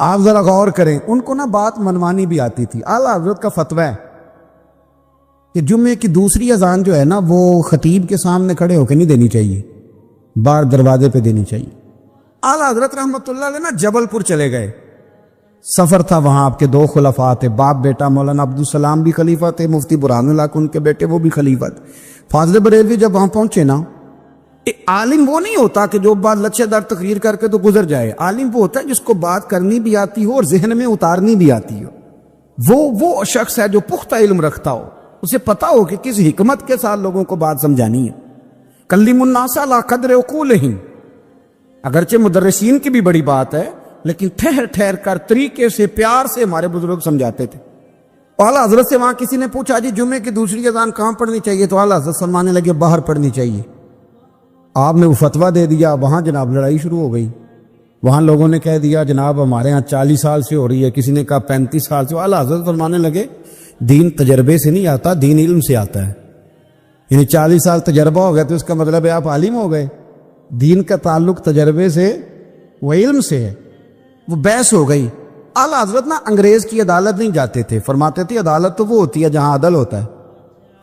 آپ ذرا غور کریں، ان کو نا بات منوانی بھی آتی تھی۔ اعلیٰ حضرت کا فتویٰ ہے کہ جمعے کی دوسری اذان جو ہے نا وہ خطیب کے سامنے کھڑے ہو کے نہیں دینی چاہیے، باہر دروازے پہ دینی چاہیے۔ اعلیٰ حضرت رحمۃ اللہ علیہ نا جبل پور چلے گئے، سفر تھا، وہاں آپ کے دو خلفاء تھے، باپ بیٹا، مولانا عبدالسلام بھی خلیفہ تھے، مفتی برہان اللہ کو ان کے بیٹے وہ بھی خلیفہ تھے۔ فاضل بریلوی جب وہاں پہنچے نا، عالم وہ نہیں ہوتا کہ جو بات لچھے دار تقریر کر کے تو گزر جائے، عالم وہ ہوتا ہے جس کو بات کرنی بھی آتی ہو اور ذہن میں اتارنی بھی آتی ہو۔ وہ شخص ہے جو پختہ علم رکھتا ہو، اسے پتا ہو کہ کس حکمت کے ساتھ لوگوں کو بات سمجھانی ہے۔ کلم الناس علی قدر عقولہم، اگرچہ مدرسین کی بھی بڑی بات ہے، لیکن ٹھہر ٹھہر کر طریقے سے پیار سے ہمارے بزرگ سمجھاتے تھے۔ اعلیٰ حضرت سے وہاں کسی نے پوچھا جی جمعے کی دوسری اذان کہاں پڑھنی چاہیے، تو اعلیٰ حضرت فرمانے لگے باہر پڑھنی چاہیے۔ آپ نے وہ فتویٰ دے دیا، وہاں جناب لڑائی شروع ہو گئی۔ وہاں لوگوں نے کہہ دیا جناب ہمارے ہاں 40 سال سے ہو رہی ہے، کسی نے کہا 35 سال سے۔ اعلیٰ حضرت فرمانے لگے دین تجربے سے نہیں آتا، دین علم سے آتا ہے۔ یعنی 40 سال تجربہ ہو گیا تو اس کا مطلب ہے آپ عالم ہو گئے۔ دین کا تعلق تجربے سے و علم سے ہے۔ وہ بحث ہو گئی۔ اعلیٰ حضرت نا انگریز کی عدالت نہیں جاتے تھے، فرماتے تھے عدالت تو وہ ہوتی ہے جہاں عدل ہوتا ہے،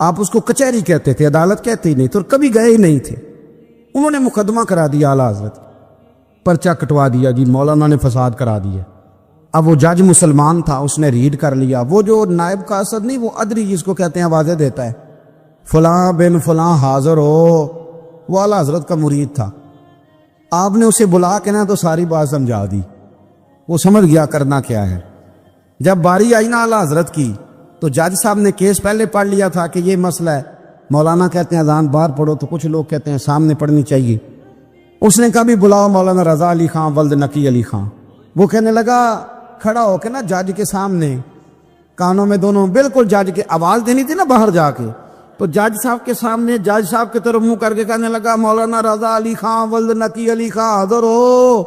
آپ اس کو کچہری کہتے تھے، عدالت کہتے ہی نہیں تو کبھی گئے ہی نہیں تھے۔ انہوں نے مقدمہ کرا دیا اعلیٰ حضرت، پرچہ کٹوا دیا جی مولانا نے فساد کرا دیا۔ اب وہ جج مسلمان تھا، اس نے ریڈ کر لیا۔ وہ جو نائب قاصد نہیں، وہ ادری جس کو کہتے ہیں آوازیں دیتا ہے، فلاں بن فلاں حاضر ہو، وہ اعلیٰ حضرت کا مرید تھا۔ آپ نے اسے بلا کے نا تو ساری بات سمجھا دی، وہ سمجھ گیا کرنا کیا ہے۔ جب باری آئی نا اعلیٰ حضرت کی تو جج صاحب نے کیس پہلے پڑھ لیا تھا کہ یہ مسئلہ ہے، مولانا کہتے ہیں اذان باہر پڑھو تو کچھ لوگ کہتے ہیں سامنے پڑھنی چاہیے۔ اس نے کہا بھی بلاؤ مولانا رضا علی خان ولد نقی علی خان۔ وہ کہنے لگا کھڑا ہو کے نا جج کے سامنے، کانوں میں دونوں بالکل جج کے آواز دینی تھی نا باہر جا کے، تو جج صاحب کے سامنے جج صاحب کی طرف منہ کر کے کہنے لگا مولانا رضا علی خان ولد نقی علی خان حاضر ہو،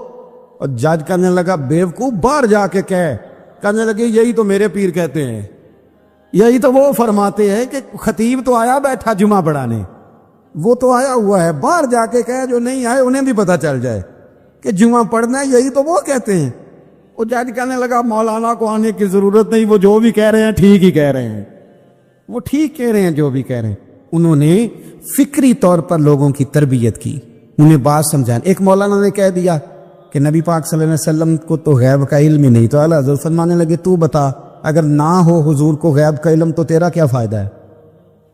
اور جج کہنے لگا بیوقوف باہر جا کے کہنے لگے یہی تو میرے پیر کہتے ہیں، یہی تو وہ فرماتے ہیں کہ خطیب تو آیا بیٹھا جمعہ پڑھانے، وہ تو آیا ہوا ہے، باہر جا کے کہے جو نہیں آئے انہیں بھی پتہ چل جائے کہ جمعہ پڑھنا ہے، یہی تو وہ کہتے ہیں۔ وہ جج کہنے لگا مولانا کو آنے کی ضرورت نہیں، وہ جو بھی کہہ رہے ہیں ٹھیک ہی کہہ رہے ہیں، وہ ٹھیک کہہ رہے ہیں جو بھی کہہ رہے ہیں۔ انہوں نے فکری طور پر لوگوں کی تربیت کی، انہیں بات سمجھانے۔ ایک مولانا نے کہہ دیا کہ نبی پاک صلی اللہ علیہ وسلم کو تو غیب کا علم ہی نہیں، تو اعلیٰ حضرت فرمانے لگے تو بتا اگر نہ ہو حضور کو غیب کا علم تو تیرا کیا فائدہ ہے؟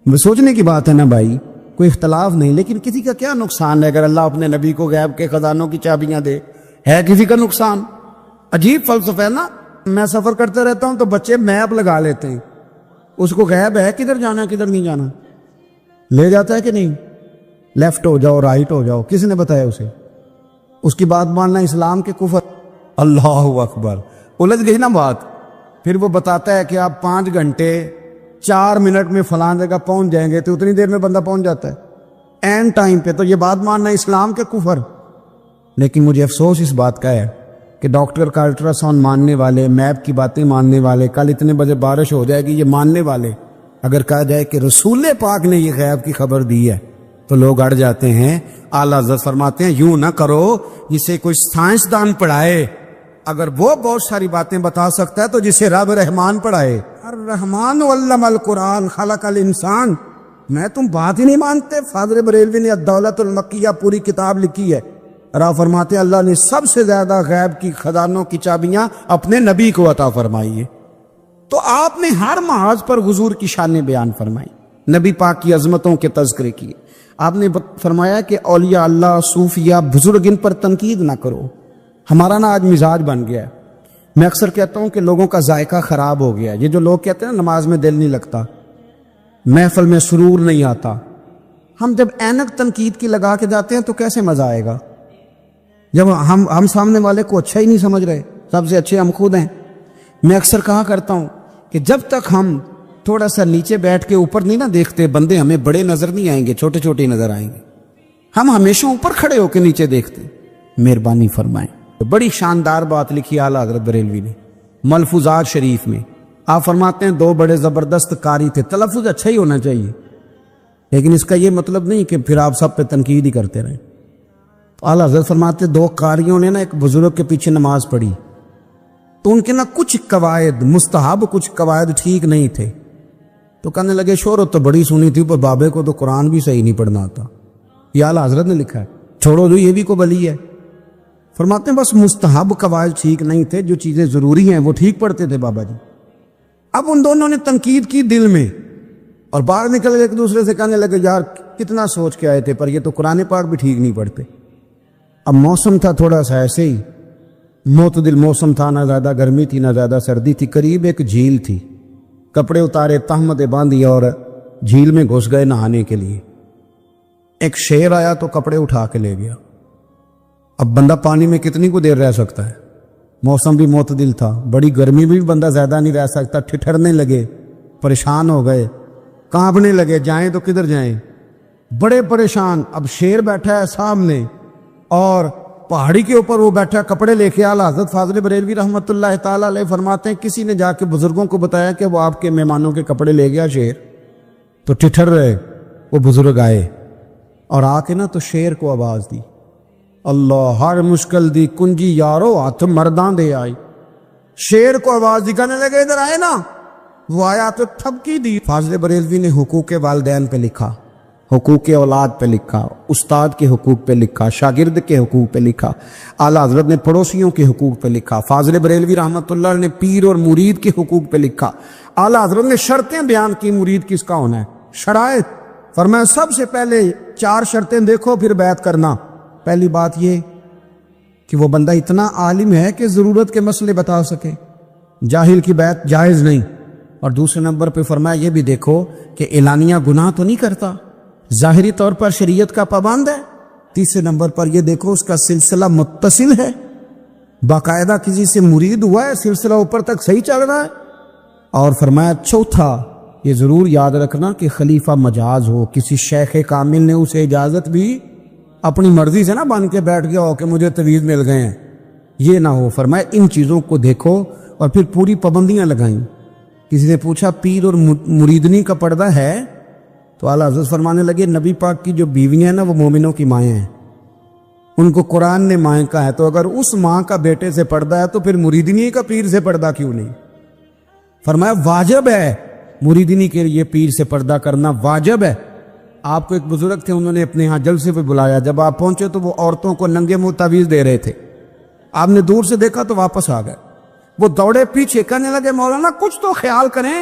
وہ سوچنے کی بات ہے نا بھائی، کوئی اختلاف نہیں، لیکن کسی کا کیا نقصان ہے اگر اللہ اپنے نبی کو غیب کے خزانوں کی چابیاں دے؟ ہے کسی کا نقصان؟ عجیب فلسفہ ہے نا۔ میں سفر کرتے رہتا ہوں تو بچے میپ لگا لیتے ہیں، اس کو غیب ہے کدھر جانا کدھر نہیں جانا، لے جاتا ہے کہ نہیں، لیفٹ ہو جاؤ رائٹ ہو جاؤ، کس نے بتایا اسے؟ اس کی بات ماننا اسلام کے کفر۔ اللہ اکبر، الجھ گئی نا بات۔ پھر وہ بتاتا ہے کہ آپ 5 گھنٹے 4 منٹ میں فلاں جگہ پہنچ جائیں گے، تو اتنی دیر میں بندہ پہنچ جاتا ہے این ٹائم پہ، تو یہ بات ماننا اسلام کے کفر۔ لیکن مجھے افسوس اس بات کا ہے کہ ڈاکٹر کا الٹرا ساؤنڈ ماننے والے، میپ کی باتیں ماننے والے، کل اتنے بجے بارش ہو جائے گی یہ ماننے والے، اگر کہا جائے کہ رسول پاک نے یہ غیب کی خبر دی ہے تو لوگ اڑ جاتے ہیں۔ اعلیٰ حضرت فرماتے ہیں یوں نہ کرو جسے کوئی سائنسدان پڑھائے، اگر وہ بہت ساری باتیں بتا سکتا ہے تو جسے رب رحمان پڑھائے۔ الرحمن علم القرآن خلق الانسان، میں تم بات ہی نہیں مانتے؟ فاضل بریلوی نے الدولت المکیہ پوری کتاب لکھی ہے، را فرماتے ہیں اللہ نے سب سے زیادہ غیب کی خزانوں کی چابیاں اپنے نبی کو عطا فرمائی ہے۔ تو آپ نے ہر محاذ پر حضور کی شانیں بیان فرمائی، نبی پاک کی عظمتوں کے تذکرے کیے۔ آپ نے فرمایا کہ اولیاء اللہ، صوفیہ، بزرگ، ان پر تنقید نہ کرو۔ ہمارا نا آج مزاج بن گیا ہے، میں اکثر کہتا ہوں کہ لوگوں کا ذائقہ خراب ہو گیا ہے۔ یہ جو لوگ کہتے ہیں نا نماز میں دل نہیں لگتا، محفل میں سرور نہیں آتا، ہم جب اینک تنقید کی لگا کے جاتے ہیں تو کیسے مزہ آئے گا؟ جب ہم سامنے والے کو اچھا ہی نہیں سمجھ رہے، سب سے اچھے ہم خود ہیں۔ میں اکثر کہا کرتا ہوں کہ جب تک ہم تھوڑا سا نیچے بیٹھ کے اوپر نہیں نہ دیکھتے، بندے ہمیں بڑے نظر نہیں آئیں گے، چھوٹے چھوٹے نظر آئیں گے۔ ہم ہمیشہ اوپر کھڑے ہو کے نیچے دیکھتے۔ مہربانی فرمائیں۔ بڑی شاندار بات لکھی اعلیٰ حضرت بریلوی نے ملفوظات شریف میں۔ آپ فرماتے ہیں 2 بڑے زبردست قاری تھے، تلفظ اچھا ہی ہونا چاہیے، لیکن اس کا یہ مطلب نہیں کہ پھر آپ سب پہ تنقید ہی کرتے رہیں۔ اعلیٰ حضرت فرماتے 2 قاریوں نے نا ایک بزرگ کے پیچھے نماز پڑھی، تو ان کے نا کچھ قواعد مستحب کچھ قواعد ٹھیک نہیں تھے، تو کہنے لگے شہرت تو بڑی سنی تھی پر بابے کو تو قرآن بھی صحیح نہیں پڑھنا آتا. یہ اعلیٰ حضرت نے لکھا ہے، چھوڑو جو یہ بھی کو بلی ہے. فرماتے ہیں بس مستحب قواعد ٹھیک نہیں تھے، جو چیزیں ضروری ہیں وہ ٹھیک پڑھتے تھے بابا جی. اب ان دونوں نے تنقید کی دل میں اور باہر نکل کے ایک دوسرے سے کہنے لگے یار کتنا سوچ کے آئے تھے پر یہ تو قرآن پاک بھی ٹھیک نہیں پڑھتے. اب موسم تھا تھوڑا سا ایسے ہی معتدل موسم تھا، نہ زیادہ گرمی تھی نہ زیادہ سردی تھی. قریب ایک جھیل تھی، کپڑے اتارے تہمتیں باندھی اور جھیل میں گھس گئے نہانے کے لیے. ایک شیر آیا تو کپڑے اٹھا کے لے گیا. اب بندہ پانی میں کتنی کو دیر رہ سکتا ہے، موسم بھی معتدل تھا، بڑی گرمی بھی بندہ زیادہ نہیں رہ سکتا. ٹھٹھرنے لگے، پریشان ہو گئے، کانپنے لگے، جائیں تو کدھر جائیں، بڑے پریشان. اب شیر بیٹھا ہے سامنے اور پہاڑی کے اوپر وہ بیٹھا کپڑے لے کے. اعلیٰ حضرت فاضل بریلوی رحمۃ اللہ تعالیٰ علیہ فرماتے ہیں کسی نے جا کے بزرگوں کو بتایا کہ وہ آپ کے مہمانوں کے کپڑے لے گیا شیر. تو ٹھٹھر رہے، وہ بزرگ آئے اور آ کے نا تو شیر کو آواز دی، اللہ ہر مشکل دی کنجی یارو ہاتھ مرداں دے آئی. شیر کو آواز دی، کہنے لگے ادھر آئے نا. وہ آیا تو ٹھپکی دی. فاضل بریلوی نے حقوق والدین پہ لکھا، حقوق اولاد پہ لکھا، استاد کے حقوق پہ لکھا، شاگرد کے حقوق پہ لکھا. اعلیٰ حضرت نے پڑوسیوں کے حقوق پہ لکھا. فاضل بریلوی رحمۃ اللہ نے پیر اور مرید کے حقوق پہ لکھا. اعلیٰ حضرت نے شرطیں بیان کی مرید کس کا ہونا ہے، شرائط. فرمایا سب سے پہلے 4 شرطیں دیکھو پھر بیعت کرنا. پہلی بات یہ کہ وہ بندہ اتنا عالم ہے کہ ضرورت کے مسئلے بتا سکے، جاہل کی بیعت جائز نہیں. اور دوسرے نمبر پہ فرمایا یہ بھی دیکھو کہ اعلانیہ گناہ تو نہیں کرتا، ظاہری طور پر شریعت کا پابند ہے. تیسرے نمبر پر یہ دیکھو اس کا سلسلہ متصل ہے، باقاعدہ کسی سے مرید ہوا ہے، سلسلہ اوپر تک صحیح چل رہا ہے. اور فرمایا چوتھا یہ ضرور یاد رکھنا کہ خلیفہ مجاز ہو، کسی شیخ کامل نے اسے اجازت بھی اپنی مرضی سے نہ بن کے بیٹھ گیا ہو کہ مجھے تویز مل گئے ہیں، یہ نہ ہو. فرمایا ان چیزوں کو دیکھو اور پھر پوری پابندیاں لگائیں. کسی نے پوچھا پیر اور مریدنی کا پردہ ہے؟ تو اعلیٰ حضرت فرمانے لگے نبی پاک کی جو بیویاں ہیں نا وہ مومنوں کی مائیں ہیں، ان کو قرآن نے مائیں کا ہے. تو اگر اس ماں کا بیٹے سے پردہ ہے تو پھر مریدنی کا پیر سے پردہ کیوں نہیں؟ فرمایا واجب ہے مریدنی کے لیے پیر سے پردہ کرنا، واجب ہے. آپ کو ایک بزرگ تھے، انہوں نے اپنے ہاں جلسے پہ بلایا. جب آپ پہنچے تو وہ عورتوں کو ننگے منہ تعویذ دے رہے تھے. آپ نے دور سے دیکھا تو واپس آ گئے. وہ دوڑے پیچھے، کہنے لگے مولانا کچھ تو خیال کریں،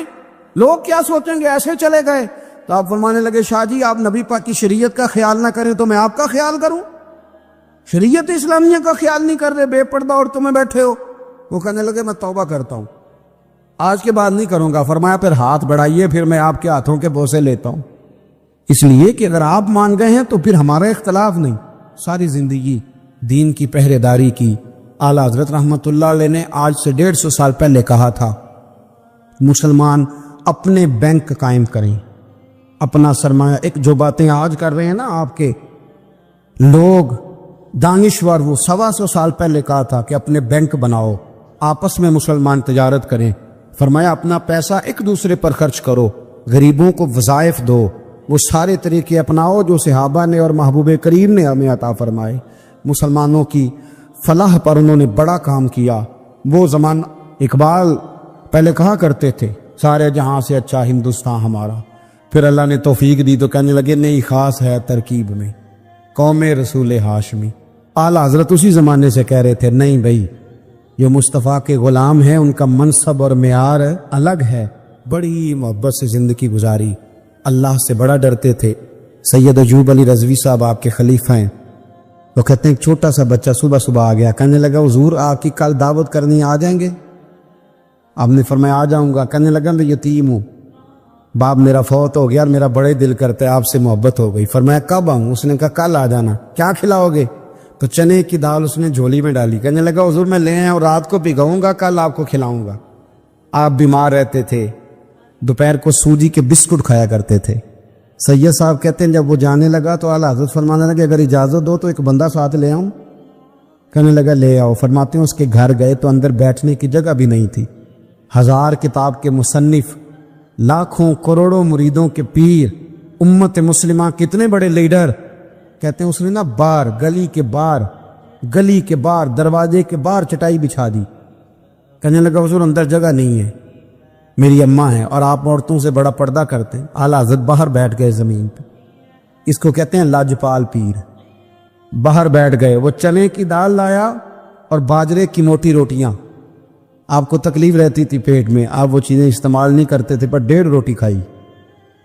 لوگ کیا سوچیں گے، ایسے چلے گئے. تو آپ فرمانے لگے شاہ جی آپ نبی پاک کی شریعت کا خیال نہ کریں تو میں آپ کا خیال کروں؟ شریعت اسلامیہ کا خیال نہیں کر رہے، بے پردہ عورتوں میں بیٹھے ہو. وہ کہنے لگے میں توبہ کرتا ہوں، آج کے بعد نہیں کروں گا. فرمایا پھر ہاتھ بڑھائیے، پھر میں آپ کے ہاتھوں کے بوسے لیتا ہوں. اس لیے کہ اگر آپ مان گئے ہیں تو پھر ہمارا اختلاف نہیں. ساری زندگی دین کی پہرے داری کی. اعلیٰ حضرت رحمۃ اللہ علیہ نے آج سے 150 سال پہلے کہا تھا مسلمان اپنے بینک قائم کریں، اپنا سرمایہ. ایک جو باتیں آج کر رہے ہیں نا آپ کے لوگ دانشور، وہ 125 سال پہلے کہا تھا کہ اپنے بینک بناؤ، آپس میں مسلمان تجارت کریں. فرمایا اپنا پیسہ ایک دوسرے پر خرچ کرو، غریبوں کو وظائف دو، وہ سارے طریقے اپناؤ جو صحابہ نے اور محبوب کریم نے ہمیں عطا فرمائے. مسلمانوں کی فلاح پر انہوں نے بڑا کام کیا. وہ زمان اقبال پہلے کہا کرتے تھے سارے جہاں سے اچھا ہندوستان ہمارا. پھر اللہ نے توفیق دی تو کہنے لگے نہیں خاص ہے ترکیب میں قوم رسول ہاشمی. اعلیٰ حضرت اسی زمانے سے کہہ رہے تھے نہیں بھائی جو مصطفیٰ کے غلام ہیں ان کا منصب اور معیار الگ ہے. بڑی محبت سے زندگی گزاری، اللہ سے بڑا ڈرتے تھے. سید ایوب علی رضوی صاحب آپ کے خلیفہ ہیں. وہ کہتے ہیں ایک چھوٹا سا بچہ صبح صبح آ گیا، کہنے لگا حضور آپ کی کل دعوت کرنی آ جائیں گے؟ آپ نے فرمایا آ جاؤں گا. کہنے لگا میں یتیم ہوں، باپ میرا فوت ہو گیا اور میرا بڑے دل کرتا ہے آپ سے محبت ہو گئی. فرمایا کب آؤں؟ اس نے کہا کل آ جانا. کیا کھلاؤ گے؟ تو چنے کی دال اس نے جھولی میں ڈالی. کہنے لگا حضور میں لے آیا اور رات کو بھگاؤں گا، کل آپ کو کھلاؤں گا. آپ بیمار رہتے تھے، دوپہر کو سوجی کے بسکٹ کھایا کرتے تھے. سید صاحب کہتے ہیں جب وہ جانے لگا تو اعلیٰ حضرت فرمانے لگے اگر اجازت دو تو ایک بندہ ساتھ لے آؤں؟ کہنے لگا لے آؤ. فرماتے ہیں اس کے گھر گئے تو اندر بیٹھنے کی جگہ بھی نہیں تھی. 1000 کتاب کے مصنف، لاکھوں کروڑوں مریدوں کے پیر، امت مسلمہ کتنے بڑے لیڈر. کہتے ہیں اس نے نا باہر گلی کے باہر دروازے کے باہر چٹائی بچھا دی کہنے لگا حضور اندر جگہ نہیں ہے، میری اماں ہیں اور آپ عورتوں سے بڑا پردہ کرتے ہیں۔ اعلیٰ حضرت باہر بیٹھ گئے زمین پہ، اس کو کہتے ہیں لاجپال پیر۔ باہر بیٹھ گئے، وہ چنے کی دال لایا اور باجرے کی موٹی روٹیاں۔ آپ کو تکلیف رہتی تھی پیٹ میں، آپ وہ چیزیں استعمال نہیں کرتے تھے، پر 1.5 روٹی کھائی۔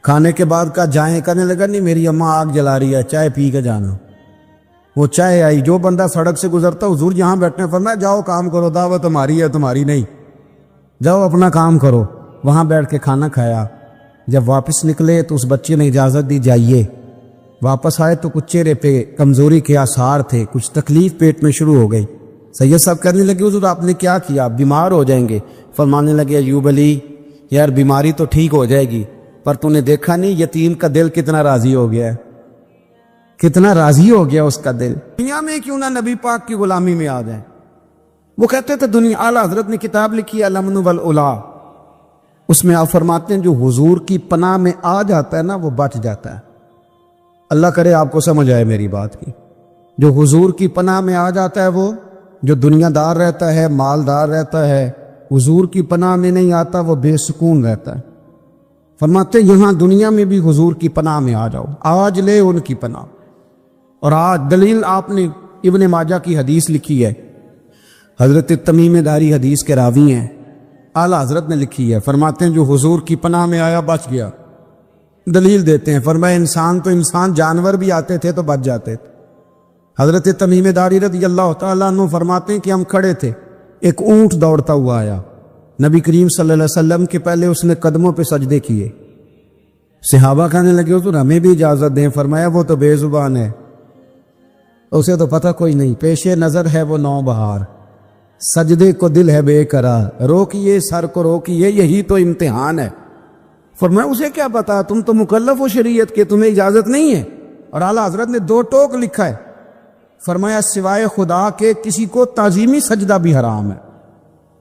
کھانے کے بعد کہا جائیں، کہنے لگا نہیں میری اماں آگ جلا رہی ہے، چائے پی کے جانا۔ وہ چائے آئی، جو بندہ سڑک سے گزرتا حضور یہاں بیٹھنے فرمایا جاؤ کام کرو، دعوت ہماری ہے تمہاری نہیں، جاؤ اپنا کام کرو۔ وہاں بیٹھ کے کھانا کھایا۔ جب واپس نکلے تو اس بچے نے اجازت دی جائیے۔ واپس آئے تو کچھ چہرے پہ کمزوری کے آثار تھے، کچھ تکلیف پیٹ میں شروع ہو گئی۔ سید صاحب کہنے لگے حضور آپ نے کیا کیا، بیمار ہو جائیں گے۔ فرمانے لگے ایوب علی یار بیماری تو ٹھیک ہو جائے گی، پر تو نے دیکھا نہیں یتیم کا دل کتنا راضی ہو گیا ہے، کتنا راضی ہو گیا اس کا دل۔ دنیا میں کیوں نہ نبی پاک کی غلامی میں آ جائیں۔ وہ کہتے تھے دنیا، اعلیٰ حضرت نے کتاب لکھی الامن والاولا، اس میں آپ فرماتے ہیں جو حضور کی پناہ میں آ جاتا ہے نا وہ بچ جاتا ہے۔ اللہ کرے آپ کو سمجھ آئے میری بات کی۔ جو حضور کی پناہ میں آ جاتا ہے، وہ جو دنیا دار رہتا ہے، مالدار رہتا ہے، حضور کی پناہ میں نہیں آتا وہ بے سکون رہتا ہے۔ فرماتے ہیں یہاں دنیا میں بھی حضور کی پناہ میں آ جاؤ، آج لے ان کی پناہ۔ اور آج دلیل آپ نے ابن ماجہ کی حدیث لکھی ہے، حضرت تمیم داری حدیث کے راوی ہیں، اعلیٰ حضرت نے لکھی ہے۔ فرماتے ہیں جو حضور کی پناہ میں آیا بچ گیا۔ دلیل دیتے ہیں، فرمایا انسان تو انسان، جانور بھی آتے تھے تو بچ جاتے تھے۔ حضرت تمیم داری رضی اللہ تعالیٰ عنہ فرماتے ہیں کہ ہم کھڑے تھے، ایک اونٹ دوڑتا ہوا آیا، نبی کریم صلی اللہ علیہ وسلم کے پہلے اس نے قدموں پہ سجدے کیے۔ صحابہ کہنے لگے حضور ہمیں بھی اجازت دیں۔ فرمایا وہ تو بے زبان ہے، اسے تو پتہ کوئی نہیں، پیش نظر ہے وہ نو بہار، سجدے کو دل ہے بے قرار، روکیے سر کو روکیے یہی تو امتحان ہے۔ فرمایا اسے کیا پتا، تم تو مکلف ہو شریعت کے، تمہیں اجازت نہیں ہے۔ اور اعلیٰ حضرت نے 2 ٹوک لکھا ہے، فرمایا سوائے خدا کے کسی کو تعظیمی سجدہ بھی حرام ہے۔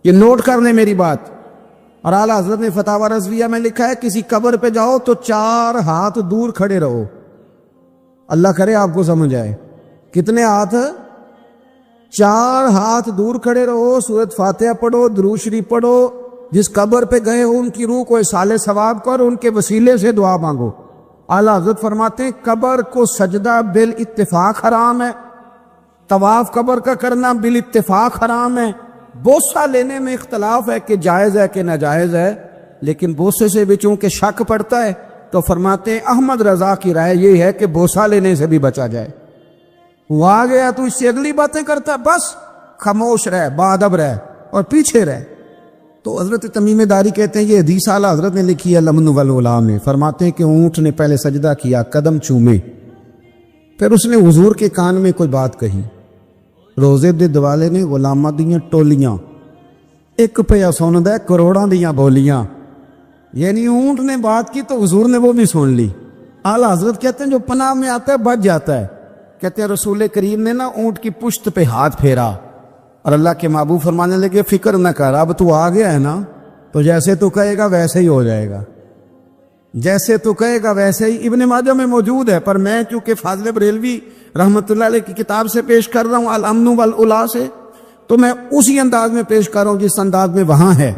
یہ نوٹ کر لیں میری بات۔ اور اعلیٰ حضرت نے فتاوی رضویہ میں لکھا ہے کسی قبر پہ جاؤ تو 4 ہاتھ دور کھڑے رہو۔ اللہ کرے آپ کو سمجھ آئے، کتنے ہاتھ؟ 4 ہاتھ دور کھڑے رہو، سورۃ فاتحہ پڑھو، درود شریف پڑھو، جس قبر پہ گئے ہو ان کی روح کو اصال ثواب کر، ان کے وسیلے سے دعا مانگو۔ اعلیٰ حضرت فرماتے ہیں قبر کو سجدہ بالاتفاق حرام ہے، طواف قبر کا کرنا بالاتفاق حرام ہے، بوسہ لینے میں اختلاف ہے کہ جائز ہے کہ ناجائز ہے، لیکن بوسے سے بھی چونکہ شک پڑتا ہے تو فرماتے ہیں احمد رضا کی رائے یہ ہے کہ بوسہ لینے سے بھی بچا جائے۔ وہ آ گیا تو اس سے اگلی باتیں کرتا ہے، بس خاموش رہ، باادب رہ اور پیچھے رہ۔ تو حضرت تمیم داری کہتے ہیں یہ حدیث اعلیٰ حضرت نے لکھی ہے الامن والاولا میں۔ فرماتے ہیں کہ اونٹ نے پہلے سجدہ کیا، قدم چومے، پھر اس نے حضور کے کان میں کوئی بات کہی۔ روزے دے دوالے نے غلاماں دیاں ٹولیاں، ایک پیا سندا کروڑاں دیاں بولیاں، یعنی اونٹ نے بات کی تو حضور نے وہ بھی سن لی۔ اعلیٰ حضرت کہتے ہیں جو پناہ میں آتا ہے بچ جاتا ہے۔ کہتے ہیں رسول کریم نے نا اونٹ کی پشت پہ ہاتھ پھیرا اور اللہ کے محبوب فرمانے لگے فکر نہ کر، اب تو آ گیا ہے نا، تو جیسے تو کہے گا ویسے ہی ہو جائے گا، جیسے تو کہے گا ویسے ہی۔ ابن ماجہ میں موجود ہے، پر میں چونکہ فاضل بریلوی رحمۃ اللہ علیہ کی کتاب سے پیش کر رہا ہوں الامن والاولا سے، تو میں اسی انداز میں پیش کر رہا ہوں جس انداز میں وہاں ہے۔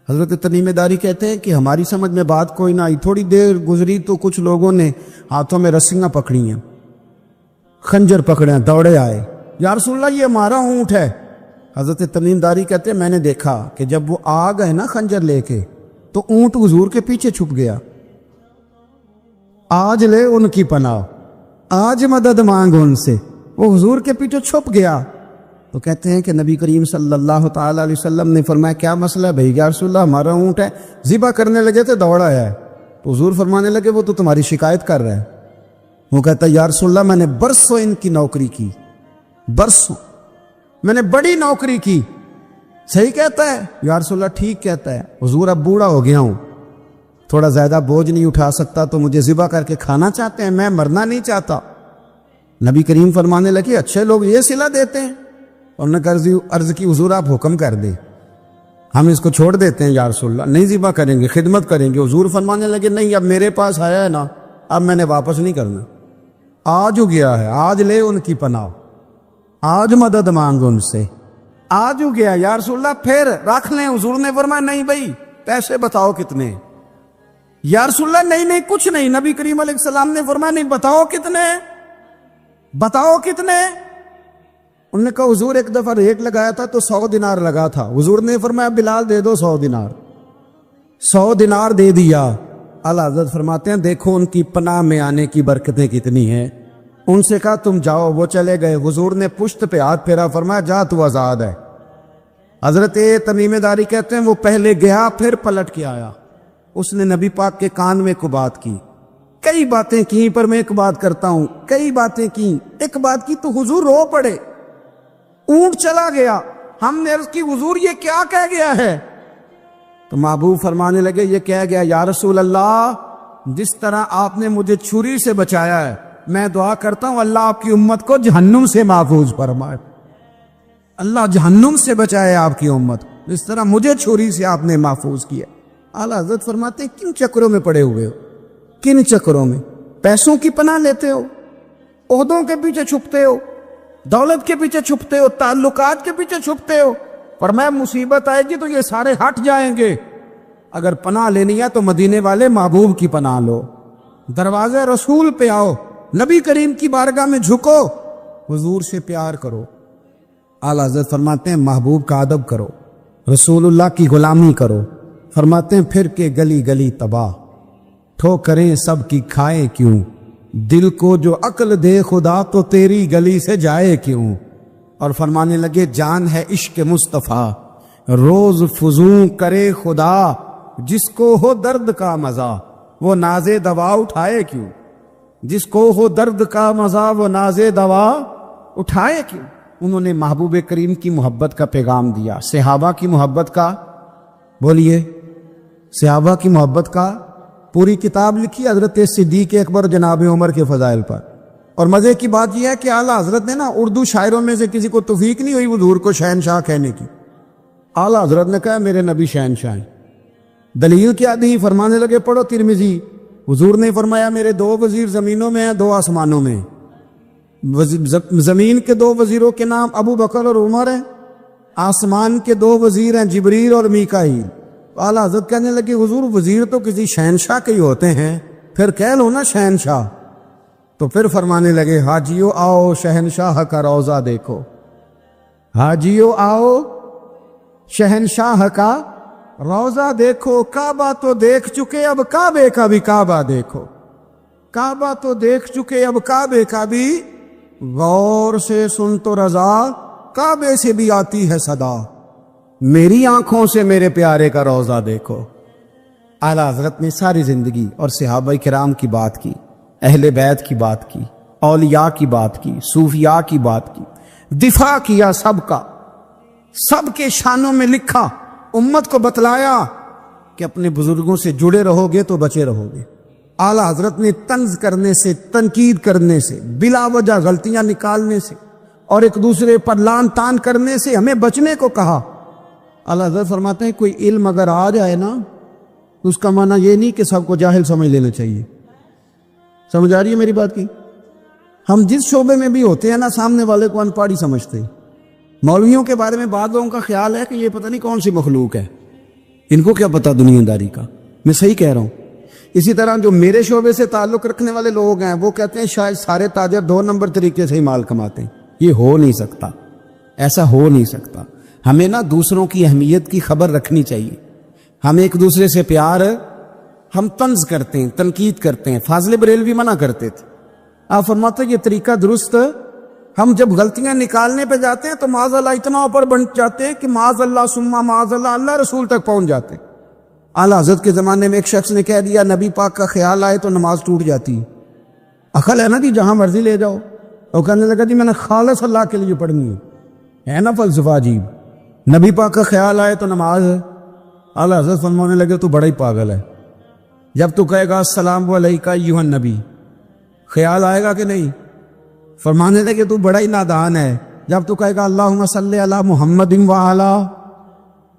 حضرت تمیم داری کہتے ہیں کہ ہماری سمجھ میں بات کوئی نہ آئی، تھوڑی دیر گزری تو کچھ لوگوں نے ہاتھوں میں رسیاں پکڑی ہیں، خنجر پکڑے ہیں، دوڑے آئے، یا رسول اللہ یہ ہمارا اونٹ ہے۔ حضرت تمیم داری کہتے ہیں میں نے دیکھا کہ جب وہ آ گئے نا خنجر لے کے تو اونٹ حضور کے پیچھے چھپ گیا۔ آج لے ان کی پناہ، آج مدد مانگ ان سے، وہ حضور کے پیچھے چھپ گیا۔ تو کہتے ہیں کہ نبی کریم صلی اللہ تعالیٰ علیہ وسلم نے فرمایا کیا مسئلہ ہے بھائی؟ یا رسول اللہ ہمارا اونٹ ہے، ذبح کرنے لگے تھے دوڑا ہے۔ تو حضور فرمانے لگے وہ تو تمہاری شکایت کر رہا ہے۔ وہ کہتا ہے یا رسول اللہ میں نے برسوں ان کی نوکری کی، برسوں میں نے بڑی نوکری کی۔ صحیح کہتا ہے یا رسول اللہ؟ ٹھیک کہتا ہے حضور، اب بوڑھا ہو گیا ہوں، تھوڑا زیادہ بوجھ نہیں اٹھا سکتا، تو مجھے ذبح کر کے کھانا چاہتے ہیں، میں مرنا نہیں چاہتا۔ نبی کریم فرمانے لگے اچھے لوگ یہ صلہ دیتے ہیں؟ اور نے عرض کی حضور آپ حکم کر دیں، ہم اس کو چھوڑ دیتے ہیں یا رسول اللہ، نہیں ذبح کریں گے، خدمت کریں گے۔ حضور فرمانے لگے نہیں، اب میرے پاس آیا ہے نا، اب میں نے واپس نہیں کرنا، آج ہو گیا ہے، آج لے ان کی پناہ، آج مدد مانگ ان سے، آج ہو گیا یا رسول اللہ پھر رکھ لیں. حضور نے فرمایا نہیں بھائی پیسے بتاؤ کتنے. یا رسول اللہ نہیں نہیں کچھ نہیں. نبی کریم علیہ السلام نے فرمایا نہیں بتاؤ کتنے, بتاؤ کتنے. انہوں نے کہا حضور ایک دفعہ ریٹ لگایا تھا تو 100 دینار لگا تھا. حضور نے فرمایا بلال دے دو 100 دینار. 100 دینار دے دیا. اعلیٰ حضرت فرماتے ہیں دیکھو ان کی پناہ میں آنے کی برکتیں کتنی ہیں. ان سے کہا تم جاؤ, وہ چلے گئے. حضور نے پشت پہ ہاتھ پھیرا, فرمایا جا تو آزاد ہے. حضرت تمیم داری کہتے ہیں وہ پہلے گیا پھر پلٹ کے آیا. اس نے نبی پاک کے کان میں کو بات کی, کئی باتیں کی, پر میں ایک بات کرتا ہوں, کئی باتیں کی, ایک بات کی تو حضور رو پڑے. اونٹ چلا گیا, ہم نے عرض کی حضور یہ کیا کہہ گیا ہے؟ تو محبوب فرمانے لگے یہ کہہ گیا یا رسول اللہ جس طرح آپ نے مجھے چھری سے بچایا ہے میں دعا کرتا ہوں اللہ آپ کی امت کو جہنم سے محفوظ فرمائے. اللہ جہنم سے بچائے آپ کی امت, جس طرح مجھے چھری سے آپ نے محفوظ کیا. اعلیٰ حضرت فرماتے ہیں کن چکروں میں پڑے ہوئے ہو, کن چکروں میں؟ پیسوں کی پناہ لیتے ہو, عہدوں کے پیچھے چھپتے ہو, دولت کے پیچھے چھپتے ہو, تعلقات کے پیچھے چھپتے ہو. فرمایا مصیبت آئے گی تو یہ سارے ہٹ جائیں گے. اگر پناہ لینی ہے تو مدینے والے محبوب کی پناہ لو, دروازے رسول پہ آؤ, نبی کریم کی بارگاہ میں جھکو, حضور سے پیار کرو. اعلیٰ حضرت فرماتے ہیں محبوب کا ادب کرو, رسول اللہ کی غلامی کرو. فرماتے ہیں پھر کے گلی گلی تباہ, ٹھوکریں سب کی کھائے کیوں, دل کو جو عقل دے خدا تو تیری گلی سے جائے کیوں. اور فرمانے لگے جان ہے عشق مصطفیٰ, روز فزوں کرے خدا, جس کو ہو درد کا مزہ وہ ناز دوا اٹھائے کیوں. جس کو ہو درد کا مزہ وہ ناز دوا اٹھائے کیوں. انہوں نے محبوب کریم کی محبت کا پیغام دیا, صحابہ کی محبت کا, بولیے صحابہ کی محبت کا پوری کتاب لکھی حضرت صدیق اکبر جناب عمر کے فضائل پر. اور مزے کی بات یہ ہے کہ اعلیٰ حضرت نے نا اردو شاعروں میں سے کسی کو توفیق نہیں ہوئی حضور کو شہنشاہ کہنے کی. اعلیٰ حضرت نے کہا میرے نبی شہنشاہ ہیں. دلیل کیا دی؟ فرمانے لگے پڑھو ترمذی, حضور نے فرمایا میرے 2 وزیر زمینوں میں ہیں 2 آسمانوں میں. زمین کے 2 وزیروں کے نام ابو بکر اور عمر ہیں, آسمان کے 2 وزیر ہیں جبریل اور میکائیل. اعلیٰ حضرت کہنے لگے حضور وزیر تو کسی شہنشاہ کے ہی ہوتے ہیں, پھر کہہ لو نا شہنشاہ. تو پھر فرمانے لگے حاجیو آؤ شہنشاہ کا روضہ دیکھو, حاجیو آؤ شہنشاہ کا روضہ دیکھو. کعبہ تو دیکھ چکے اب کعبے کا بھی کعبہ دیکھو, کعبہ تو دیکھ چکے اب کعبے کا بھی, غور سے سن تو رضا کعبے سے بھی آتی ہے صدا, میری آنکھوں سے میرے پیارے کا روضہ دیکھو. اعلیٰ حضرت نے ساری زندگی اور صحابہ کرام کی بات کی, اہل بیت کی بات کی, اولیاء کی بات کی, صوفیاء کی بات کی, دفاع کیا سب کا, سب کے شانوں میں لکھا, امت کو بتلایا کہ اپنے بزرگوں سے جڑے رہو گے تو بچے رہو گے. اعلیٰ حضرت نے طنز کرنے سے, تنقید کرنے سے, بلا وجہ غلطیاں نکالنے سے اور ایک دوسرے پر لان تان کرنے سے ہمیں بچنے کو کہا. اعلیٰ حضرت فرماتے ہیں کوئی علم اگر آ جائے نا تو اس کا معنی یہ نہیں کہ سب کو جاہل سمجھ لینا چاہیے. سمجھ آ رہی ہے میری بات کی؟ ہم جس شعبے میں بھی ہوتے ہیں نا سامنے والے کو ان پڑھ ہی سمجھتے ہیں. مولویوں کے بارے میں بعض لوگوں کا خیال ہے کہ یہ پتہ نہیں کون سی مخلوق ہے, ان کو کیا پتہ دنیا داری کا. میں صحیح کہہ رہا ہوں. اسی طرح جو میرے شعبے سے تعلق رکھنے والے لوگ ہیں وہ کہتے ہیں شاید سارے تاجر 2 نمبر طریقے سے ہی مال کماتے ہیں. یہ ہو نہیں سکتا, ایسا ہو نہیں سکتا. ہمیں نا دوسروں کی اہمیت کی خبر رکھنی چاہیے. ہم ایک دوسرے سے پیار, ہم طنز کرتے ہیں, تنقید کرتے ہیں. فاضل بریلوی منع کرتے تھے, آپ فرماتے یہ طریقہ درست. ہم جب غلطیاں نکالنے پہ جاتے ہیں تو معاذ اللہ اتنا اوپر بن جاتے ہیں کہ معاذ اللہ ثم معاذ اللہ اللہ رسول تک پہنچ جاتے ہیں. اعلیٰ حضرت کے زمانے میں ایک شخص نے کہہ دیا نبی پاک کا خیال آئے تو نماز ٹوٹ جاتی ہے. عقل ہے نا جی, جہاں مرضی لے جاؤ. اور کہنے لگا جی میں نے خالص اللہ کے لیے پڑھنی ہے نا فلسفہ عجیب. نبی پاک کا خیال آئے تو نماز. اعلیٰ حضرت فرمانے لگے تو بڑا ہی پاگل ہے. جب تو کہے گا السلام علیکہ ایھا النبی, خیال آئے گا کہ نہیں؟ فرمانے لگے تو بڑا ہی نادان ہے. جب تو کہے گا اللہم صلی علی محمد وعلی,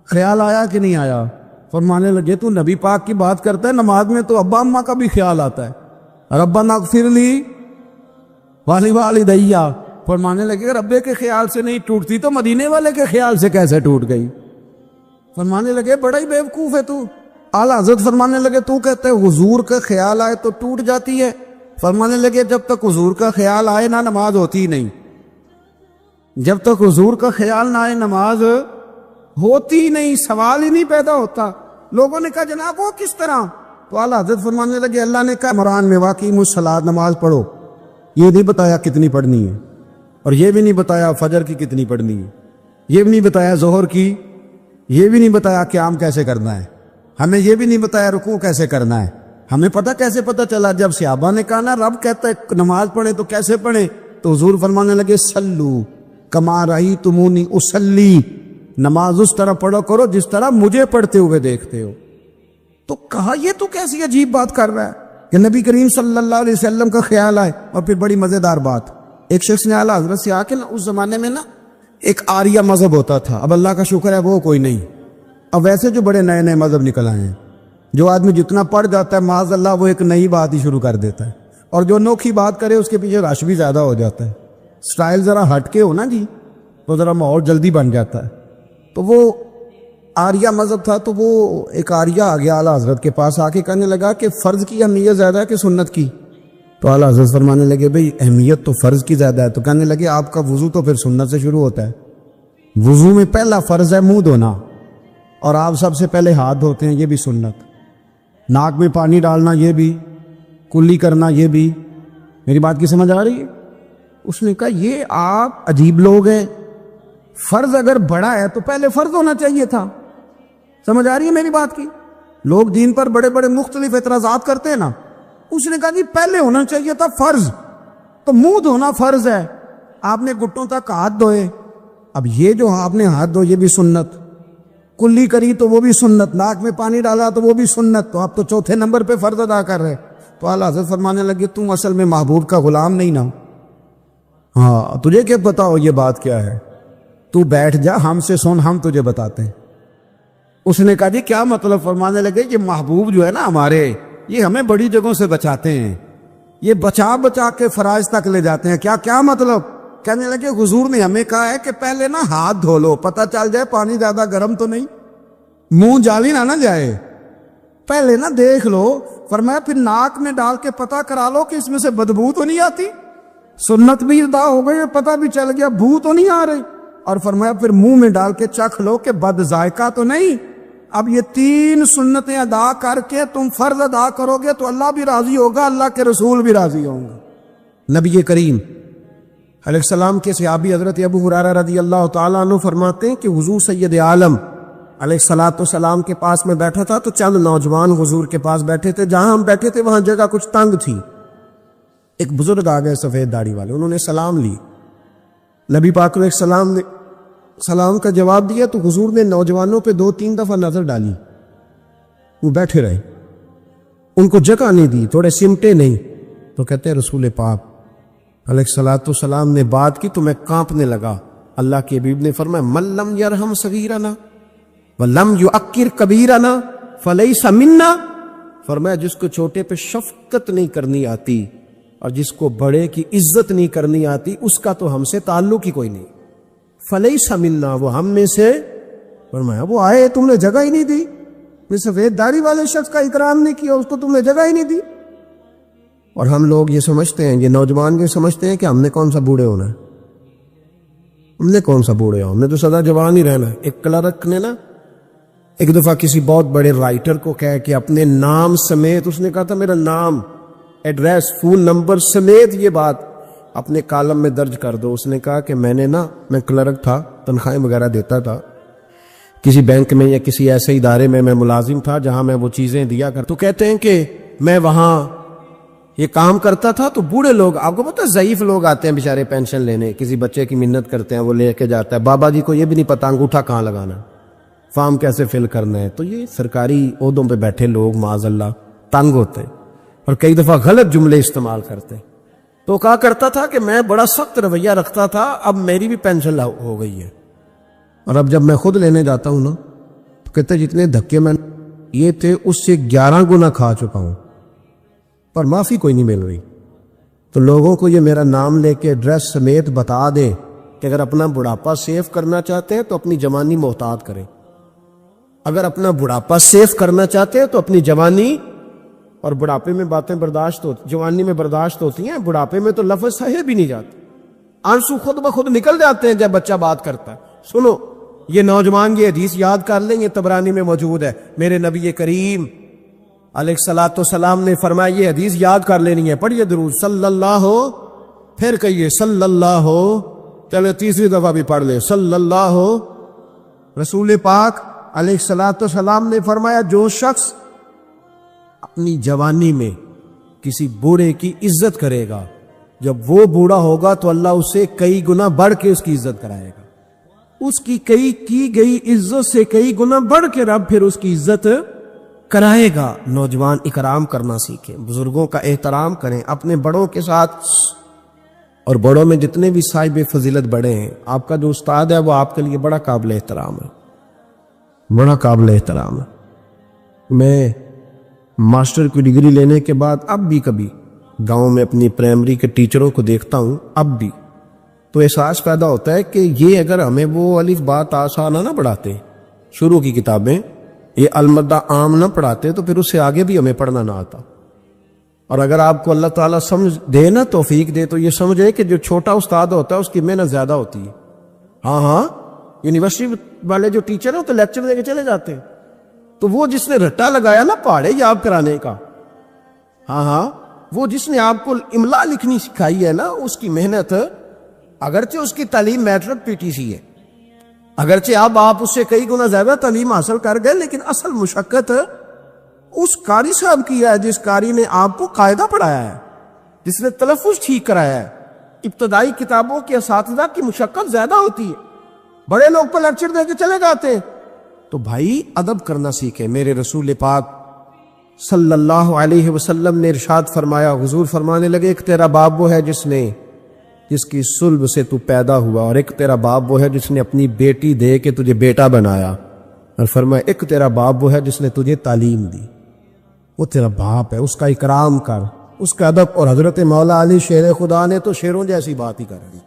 خیال آیا کہ نہیں آیا؟ فرمانے لگے تو نبی پاک کی بات کرتا ہے, نماز میں تو ابا اماں کا بھی خیال آتا ہے. ربنا اغفر لی والوالدیّ, فرمانے لگے ربے کے خیال سے نہیں ٹوٹتی تو مدینے والے کے خیال سے کیسے ٹوٹ گئی؟ فرمانے لگے بڑا ہی بیوقوف ہے تو۔ اعلیٰ حضرت فرمانے لگے تو کہتے ہیں حضور کا خیال آئے تو ٹوٹ جاتی ہے؟ فرمانے لگے جب تک حضور کا خیال آئے نہ نماز ہوتی ہی نہیں، جب تک حضور کا خیال نہ آئے نماز ہوتی ہی نہیں، سوال ہی نہیں پیدا ہوتا۔ لوگوں نے کہا جناب وہ کس طرح؟ تو اعلیٰ حضرت فرمانے لگے اللہ نے کہا قرآن میں واقعی الصلاۃ نماز پڑھو، یہ نہیں بتایا کتنی پڑھنی ہے، اور یہ بھی نہیں بتایا فجر کی کتنی پڑھنی ہے، یہ بھی نہیں بتایا ظہر کی، یہ بھی نہیں بتایا قیام کیسے کرنا ہے، ہمیں یہ بھی نہیں بتایا رکوع کیسے کرنا ہے۔ ہمیں کیسے پتہ چلا؟ جب صحابہ نے کہا نا رب کہتا ہے نماز پڑھیں تو کیسے پڑھیں، تو حضور فرمانے لگے سلو کما رأیتمونی اصلی، نماز اس طرح پڑھو کرو جس طرح مجھے پڑھتے ہوئے دیکھتے ہو۔ تو کہا یہ تو کیسی عجیب بات کر رہا ہے کہ نبی کریم صلی اللہ علیہ وسلم کا خیال آئے۔ اور پھر بڑی مزیدار بات، ایک شخص نے اعلیٰ حضرت سے آ کے نا اس زمانے میں نا ایک آریہ مذہب ہوتا تھا، اب اللہ کا شکر ہے وہ کوئی نہیں، اب ویسے جو بڑے نئے نئے مذہب نکل آئے ہیں، جو آدمی جتنا پڑھ جاتا ہے معاذ اللہ وہ ایک نئی بات ہی شروع کر دیتا ہے، اور جو انوکھی بات کرے اس کے پیچھے رش بھی زیادہ ہو جاتا ہے، سٹائل ذرا ہٹ کے ہو نا جی تو ذرا ماحول جلدی بن جاتا ہے۔ تو وہ آریہ مذہب تھا، تو وہ ایک آریہ آ گیا اعلیٰ حضرت کے پاس آ کے کہنے لگا کہ فرض کی اہمیت زیادہ ہے کہ سنت کی؟ تو اعلیٰ حضرت فرمانے لگے بھئی اہمیت تو فرض کی زیادہ ہے۔ تو کہنے لگے آپ کا وضو تو پھر سنت سے شروع ہوتا ہے، وضو میں پہلا فرض ہے منہ دھونا، اور آپ سب سے پہلے ہاتھ دھوتے ہیں، یہ بھی سنت، ناک میں پانی ڈالنا یہ بھی، کلی کرنا یہ بھی۔ میری بات کی سمجھ آ رہی ہے؟ اس نے کہا یہ آپ عجیب لوگ ہیں، فرض اگر بڑا ہے تو پہلے فرض ہونا چاہیے تھا۔ سمجھ آ رہی ہے میری بات کی؟ لوگ دین پر بڑے بڑے مختلف اعتراضات کرتے ہیں نا، اس نے کہا جی پہلے ہونا چاہیے تھا فرض، تو منہ دھونا فرض ہے، آپ نے گھٹنوں تک ہاتھ دھوئے، اب یہ جو آپ نے ہاتھ دھو یہ بھی سنت، کلی کری تو وہ بھی سنت، ناک میں پانی ڈالا تو وہ بھی سنت، تو آپ تو چوتھے نمبر پہ فرض ادا کر رہے۔ تو اعلیٰ حضرت فرمانے لگے تم اصل میں محبوب کا غلام نہیں نا، ہاں تجھے کیا بتاؤ یہ بات کیا ہے، تو بیٹھ جا ہم سے سن، ہم تجھے بتاتے ہیں۔ اس نے کہا جی کیا مطلب؟ فرمانے لگے یہ محبوب جو ہے نا ہمارے، یہ ہمیں بڑی جگہوں سے بچاتے ہیں، یہ بچا بچا کے فرائض تک لے جاتے ہیں۔ کیا مطلب؟ کہنے لگے حضور نے ہمیں کہا ہے کہ پہلے نا ہاتھ دھو لو، پتہ چل جائے پانی زیادہ گرم تو نہیں، منہ جالی نہ جائے، پہلے نا دیکھ لو۔ فرمایا پھر ناک میں ڈال کے پتہ کرا لو کہ اس میں سے بدبو تو نہیں آتی، سنت بھی ادا ہو گئی، پتہ بھی چل گیا بو تو نہیں آ رہی، اور فرمایا پھر منہ میں ڈال کے چکھ لو کہ بد ذائقہ تو نہیں۔ اب یہ 3 سنتیں ادا کر کے تم فرض ادا کرو گے تو اللہ بھی راضی ہوگا، اللہ کے رسول بھی راضی ہوں گے۔ نبی کریم علیہ السلام کے صحابی حضرت ابو ہریرہ رضی اللہ تعالیٰ عنہ فرماتے ہیں کہ حضور سید عالم علیہ السلام کے پاس میں بیٹھا تھا، تو چند نوجوان حضور کے پاس بیٹھے تھے، جہاں ہم بیٹھے تھے وہاں جگہ کچھ تنگ تھی۔ ایک بزرگ آ گئے سفید داڑھی والے، انہوں نے سلام لی، نبی پاک علیہ السلام نے سلام کا جواب دیا، تو حضور نے نوجوانوں پہ 2-3 دفعہ نظر ڈالی، وہ بیٹھے رہے، ان کو جگہ نہیں دی، تھوڑے سمٹے نہیں۔ تو کہتے ہیں رسول پاک علیہ السلام نے بات کی تو میں کانپنے لگا۔ اللہ کے حبیب نے فرمایا من لم یرحم صغیرنا ولم یعکر کبیرنا فلیس منا، فرمایا جس کو چھوٹے پہ شفقت نہیں کرنی آتی اور جس کو بڑے کی عزت نہیں کرنی آتی اس کا تو ہم سے تعلق ہی کوئی نہیں، فلیس منا، وہ ہم میں سے۔ فرمایا وہ آئے تم نے جگہ ہی نہیں دی، سفید داڑھی والے شخص کا اکرام نہیں کیا، اس کو تم نے جگہ ہی نہیں دی۔ اور ہم لوگ یہ سمجھتے ہیں، یہ نوجوان یہ سمجھتے ہیں کہ ہم نے کون سا بوڑھے ہونا ہے، ہم نے کون سا بوڑھے ہونا، ہم نے تو سدا جوان ہی رہنا ہے۔ ایک کلرک نے نا ایک دفعہ کسی بہت بڑے رائٹر کو کہہ کہ اپنے نام سمیت، اس نے کہا تھا میرا نام، ایڈریس، فون نمبر سمیت یہ بات اپنے کالم میں درج کر دو۔ اس نے کہا کہ میں کلرک تھا، تنخواہیں وغیرہ دیتا تھا کسی بینک میں یا کسی ایسے ادارے میں ملازم تھا جہاں میں وہ چیزیں دیا کرتا۔ تو کہتے ہیں کہ میں وہاں یہ کام کرتا تھا تو بوڑھے لوگ، آپ کو پتہ ہے ضعیف لوگ آتے ہیں بیچارے پینشن لینے، کسی بچے کی منت کرتے ہیں، وہ لے کے جاتا ہے، بابا جی کو یہ بھی نہیں پتہ انگوٹھا کہاں لگانا، فارم کیسے فل کرنا ہے۔ تو یہ سرکاری عہدوں پہ بیٹھے لوگ معاذ اللہ تنگ ہوتے ہیں اور کئی دفعہ غلط جملے استعمال کرتے ہیں۔ تو کہا کرتا تھا کہ میں بڑا سخت رویہ رکھتا تھا، اب میری بھی پینشن ہو گئی ہے، اور اب جب میں خود لینے جاتا ہوں نا تو کہتے جتنے دھکے میں یہ تھے اس سے 11 گنا کھا چکا ہوں، پر معافی کوئی نہیں مل رہی۔ تو لوگوں کو یہ میرا نام لے کے ایڈریس سمیت بتا دیں کہ اگر اپنا بڑھاپا سیف کرنا چاہتے ہیں تو اپنی جوانی محتاط کریں، اگر اپنا بڑھاپا سیف کرنا چاہتے ہیں تو اپنی جوانی، اور بڑھاپے میں باتیں برداشت ہوتی، جوانی میں برداشت ہوتی ہیں، بڑھاپے میں تو لفظ سہے بھی نہیں جاتے، آنسو خود بخود نکل جاتے ہیں جب بچہ بات کرتا ہے۔ سنو، یہ نوجوان یہ حدیث یاد کر لیں، یہ طبرانی میں موجود ہے، میرے نبی کریم علیہ الصلوۃ والسلام نے فرمایا یہ حدیث یاد کر لینی ہے، پڑھیے درود صلی اللہ ہو، پھر کہیے صلی اللہ ہو، چلے تیسری دفعہ بھی پڑھ لیں صلی اللہ ہو۔ رسول پاک علیہ الصلوۃ والسلام نے فرمایا جو شخص اپنی جوانی میں کسی بوڑھے کی عزت کرے گا، جب وہ بوڑھا ہوگا تو اللہ اسے کئی گنا بڑھ کے اس کی عزت کرائے گا، اس کی کئی کی گئی عزت سے کئی گنا بڑھ کے رب پھر اس کی عزت کرائے گا۔ نوجوان اکرام کرنا سیکھیں، بزرگوں کا احترام کریں، اپنے بڑوں کے ساتھ، اور بڑوں میں جتنے بھی صاحب فضیلت بڑے ہیں، آپ کا جو استاد ہے وہ آپ کے لیے بڑا قابل احترام ہے، بڑا قابل احترام ہے۔ میں ماسٹر کی ڈگری لینے کے بعد اب بھی کبھی گاؤں میں اپنی پرائمری کے ٹیچروں کو دیکھتا ہوں، اب بھی تو احساس پیدا ہوتا ہے کہ یہ اگر ہمیں وہ الف با تا سا نہ پڑھاتے، شروع کی کتابیں یہ المدہ عام نہ پڑھاتے تو پھر اس سے آگے بھی ہمیں پڑھنا نہ آتا۔ اور اگر آپ کو اللہ تعالیٰ سمجھ دے نا، توفیق دے، تو یہ سمجھے کہ جو چھوٹا استاد ہوتا ہے اس کی محنت زیادہ ہوتی ہے۔ ہاں یونیورسٹی والے جو ٹیچر ہیں تو لیکچر دے کے چلے جاتے ہیں، تو وہ جس نے رٹا لگایا نا پہاڑے یاد کرانے کا، وہ جس نے آپ کو املا لکھنی سکھائی ہے نا، اس کی محنت، اگرچہ اس کی تعلیم میٹرک پی ٹی سی ہے، اگرچہ اب آپ اس سے کئی گنا زیادہ تعلیم حاصل کر گئے، لیکن اصل مشقت اس قاری صاحب کی ہے جس قاری نے آپ کو قاعدہ پڑھایا ہے، جس نے تلفظ ٹھیک کرایا ہے۔ ابتدائی کتابوں کے اساتذہ کی مشقت زیادہ ہوتی ہے، بڑے لوگ تو لیکچر دے کے چلے جاتے ہیں۔ تو بھائی ادب کرنا سیکھیں۔ میرے رسول پاک صلی اللہ علیہ وسلم نے ارشاد فرمایا، حضور فرمانے لگے ایک تیرا باپ وہ ہے جس کی صلب سے تو پیدا ہوا، اور ایک تیرا باپ وہ ہے جس نے اپنی بیٹی دے کے تجھے بیٹا بنایا، اور فرمایا ایک تیرا باپ وہ ہے جس نے تجھے تعلیم دی۔ وہ تیرا باپ ہے، اس کا اکرام کر، اس کا ادب۔ اور حضرت مولا علی شیر خدا نے تو شیروں جیسی بات ہی کر دی۔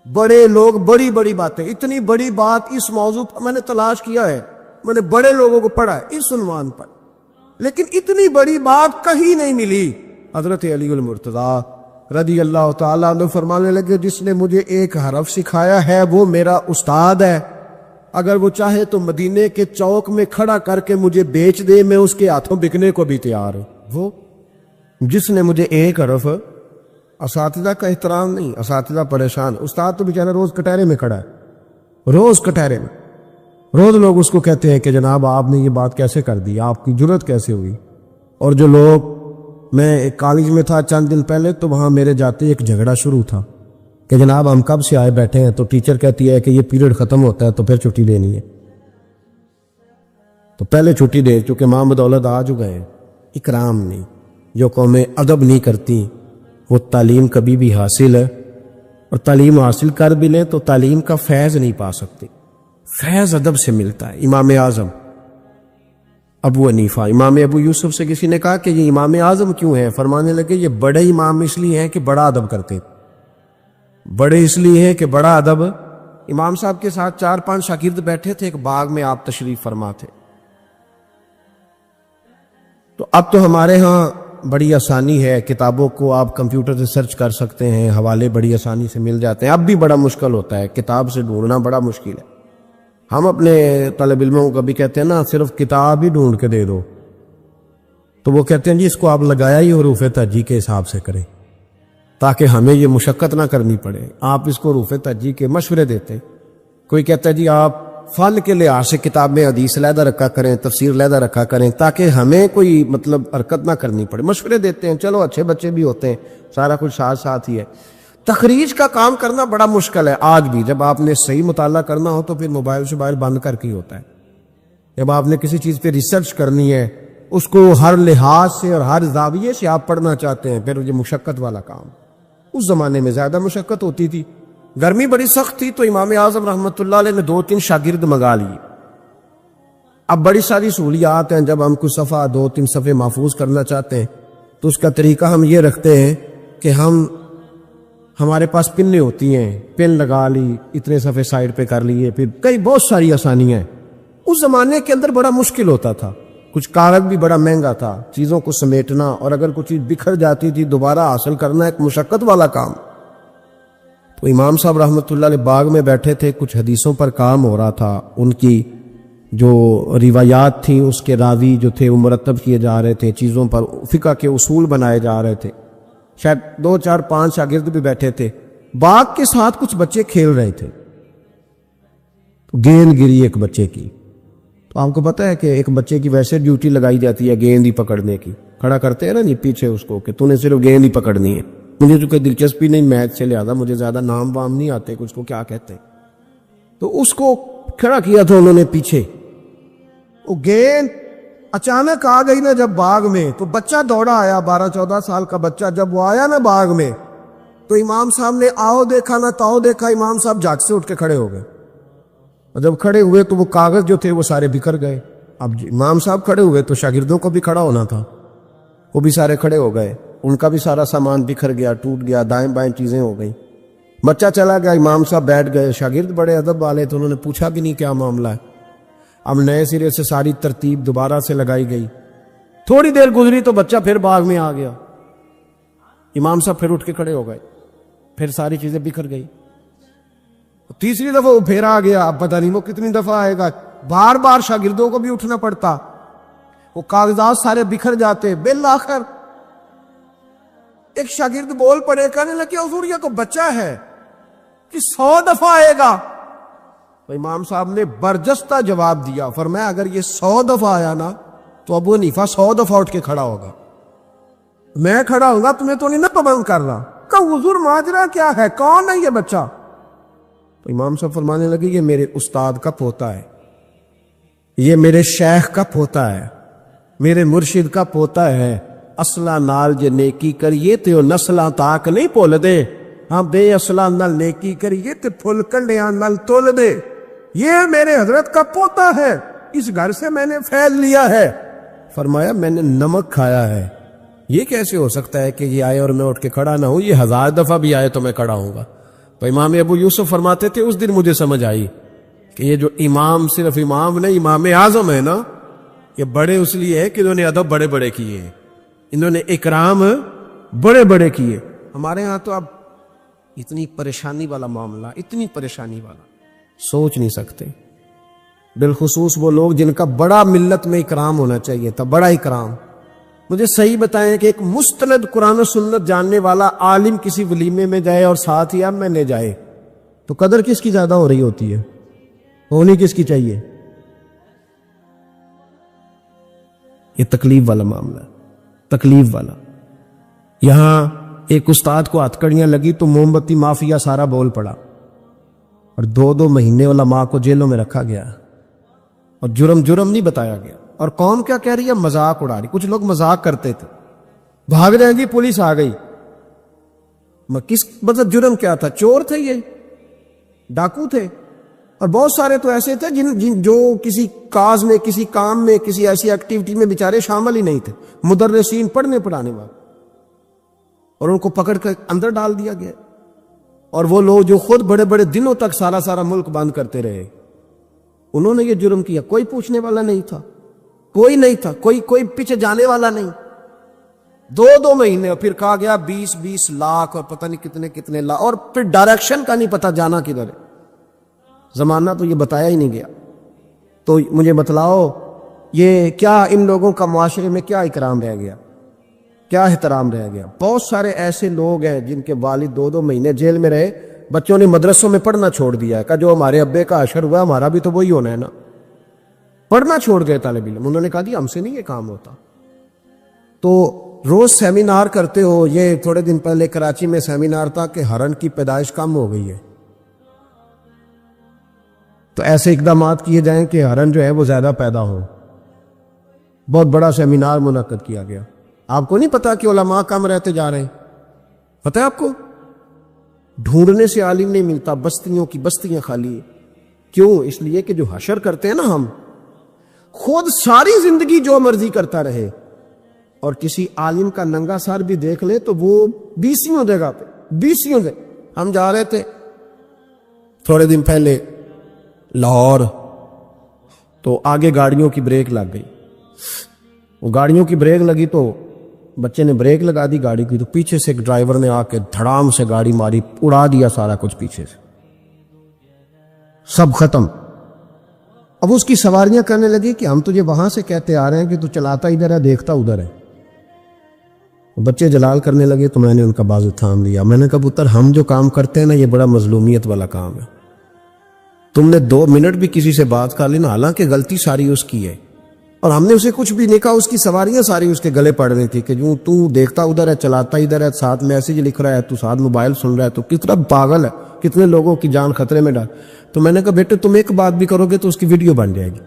بڑے لوگ بڑی بڑی باتیں، اتنی بڑی بات اس موضوع پر میں نے تلاش کیا ہے، میں نے بڑے لوگوں کو پڑھا ہے اس عنوان پر، لیکن اتنی بڑی بات کہیں نہیں ملی۔ حضرت علی المرتضیٰ رضی اللہ تعالیٰ عنہ فرمانے لگے جس نے مجھے ایک حرف سکھایا ہے وہ میرا استاد ہے، اگر وہ چاہے تو مدینے کے چوک میں کھڑا کر کے مجھے بیچ دے، میں اس کے ہاتھوں بکنے کو بھی تیار ہوں۔ وہ جس نے مجھے ایک حرف، اساتذہ کا احترام نہیں، اساتذہ پریشان، استاد تو بیچارہ روز کٹہرے میں کھڑا ہے، روز کٹہرے میں، روز لوگ اس کو کہتے ہیں کہ جناب آپ نے یہ بات کیسے کر دی، آپ کی جرت کیسے ہوئی۔ اور جو لوگ، میں ایک کالج میں تھا چند دن پہلے، تو وہاں میرے جاتے ایک جھگڑا شروع تھا کہ جناب ہم کب سے آئے بیٹھے ہیں، تو ٹیچر کہتی ہے کہ یہ پیریڈ ختم ہوتا ہے تو پھر چھٹی لینی ہے، تو پہلے چھٹی دے چونکہ ماں بدولت آ چکے ہیں۔ اکرام نہیں، جو قومیں ادب نہیں کرتی وہ تعلیم کبھی بھی حاصل ہے، اور تعلیم حاصل کر بھی لیں تو تعلیم کا فیض نہیں پا سکتے۔ فیض ادب سے ملتا ہے۔ امام اعظم ابو حنیفہ، امام ابو یوسف سے کسی نے کہا کہ یہ امام اعظم کیوں ہے؟ فرمانے لگے یہ بڑے امام اس لیے ہیں کہ بڑا ادب کرتے، بڑے اس لیے ہیں کہ بڑا ادب۔ امام صاحب کے ساتھ 4-5 شاگرد بیٹھے تھے، ایک باغ میں آپ تشریف فرما تھے۔ تو اب تو ہمارے ہاں بڑی آسانی ہے، کتابوں کو آپ کمپیوٹر سے سرچ کر سکتے ہیں، حوالے بڑی آسانی سے مل جاتے ہیں۔ اب بھی بڑا مشکل ہوتا ہے، کتاب سے ڈھونڈنا بڑا مشکل ہے۔ ہم اپنے طالب علموں کو کبھی کہتے ہیں نا صرف کتاب ہی ڈھونڈ کے دے دو، تو وہ کہتے ہیں جی اس کو آپ لگایا ہی حروف ترجیح کے حساب سے کریں تاکہ ہمیں یہ مشقت نہ کرنی پڑے۔ آپ اس کو حروف ترجیح کے مشورے دیتے، کوئی کہتا ہے جی آپ فن کے لحاظ سے کتاب میں حدیث علیحدہ رکھا کریں، تفسیر علیحدہ رکھا کریں تاکہ ہمیں کوئی حرکت نہ کرنی پڑے، مشورے دیتے ہیں۔ چلو اچھے بچے بھی ہوتے ہیں، سارا کچھ ساتھ ساتھ ہی ہے۔ تخریج کا کام کرنا بڑا مشکل ہے آج بھی۔ جب آپ نے صحیح مطالعہ کرنا ہو تو پھر موبائل شوبائل بند کر کے ہی ہوتا ہے۔ جب آپ نے کسی چیز پہ ریسرچ کرنی ہے، اس کو ہر لحاظ سے اور ہر زاویے سے آپ پڑھنا چاہتے ہیں، پھر یہ مشقت والا کام۔ اس زمانے میں زیادہ مشقت ہوتی تھی، گرمی بڑی سخت تھی، تو امام اعظم رحمۃ اللہ علیہ نے 2-3 شاگرد منگا لیے۔ اب بڑی ساری سہولیات ہیں، جب ہم کچھ صفحہ 2-3 صفحے محفوظ کرنا چاہتے ہیں تو اس کا طریقہ ہم یہ رکھتے ہیں کہ ہمارے پاس پنیں ہوتی ہیں، پن لگا لی، اتنے صفحے سائڈ پہ کر لیے، پھر کئی بہت ساری آسانیاں ہیں۔ اس زمانے کے اندر بڑا مشکل ہوتا تھا، کچھ کاغذ بھی بڑا مہنگا تھا، چیزوں کو سمیٹنا، اور اگر کچھ چیز بکھر جاتی تھی دوبارہ حاصل کرنا ایک مشقت والا کام۔ تو امام صاحب رحمۃ اللہ علیہ باغ میں بیٹھے تھے، کچھ حدیثوں پر کام ہو رہا تھا، ان کی جو روایات تھیں اس کے راوی جو تھے وہ مرتب کیے جا رہے تھے، چیزوں پر فقہ کے اصول بنائے جا رہے تھے، شاید 2 4 5 شاگرد بھی بیٹھے تھے، باغ کے ساتھ کچھ بچے کھیل رہے تھے، تو گیند گری ایک بچے کی۔ تو آپ کو پتہ ہے کہ ایک بچے کی ویسے ڈیوٹی لگائی جاتی ہے گیند ہی پکڑنے کی، کھڑا کرتے ہیں نا جی پیچھے اس کو کہ تو نے صرف گیند ہی پکڑنی ہے۔ مجھے تو کوئی دلچسپی نہیں میچ سے، لہذا مجھے زیادہ نام وام نہیں آتے کچھ کو کیا کہتے ہیں، تو اس کو کھڑا کیا تھا انہوں نے پیچھے۔ وہ گیند اچانک آ گئی نا جب باغ میں، تو بچہ دوڑا آیا، 12 14 سال کا بچہ، جب وہ آیا نا باغ میں تو امام صاحب نے آؤ دیکھا نہ تاؤ دیکھا، امام صاحب جھاگ سے اٹھ کے کھڑے ہو گئے، اور جب کھڑے ہوئے تو وہ کاغذ جو تھے وہ سارے بکھر گئے۔ اب امام صاحب کھڑے ہوئے تو شاگردوں کو بھی کھڑا ہونا تھا، وہ بھی سارے کھڑے ہو گئے، ان کا بھی سارا سامان بکھر گیا، ٹوٹ گیا، دائیں بائیں چیزیں ہو گئی، بچہ چلا گیا، امام صاحب بیٹھ گئے، شاگرد بڑے ادب والے تو انہوں نے پوچھا بھی نہیں کیا معاملہ ہے۔ اب نئے سرے سے ساری ترتیب دوبارہ سے لگائی گئی، تھوڑی دیر گزری تو بچہ پھر باغ میں آ گیا، امام صاحب پھر اٹھ کے کھڑے ہو گئے، پھر ساری چیزیں بکھر گئی، تیسری دفعہ وہ پھر آ گیا، اب پتہ نہیں وہ کتنی دفعہ آئے گا، بار بار شاگردوں کو بھی اٹھنا پڑتا، وہ کاغذات سارے بکھر جاتے۔ بالآخر ایک شاگرد بول پڑے، کہنے لگے حضور یہ کو بچہ ہے کہ 100 دفعہ آئے گا؟ تو امام صاحب نے برجستہ جواب دیا، فرمایا اگر یہ 100 دفعہ آیا نا تو ابو حنیفہ 100 دفعہ اٹھ کے کھڑا ہوگا، میں کھڑا ہوں گا، تمہیں تو نہیں نہ پابند کر رہا۔ کہا حضور ماجرا کیا ہے، کون ہے یہ بچہ؟ تو امام صاحب فرمانے لگے یہ میرے استاد کا پوتا ہے، یہ میرے شیخ کا پوتا ہے، میرے مرشد کا پوتا ہے، اصلہ نال جے نیکی کریے تے نسلاں تاک نہیں بھول دے، ہاں بے اصلہ نال نیکی کریے تے پھل کنڈیاں نال تول دے، یہ میرے حضرت کا پوتا ہے، اس گھر سے میں نے فیض لیا ہے۔ فرمایا میں نے نمک کھایا ہے، یہ کیسے ہو سکتا ہے کہ یہ آئے اور میں اٹھ کے کھڑا نہ ہوں، یہ 1000 دفعہ بھی آئے تو میں کھڑا ہوں گا۔ تو امام ابو یوسف فرماتے تھے اس دن مجھے سمجھ آئی کہ یہ جو امام صرف امام نہیں، امام اعظم ہے نا، یہ بڑے اس لیے ہے کہ انہوں نے ادب بڑے بڑے کیے ہیں، انہوں نے اکرام بڑے بڑے کیے۔ ہمارے ہاں تو اب اتنی پریشانی والا معاملہ، اتنی پریشانی والا سوچ نہیں سکتے، بالخصوص وہ لوگ جن کا بڑا ملت میں اکرام ہونا چاہیے تھا، بڑا اکرام۔ مجھے صحیح بتائیں کہ ایک مستند قرآن و سنت جاننے والا عالم کسی ولیمے میں جائے اور ساتھ ہی اب میں نے جائے تو قدر کس کی زیادہ ہو رہی ہوتی ہے، ہونی کس کی چاہیے؟ یہ تکلیف والا معاملہ ہے، تکلیف والا۔ یہاں ایک استاد کو ہتھکڑیاں لگی تو موم بتی مافیا سارا بول پڑا، اور 2 مہینے علماء کو جیلوں میں رکھا گیا، اور جرم نہیں بتایا گیا، اور قوم کیا کہہ رہی ہے؟ مذاق اڑا رہی۔ کچھ لوگ مذاق کرتے تھے، بھاگ رہے ہیں جی پولیس آ گئی، کس مطلب جرم کیا تھا؟ چور تھے، یہ ڈاکو تھے، اور بہت سارے تو ایسے تھے جو کسی کاز میں، کسی کام میں، کسی ایسی ایکٹیویٹی میں بیچارے شامل ہی نہیں تھے، مدرسین پڑھنے پڑھانے والے، اور ان کو پکڑ کر اندر ڈال دیا گیا۔ اور وہ لوگ جو خود بڑے بڑے دنوں تک سارا ملک بند کرتے رہے، انہوں نے یہ جرم کیا، کوئی پوچھنے والا نہیں تھا، کوئی نہیں تھا، کوئی پیچھے جانے والا نہیں۔ 2 مہینے، اور پھر کہا گیا 20 لاکھ اور پتہ نہیں کتنے لاکھ، اور پھر ڈائریکشن کا نہیں پتا جانا کدھر ہے، زمانہ تو یہ بتایا ہی نہیں گیا۔ تو مجھے بتلاؤ یہ کیا ان لوگوں کا معاشرے میں کیا اکرام رہ گیا، کیا احترام رہ گیا؟ بہت سارے ایسے لوگ ہیں جن کے والد 2 مہینے جیل میں رہے، بچوں نے مدرسوں میں پڑھنا چھوڑ دیا ہے، کہ جو ہمارے ابے کا حشر ہوا ہمارا بھی تو وہی ہونا ہے نا، پڑھنا چھوڑ گئے طالب علم، انہوں نے کہا جی ہم سے نہیں یہ کام ہوتا۔ تو روز سیمینار کرتے ہو، یہ تھوڑے دن پہلے کراچی میں سیمینار تھا کہ ہرن کی پیدائش کم ہو گئی ہے، تو ایسے اقدامات کیے جائیں کہ ہرن جو ہے وہ زیادہ پیدا ہو۔ بہت بڑا سیمینار منعقد کیا گیا۔ آپ کو نہیں پتا کہ علماء کم رہتے جا رہے ہیں؟ پتہ ہے آپ کو؟ ڈھونڈنے سے عالم نہیں ملتا، بستیوں کی بستیاں خالی۔ کیوں؟ اس لیے کہ جو حشر کرتے ہیں نا، ہم خود ساری زندگی جو مرضی کرتا رہے اور کسی عالم کا ننگا سر بھی دیکھ لے تو وہ 20 جگہ پہ 20 جگہ. ہم جا رہے تھے تھوڑے دن پہلے لاہور، تو آگے گاڑیوں کی بریک لگ گئی. وہ گاڑیوں کی بریک لگی تو بچے نے بریک لگا دی گاڑی کی، تو پیچھے سے ایک ڈرائیور نے آ کے دھڑام سے گاڑی ماری، اڑا دیا سارا کچھ پیچھے سے، سب ختم. اب اس کی سواریاں کرنے لگی کہ ہم تجھے وہاں سے کہتے آ رہے ہیں کہ تو چلاتا ادھر ہے دیکھتا ادھر ہے. بچے جلال کرنے لگے تو میں نے ان کا بازو تھام لیا. میں نے کہا پتر ہم جو کام کرتے ہیں نا یہ بڑا مظلومیت والا کام ہے. تم نے 2 منٹ بھی کسی سے بات کر لی نا، حالانکہ غلطی ساری اس کی ہے، اور ہم نے اسے کچھ بھی نہیں کہا. اس کی سواریاں ساری اس کے گلے پڑ رہی تھی کہ جو تو دیکھتا ادھر ہے چلاتا ادھر ہے، ساتھ میسج لکھ رہا ہے، تو ساتھ موبائل سن رہا ہے، تو کتنا پاگل ہے، کتنے لوگوں کی جان خطرے میں ڈال. تو میں نے کہا بیٹے تم ایک بات بھی کرو گے تو اس کی ویڈیو بن جائے گی.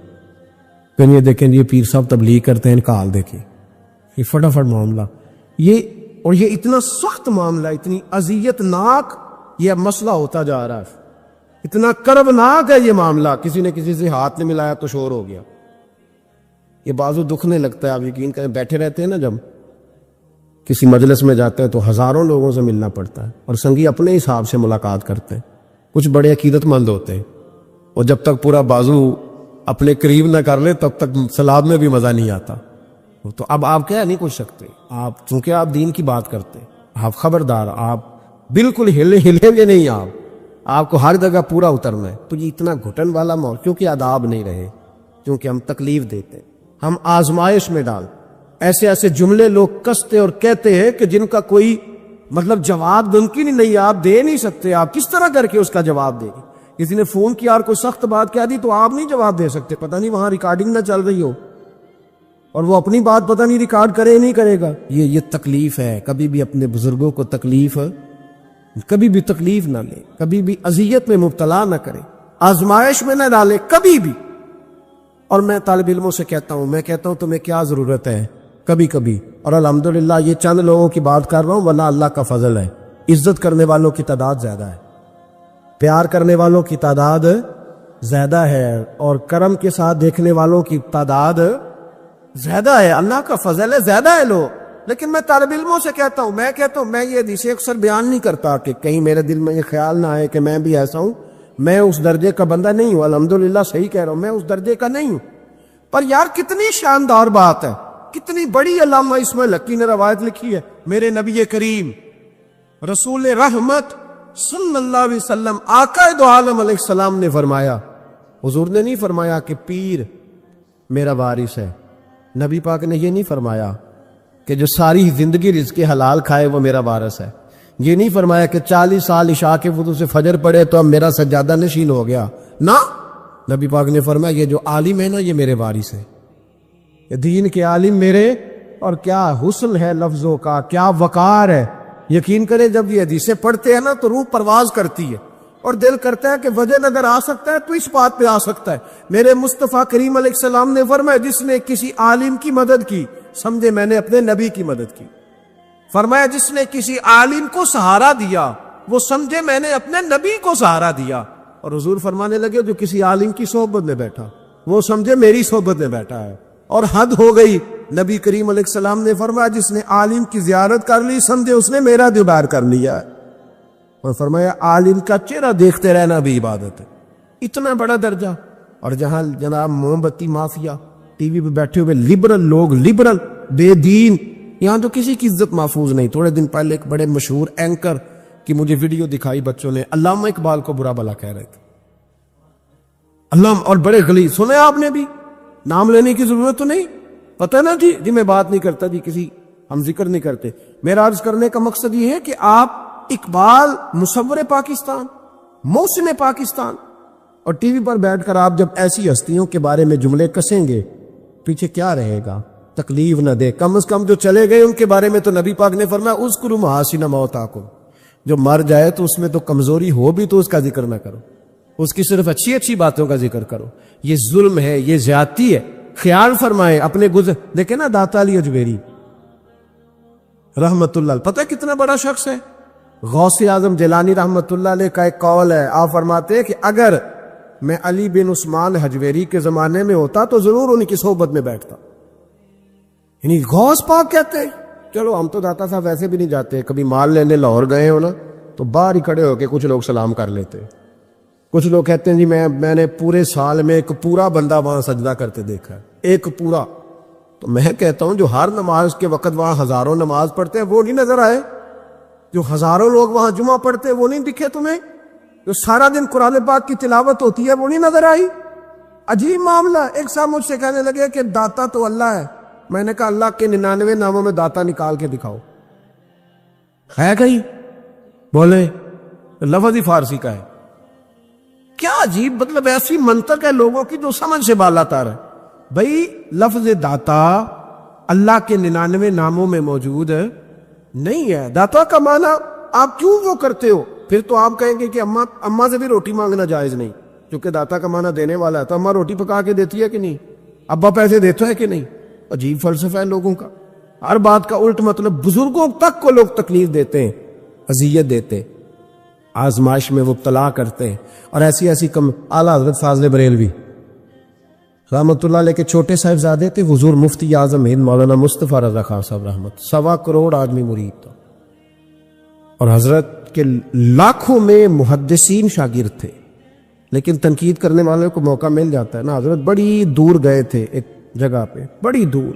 پھر یہ دیکھیں یہ پیر صاحب تبلیغ کرتے ہیں، ان کا حال دیکھیں، یہ فٹافٹ معاملہ یہ اتنا سخت معاملہ، اتنی اذیت ناک یہ مسئلہ ہوتا جا رہا ہے، اتنا کربناک ہے یہ معاملہ. کسی نے کسی سے ہاتھ نہیں ملایا تو شور ہو گیا، یہ بازو دکھنے لگتا ہے. آپ یقین کریں بیٹھے رہتے ہیں نا، جب کسی مجلس میں جاتے ہیں تو ہزاروں لوگوں سے ملنا پڑتا ہے، اور سنگی اپنے حساب سے ملاقات کرتے ہیں. کچھ بڑے عقیدت مند ہوتے ہیں، اور جب تک پورا بازو اپنے قریب نہ کر لے تب تک سلاد میں بھی مزہ نہیں آتا. تو اب آپ کہہ نہیں کچھ سکتے، آپ چونکہ آپ دین کی بات کرتے ہیں، آپ خبردار، آپ بالکل ہلے گے نہیں، آپ کو ہر جگہ پورا اترنا ہے. تو یہ اتنا گھٹن والا ماحول، کیونکہ آداب نہیں رہے، کیونکہ ہم تکلیف دیتے ہیں، ہم آزمائش میں ڈال. ایسے ایسے جملے لوگ کستے اور کہتے ہیں کہ جن کا کوئی مطلب جواب ممکن ہی نہیں، آپ دے نہیں سکتے. آپ کس طرح کر کے اس کا جواب دیں گے؟ کسی نے فون کیا اور کوئی سخت بات کہہ دی تو آپ نہیں جواب دے سکتے، پتہ نہیں وہاں ریکارڈنگ نہ چل رہی ہو اور وہ اپنی بات پتہ نہیں ریکارڈ کرے نہیں کرے گا. یہ تکلیف ہے. کبھی بھی اپنے بزرگوں کو کبھی بھی تکلیف نہ لے، کبھی بھی اذیت میں مبتلا نہ کرے، آزمائش میں نہ ڈالے کبھی بھی. اور میں طالب علموں سے کہتا ہوں تمہیں کیا ضرورت ہے کبھی کبھی، اور الحمدللہ یہ چند لوگوں کی بات کر رہا ہوں ورنہ اللہ کا فضل ہے، عزت کرنے والوں کی تعداد زیادہ ہے، پیار کرنے والوں کی تعداد زیادہ ہے، اور کرم کے ساتھ دیکھنے والوں کی تعداد زیادہ ہے. اللہ کا فضل ہے، زیادہ ہے لوگ. لیکن میں طالب علموں سے کہتا ہوں میں یہ حدیثیں اکثر بیان نہیں کرتا کہ کہیں میرے دل میں یہ خیال نہ آئے کہ میں بھی ایسا ہوں. میں اس درجے کا بندہ نہیں ہوں، الحمدللہ صحیح کہہ رہا ہوں، میں اس درجے کا نہیں ہوں. پر یار کتنی شاندار بات ہے، کتنی بڑی علامہ اسماعیل حقی نے روایت لکھی ہے. میرے نبی کریم رسول رحمت صلی اللہ علیہ وسلم آقا دو عالم علیہ السلام نے فرمایا، حضور نے نہیں فرمایا کہ پیر میرا وارث ہے، نبی پاک نے یہ نہیں فرمایا کہ جو ساری زندگی رزق حلال کھائے وہ میرا وارث ہے، یہ نہیں فرمایا کہ 40 سال عشاء کے وضو سے فجر پڑے تو اب میرا سجادہ نشین ہو گیا. نہ، نبی پاک نے فرمایا یہ جو عالم ہے نا یہ میرے وارث ہے، یہ دین کے عالم میرے. اور کیا حسن ہے لفظوں کا، کیا وقار ہے. یقین کریں جب یہ حدیثیں پڑھتے ہیں نا تو روح پرواز کرتی ہے اور دل کرتا ہے کہ وجہ نظر آ سکتا ہے تو اس بات پہ آ سکتا ہے. میرے مصطفیٰ کریم علیہ السلام نے فرمایا جس نے کسی عالم کی مدد کی سمجھے میں نے اپنے نبی کی مدد کی. فرمایا جس نے کسی عالم کو سہارا دیا وہ سمجھے میں نے اپنے نبی کو سہارا دیا. اور حضور فرمانے لگے جو کسی عالم کی صحبت میں بیٹھا وہ سمجھے میری صحبت میں بیٹھا ہے. اور حد ہو گئی. نبی کریم علیہ السلام نے فرمایا جس نے عالم کی زیارت کر لی سمجھے اس نے میرا دیدار کر لیا. اور فرمایا عالم کا چہرہ دیکھتے رہنا بھی عبادت ہے. اتنا بڑا درجہ. اور جہاں جناب موم بتی مافیا ٹی وی پہ بیٹھے ہوئے لبرل لوگ، لبرل بے دین، یہاں تو کسی کی عزت محفوظ نہیں. تھوڑے دن پہلے ایک بڑے مشہور اینکر کی مجھے ویڈیو دکھائی بچوں نے، علامہ اقبال کو برا بھلا کہہ رہے تھے. علامہ اور بڑے غلیظ. سنے آپ نے بھی، نام لینے کی ضرورت تو نہیں، پتہ نا جی میں بات نہیں کرتا جی، کسی ہم ذکر نہیں کرتے. میرا عرض کرنے کا مقصد یہ ہے کہ آپ اقبال مصور پاکستان، محسن پاکستان، اور ٹی وی پر بیٹھ کر آپ جب ایسی ہستیوں کے بارے میں جملے کسیں گے پیچھے کیا رہے گا؟ تکلیف نہ دے. کم از کم جو چلے گئے ان کے بارے میں تو نبی پاک نے فرمایا اذکروا محاسن موتاکم، جو مر جائے تو اس میں تو کمزوری ہو بھی تو اس کا ذکر نہ کرو، اس کی صرف اچھی اچھی باتوں کا ذکر کرو. یہ ظلم ہے، یہ زیادتی ہے. خیال فرمائے اپنے گزر. دیکھیں نا داتا علی اجمیری رحمت اللہ، پتہ کتنا بڑا شخص ہے. غوث اعظم جیلانی رحمت اللہ علیہ کا ایک قول ہے، آپ فرماتے ہیں کہ اگر میں علی بن عثمان حجویری کے زمانے میں ہوتا تو ضرور ان کی صحبت میں بیٹھتا. یعنی غوث پاک کہتے ہیں. چلو ہم تو داتا صاحب ویسے بھی نہیں جاتے, کبھی مال لینے لاہور گئے ہو نا تو باہر ہی کھڑے ہو کے کچھ لوگ سلام کر لیتے. کچھ لوگ کہتے ہیں جی میں نے پورے سال میں ایک پورا بندہ وہاں سجدہ کرتے دیکھا ہے, ایک پورا. تو میں کہتا ہوں جو ہر نماز کے وقت وہاں ہزاروں نماز پڑھتے ہیں وہ نہیں نظر آئے؟ جو ہزاروں لوگ وہاں جمعہ پڑھتے ہیں وہ نہیں دکھے تمہیں؟ جو سارا دن قرآن پاک کی تلاوت ہوتی ہے وہ نہیں نظر آئی؟ عجیب معاملہ. ایک صاحب مجھ سے کہنے لگے کہ داتا تو اللہ ہے. میں نے کہا اللہ کے 99 ناموں میں داتا نکال کے دکھاؤ, ہے کہیں؟ بولے لفظ ہی فارسی کا ہے. کیا عجیب, مطلب ایسی منطق ہے لوگوں کی جو سمجھ سے بالا تر ہے. بھئی لفظ داتا اللہ کے 99 ناموں میں موجود نہیں ہے. داتا کا معنی آپ کیوں وہ کرتے ہو؟ پھر تو آپ کہیں گے کہ اماں سے بھی روٹی مانگنا جائز نہیں, کیونکہ داتا کا معنی دینے والا ہے. تو اماں روٹی پکا کے دیتی ہے کہ نہیں؟ ابا پیسے دیتا ہے کہ نہیں؟ عجیب فلسفہ ہے لوگوں کا, ہر بات کا الٹ مطلب. بزرگوں تک کو لوگ تکلیف دیتے ہیں, اذیت دیتے, آزمائش میں مبتلا کرتے ہیں. اور ایسی ایسی اعلیٰ حضرت فاضل بریلوی رحمۃ اللہ علیہ کے چھوٹے صاحبزادے تھے, حضور مفتی اعظم ہند مولانا مصطفیٰ رضا خان صاحب رحمت, 1.25 کروڑ آدمی مرید تھا, اور حضرت کے لاکھوں میں محدثین شاگرد تھے. لیکن تنقید کرنے والوں کو موقع مل جاتا ہے نا. حضرت بڑی دور گئے تھے ایک جگہ پہ, بڑی دور.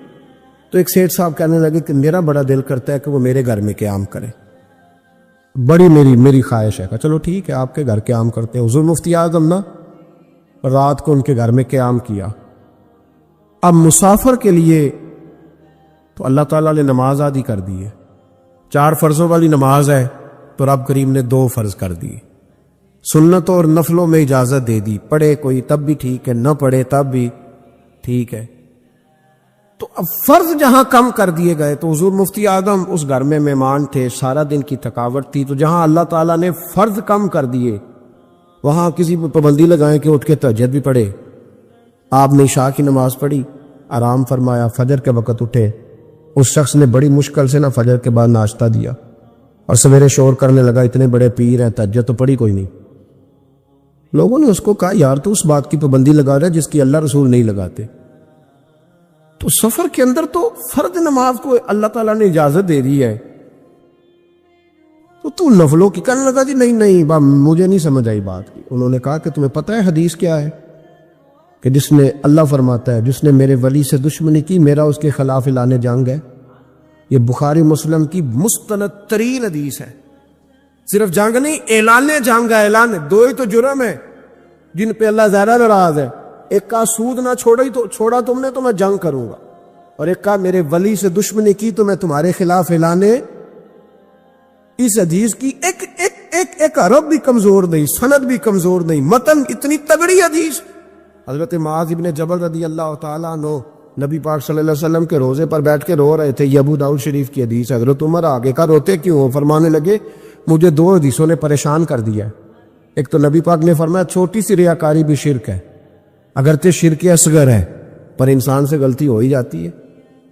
تو ایک سیٹھ صاحب کہنے لگے کہ میرا بڑا دل کرتا ہے کہ وہ میرے گھر میں قیام کرے, بڑی میری خواہش ہے. کہا چلو ٹھیک ہے, آپ کے گھر قیام کرتے ہیں. حضور مفتی اعظم نا رات کو ان کے گھر میں قیام کیا. اب مسافر کے لیے تو اللہ تعالیٰ نے نماز عادی کر دی ہے. 4 فرضوں والی نماز ہے تو رب کریم نے 2 فرض کر دی. سنتوں اور نفلوں میں اجازت دے دی, پڑھے کوئی تب بھی ٹھیک ہے, نہ پڑھے تب بھی ٹھیک ہے. تو اب فرض جہاں کم کر دیے گئے تو حضور مفتی اعظم اس گھر میں مہمان تھے, سارا دن کی تھکاوٹ تھی. تو جہاں اللہ تعالیٰ نے فرض کم کر دیے وہاں کسی پہ پابندی لگائیں کہ اٹھ کے تہجد بھی پڑھے. آپ نے عشاء کی نماز پڑھی, آرام فرمایا, فجر کے وقت اٹھے. اس شخص نے بڑی مشکل سے فجر کے بعد ناشتہ دیا اور سویرے شور کرنے لگا اتنے بڑے پیر ہیں, تہجد تو پڑھی کوئی نہیں. لوگوں نے اس کو کہا یار تو اس بات کی پابندی لگا رہا ہے جس کی اللہ رسول نہیں لگاتے. تو سفر کے اندر تو فرض نماز کو اللہ تعالیٰ نے اجازت دے دی ہے, تو نفلوں کی کہنے لگا جی نہیں مجھے نہیں سمجھ آئی بات کی. انہوں نے کہا کہ تمہیں پتہ ہے حدیث کیا ہے کہ جس نے, اللہ فرماتا ہے جس نے میرے ولی سے دشمنی کی میرا اس کے خلاف اعلان جنگ ہے. یہ بخاری مسلم کی مستند ترین حدیث ہے. صرف جنگ نہیں, اعلان جنگ ہے. اعلان 2 ہی تو جرم ہے جن پہ اللہ زیادہ ناراض ہے. ایک کا سود نہ چھوڑا تم نے تو میں جنگ کروں گا, اور ایک کا میرے ولی سے دشمنی کی تو میں تمہارے خلاف اعلان. اس حدیث کی ایک عرب بھی کمزور نہیں, سند بھی کمزور نہیں, متن اتنی تگڑی حدیث. حضرت معاذ ابن جبل رضی اللہ تعالیٰ عنہ نبی پاک صلی اللہ علیہ وسلم کے روزے پر بیٹھ کے رو رہے تھے. یہ ابو داؤد شریف کی حدیث. حضرت عمر آگے کا روتے کیوں ہو؟ فرمانے لگے مجھے 2 حدیثوں نے پریشان کر دیا. ایک تو نبی پاک نے فرمایا چھوٹی سی ریاکاری بھی شرک ہے, اگرچہ شرک اصغر ہے پر انسان سے غلطی ہو ہی جاتی ہے.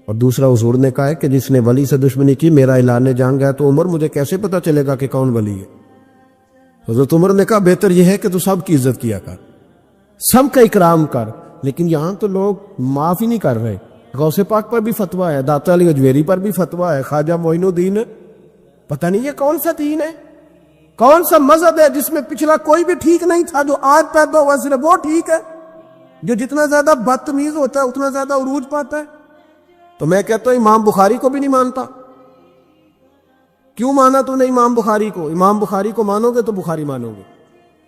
اور دوسرا حضور نے کہا ہے کہ جس نے ولی سے دشمنی کی میرا اعلان جنگ ہے. تو عمر مجھے کیسے پتا چلے گا کہ کون ولی ہے؟ حضرت عمر نے کہا بہتر یہ ہے کہ تو سب کی عزت کیا کر, سب کا اکرام کر. لیکن یہاں تو لوگ معاف ہی نہیں کر رہے. غوث پاک پر بھی فتویٰ ہے, داتا علی اجویری پر بھی فتویٰ ہے, خواجہ معین الدین, پتہ نہیں یہ کون سا دین ہے, کون سا مذہب ہے جس میں پچھلا کوئی بھی ٹھیک نہیں تھا, جو آج پیدا ہوا صرف وہ ٹھیک ہے, جو جتنا زیادہ بدتمیز ہوتا ہے اتنا زیادہ عروج پاتا ہے. تو میں کہتا ہوں امام بخاری کو بھی نہیں مانتا. کیوں مانا تو نے امام بخاری کو؟ امام بخاری کو مانو گے تو بخاری مانو گے,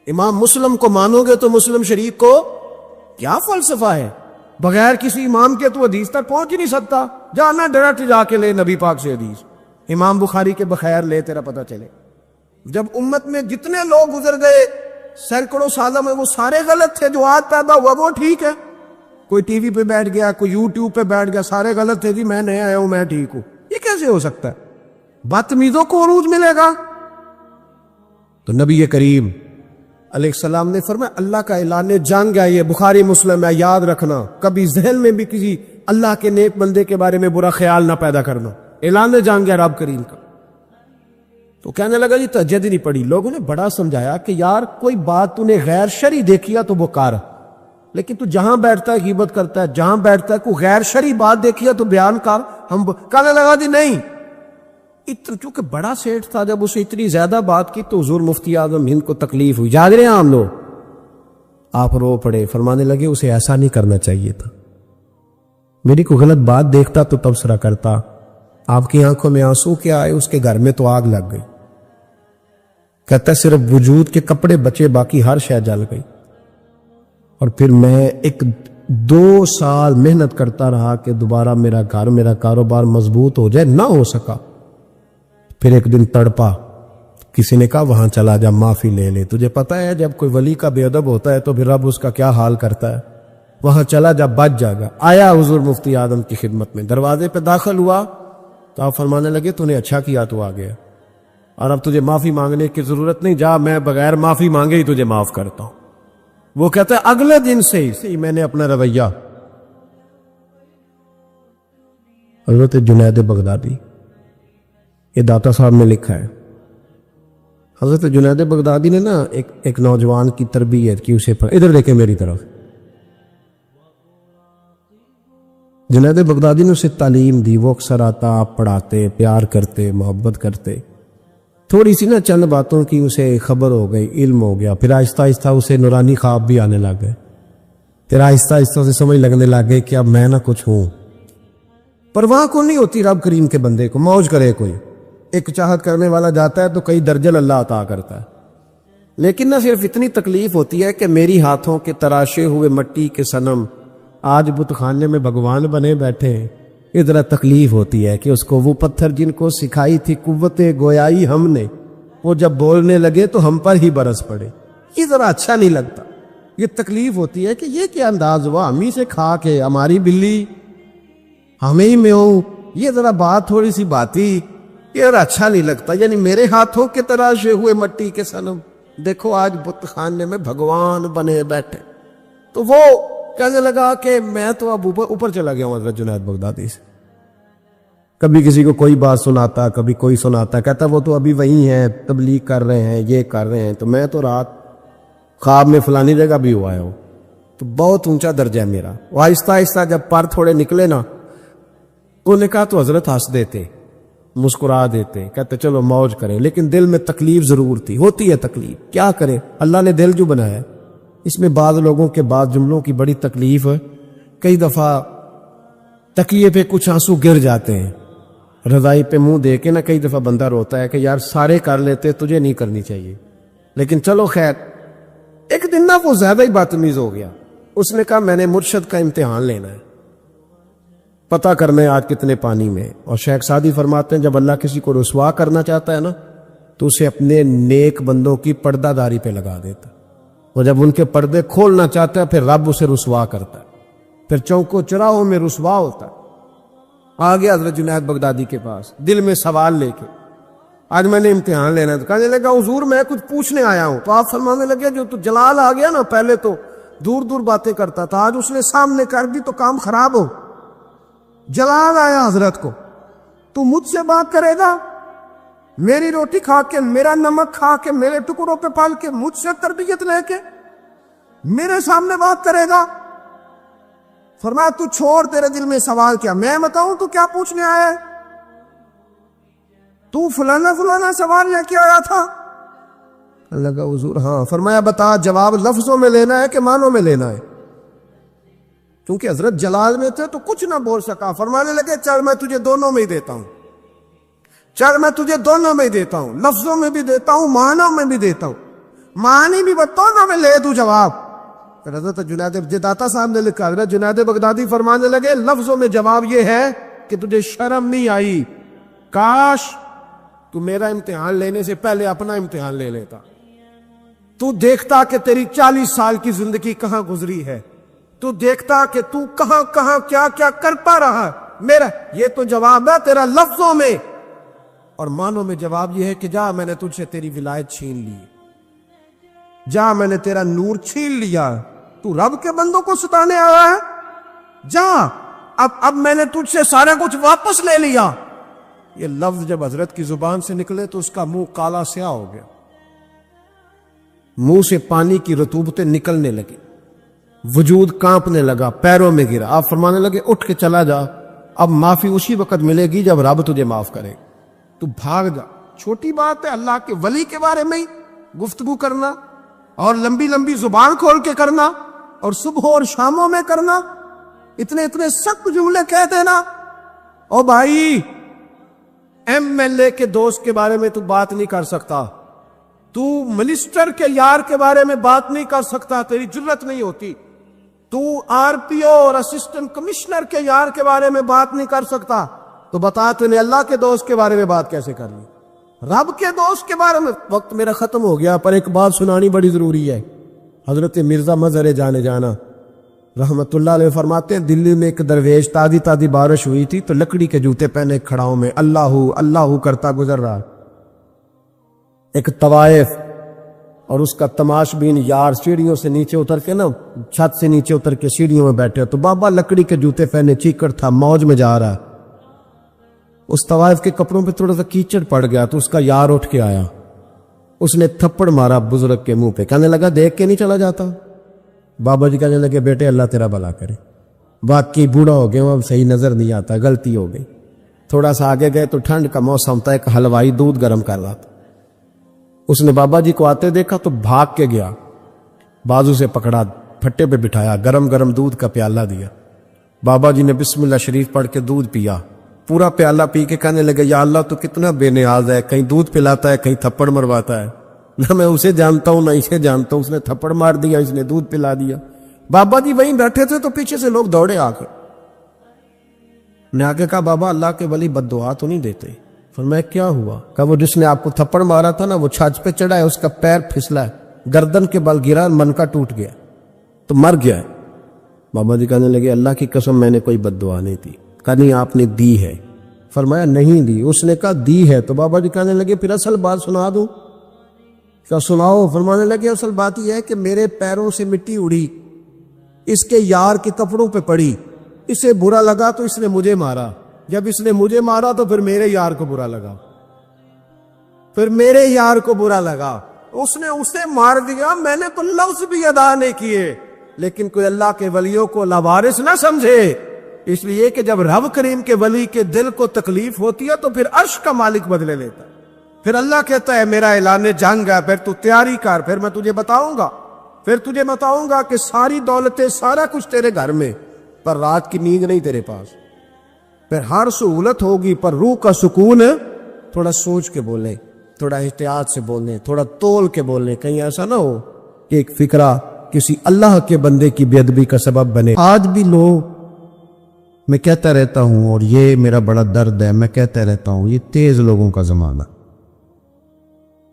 امام مسلم کو مانو گے تو مسلم شریف کو. کیا فلسفہ ہے؟ بغیر کسی امام کے تو حدیث تک پہنچ ہی نہیں سکتا. جانا ڈائریکٹ جا کے لے نبی پاک سے حدیث, امام بخاری کے بخیر لے, تیرا پتہ چلے. جب امت میں جتنے لوگ گزر گئے سینکڑوں سالوں میں وہ سارے غلط تھے, جو آج پیدا ہوا وہ ٹھیک ہے. کوئی ٹی وی پہ بیٹھ گیا, کوئی یوٹیوب پہ بیٹھ گیا, سارے غلط تھے جی میں نیا آیا ہوں میں ٹھیک ہوں. یہ کیسے ہو سکتا ہے؟ بدتمیزوں کو عروج ملے گا. تو نبی کریم علیہ السلام نے فرمایا اللہ کا اعلان جنگ ہے, یہ بخاری مسلم ہے, یاد رکھنا. کبھی ذہن میں بھی کسی اللہ کے نیک بندے کے بارے میں برا خیال نہ پیدا کرنا. اعلان جنگ ہے رب کریم کا. تو کہنے لگا جی تہجد نہیں پڑھی. لوگوں نے بڑا سمجھایا کہ یار کوئی بات تو نے غیر شرعی دیکھی ہے تو وہ کر, لیکن تو جہاں بیٹھتا ہے غیبت کرتا ہے، جہاں بیٹھتا ہے کوئی غیر شرعی بات دیکھی ہے تو بیان کر، ہم کہنے لگا جی نہیں. چونکہ بڑا سیٹھ تھا، جب اسے اتنی زیادہ بات کی تو حضور مفتی اعظم ہند کو تکلیف ہوئی. جاگ رہے ہیں ہم لوگ؟ آپ رو پڑے، فرمانے لگے اسے ایسا نہیں کرنا چاہیے تھا، میری کوئی غلط بات دیکھتا تو تبصرہ کرتا. آپ کی آنکھوں میں آنسو کیا آئے، اس کے گھر میں تو آگ لگ گئی. کہتا ہے صرف وجود کے کپڑے بچے، باقی ہر شے جل گئی. اور پھر میں 2 سال محنت کرتا رہا کہ دوبارہ میرا گھر، میرا کاروبار مضبوط ہو جائے، نہ ہو سکا. پھر ایک دن تڑپا، کسی نے کہا وہاں چلا جا، معافی لے لے. تجھے پتا ہے جب کوئی ولی کا بے ادب ہوتا ہے تو پھر رب اس کا کیا حال کرتا ہے. وہاں چلا جا، بچ جائے گا. آیا حضور مفتی اعظم کی خدمت میں، دروازے پہ داخل ہوا تو آپ فرمانے لگے تو نے اچھا کیا تو آ گیا، اور اب تجھے معافی مانگنے کی ضرورت نہیں، جا میں بغیر معافی مانگے ہی تجھے معاف کرتا ہوں. وہ کہتا ہے اگلے دن سے ہی میں نے اپنا رویہ. حضرت جنید بغدادی، یہ داتا صاحب نے لکھا ہے، حضرت جنید بغدادی نے نا ایک نوجوان کی تربیت کی. اسے ادھر دیکھیں میری طرف. جنید بغدادی نے اسے تعلیم دی. وہ اکثر آتا، آپ پڑھاتے، پیار کرتے، محبت کرتے. تھوڑی سی نا چند باتوں کی اسے خبر ہو گئی، علم ہو گیا. پھر آہستہ آہستہ اسے نورانی خواب بھی آنے لگ گئے. پھر آہستہ آہستہ اسے سمجھ لگنے لگ گئی کہ اب میں نہ کچھ ہوں. پرواہ کو نہیں ہوتی رب کریم کے بندے کو، موج کرے کوئی. ایک چاہت کرنے والا جاتا ہے تو کئی درجن اللہ عطا کرتا ہے. لیکن نہ صرف اتنی تکلیف ہوتی ہے کہ میری ہاتھوں کے تراشے ہوئے مٹی کے صنم آج بت خانے میں بھگوان بنے بیٹھے ہیں. یہ ذرا تکلیف ہوتی ہے کہ اس کو وہ پتھر جن کو سکھائی تھی قوت گویائی ہم نے، وہ جب بولنے لگے تو ہم پر ہی برس پڑے. یہ ذرا اچھا نہیں لگتا. یہ تکلیف ہوتی ہے کہ یہ کیا انداز ہوا، ہم ہی سے کھا کے ہماری بلی ہمیں ہی میں ہوں. یہ ذرا بات تھوڑی سی باتی، یہ ذرا اچھا نہیں لگتا. یعنی میرے ہاتھوں کے تراشے ہوئے مٹی کے صنم دیکھو آج بت خانے میں بھگوان بنے بیٹھے. تو وہ کہنے لگا کہ میں تو اب اوپر چلا گیا ہوں حضرت جنید بغدادی سے. کبھی کسی کو کوئی بات سناتا، کبھی کوئی سناتا، کہتا وہ تو ابھی وہی ہیں، تبلیغ کر رہے ہیں، یہ کر رہے ہیں، تو میں تو رات خواب میں فلانی جگہ بھی ہوا ہوں. تو بہت اونچا درجہ ہے میرا. وہ آہستہ آہستہ جب پر تھوڑے نکلے نا، انہوں نے کہا تو حضرت ہنس دیتے، مسکرا دیتے، کہتے چلو موج کریں. لیکن دل میں تکلیف ضرور تھی، ہوتی ہے تکلیف، کیا کرے، اللہ نے دل جو بنایا. اس میں بعض لوگوں کے بعض جملوں کی بڑی تکلیف ہے. کئی دفعہ تکیے پہ کچھ آنسو گر جاتے ہیں، رضائی پہ منہ دے کے نا کئی دفعہ بندہ روتا ہے کہ یار سارے کر لیتے، تجھے نہیں کرنی چاہیے. لیکن چلو خیر. ایک دن نا وہ زیادہ ہی بدتمیز ہو گیا. اس نے کہا میں نے مرشد کا امتحان لینا ہے، پتہ کرنا ہے آج کتنے پانی میں. اور شیخ سعدی فرماتے ہیں جب اللہ کسی کو رسوا کرنا چاہتا ہے نا تو اسے اپنے نیک بندوں کی پردہ داری پہ لگا دیتا. وہ جب ان کے پردے کھولنا چاہتا ہے پھر رب اسے رسوا کرتا ہے، پھر چوکوں چراہوں میں رسوا ہوتا ہے. آ گیا حضرت جنید بغدادی کے پاس دل میں سوال لے کے، آج میں نے امتحان لینا ہے. تو کہنے لگا حضور میں کچھ پوچھنے آیا ہوں. تو آپ فرمانے لگے جو تو جلال آ گیا نا، پہلے تو دور دور باتیں کرتا تھا، آج اس نے سامنے کر دی تو کام خراب ہو. جلال آیا حضرت کو، تو مجھ سے بات کرے گا، میری روٹی کھا کے، میرا نمک کھا کے، میرے ٹکڑوں پہ پال کے، مجھ سے تربیت لے کے میرے سامنے بات کرے گا. فرمایا تو چھوڑ، تیرے دل میں سوال کیا، میں بتاؤں تو کیا پوچھنے آیا ہے؟ تو فلانا فلانا سوال لے کے آیا تھا. لگا حضور ہاں. فرمایا بتا، جواب لفظوں میں لینا ہے کہ معنوں میں لینا ہے؟ کیونکہ حضرت جلال میں تھے تو کچھ نہ بول سکا. فرمانے لگے چل میں تجھے دونوں میں ہی دیتا ہوں، چل میں تجھے دونوں میں ہی دیتا ہوں، لفظوں میں بھی دیتا ہوں، معنوں میں بھی دیتا ہوں. معنی بھی بتاؤں میں لے دوں جواب. پھر حضرت جنید داتا صاحب نے لکھا، حضرت جنید بغدادی فرمانے لگے لفظوں میں جواب یہ ہے کہ تجھے شرم نہیں آئی، کاش تو میرا امتحان لینے سے پہلے اپنا امتحان لے لیتا. تو دیکھتا کہ تیری 40 سال کی زندگی کہاں گزری ہے، تو دیکھتا کہ تو کہاں کہاں کیا کیا کرتا رہا. میرا یہ تو جواب ہے تیرا لفظوں میں، اور معنوں میں جواب یہ ہے کہ جا میں نے تجھ سے تیری ولایت چھین لی، جا میں نے تیرا نور چھین لیا، تو رب کے بندوں کو ستانے آیا ہے، جا اب میں نے تجھ سے سارا کچھ واپس لے لیا. یہ لفظ جب حضرت کی زبان سے نکلے تو اس کا منہ کالا سیاہ ہو گیا، منہ سے پانی کی رطوبتیں نکلنے لگی. وجود کانپنے لگا، پیروں میں گرا. آپ فرمانے لگے اٹھ کے چلا جا، اب معافی اسی وقت ملے گی جب رب تجھے معاف کرے. تو بھاگ جا. چھوٹی بات ہے اللہ کے ولی کے بارے میں گفتگو کرنا اور لمبی لمبی زبان کھول کے کرنا اور صبح اور شاموں میں کرنا، اتنے اتنے سخت جملے کہہ دینا. او بھائی، ایم ایل اے کے دوست کے بارے میں تو بات نہیں کر سکتا، تو منسٹر کے یار کے بارے میں بات نہیں کر سکتا، تیری جرت نہیں ہوتی. تو آر پی او اور اسسٹنٹ کمشنر کے یار کے بارے میں بات نہیں کر سکتا، تو بتا تو نے اللہ کے دوست کے بارے میں بات کیسے کر لی؟ رب کے دوست کے بارے میں. وقت میرا ختم ہو گیا، پر ایک بات سنانی بڑی ضروری ہے. حضرت مرزا مظہر جانے جانا رحمت اللہ علیہ فرماتے ہیں دلی میں ایک درویش، تازی تازی بارش ہوئی تھی تو لکڑی کے جوتے پہنے کھڑاؤں میں اللہ اللہ کرتا گزر رہا. ایک طوائف اور اس کا تماش بین یار سیڑھیوں سے نیچے اتر کے نا، چھت سے نیچے اتر کے سیڑھیوں میں بیٹھے، تو بابا لکڑی کے جوتے پہنے چیکڑ تھا، موج میں جا رہا. اس طوائف کے کپڑوں پہ تھوڑا سا کیچڑ پڑ گیا تو اس کا یار اٹھ کے آیا، اس نے تھپڑ مارا بزرگ کے منہ پہ، کہنے لگا دیکھ کے نہیں چلا جاتا. بابا جی کہنے لگے بیٹے اللہ تیرا بھلا کرے، واقعی بوڑھا ہو گیا، اب صحیح نظر نہیں آتا، غلطی ہو گئی. تھوڑا سا آگے گئے تو ٹھنڈ کا موسم تھا، ایک حلوائی دودھ گرم کر رہا تھا. اس نے بابا جی کو آتے دیکھا تو بھاگ کے گیا، بازو سے پکڑا، پھٹے پہ بٹھایا، گرم گرم دودھ کا پیالہ دیا. بابا جی نے بسم اللہ شریف پڑھ کے دودھ پیا، پورا پیالہ پی کے کہنے لگے یا اللہ تو کتنا بے نیاز ہے، کہیں دودھ پلاتا ہے کہیں تھپڑ مرواتا ہے، نہ میں اسے جانتا ہوں نہ اسے جانتا ہوں. اس نے تھپڑ مار دیا، اس نے دودھ پلا دیا. بابا جی وہیں بیٹھے تھے تو پیچھے سے لوگ دوڑے آ کر، نے آگے کہا بابا اللہ کے ولی بد دعا تو نہیں دیتے. فرمایا کیا ہوا؟ کہا وہ جس نے آپ کو تھپڑ مارا تھا نا، وہ چھاچ پہ چڑھا ہے، اس کا پیر پھسلا ہے، گردن کے بل گرا، من کا ٹوٹ گیا تو مر گیا ہے. بابا جی کہنے لگے اللہ کی قسم میں نے کوئی بد دعا نہیں دی. کہا نہیں آپ نے دی ہے. فرمایا نہیں دی. اس نے کہا دی ہے. تو بابا جی کہنے لگے پھر اصل بات سنا دوں؟ کیا سناؤ؟ فرمانے لگے اصل بات یہ ہے کہ میرے پیروں سے مٹی اڑی، اس کے یار کے کپڑوں پہ پڑی، اسے برا لگا تو اس نے مجھے مارا، جب اس نے مجھے مارا تو پھر میرے یار کو برا لگا، پھر میرے یار کو برا لگا، اس نے اسے مار دیا، میں نے تو لفظ بھی ادا نہیں کیے. لیکن کوئی اللہ کے ولیوں کو لاوارث نہ سمجھے، اس لیے کہ جب رب کریم کے ولی کے دل کو تکلیف ہوتی ہے تو پھر عرش کا مالک بدلے لیتا ہے. پھر اللہ کہتا ہے میرا اعلان جنگ ہے، پھر تو تیاری کر، پھر میں تجھے بتاؤں گا کہ ساری دولتیں سارا کچھ تیرے گھر میں، پر رات کی نیند نہیں تیرے پاس. پھر ہر سہولت ہوگی پر روح کا سکون ہے. تھوڑا سوچ کے بولیں، تھوڑا احتیاط سے بولیں، تھوڑا تول کے بولیں، کہیں ایسا نہ ہو کہ ایک فکرہ کسی اللہ کے بندے کی بے ادبی کا سبب بنے. آج بھی لوگ، میں کہتا رہتا ہوں اور یہ میرا بڑا درد ہے، میں کہتا رہتا ہوں یہ تیز لوگوں کا زمانہ.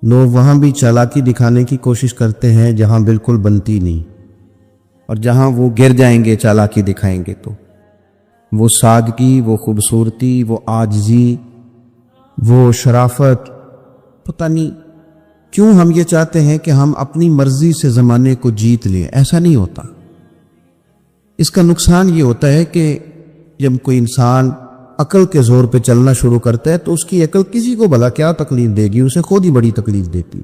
لوگ وہاں بھی چالاکی دکھانے کی کوشش کرتے ہیں جہاں بالکل بنتی نہیں، اور جہاں وہ گر جائیں گے چالاکی دکھائیں گے تو وہ سادگی، وہ خوبصورتی، وہ عاجزی، وہ شرافت، پتہ نہیں کیوں ہم یہ چاہتے ہیں کہ ہم اپنی مرضی سے زمانے کو جیت لیں. ایسا نہیں ہوتا. اس کا نقصان یہ ہوتا ہے کہ جب کوئی انسان عقل کے زور پہ چلنا شروع کرتا ہے تو اس کی عقل کسی کو بھلا کیا تکلیف دے گی، اسے خود ہی بڑی تکلیف دیتی.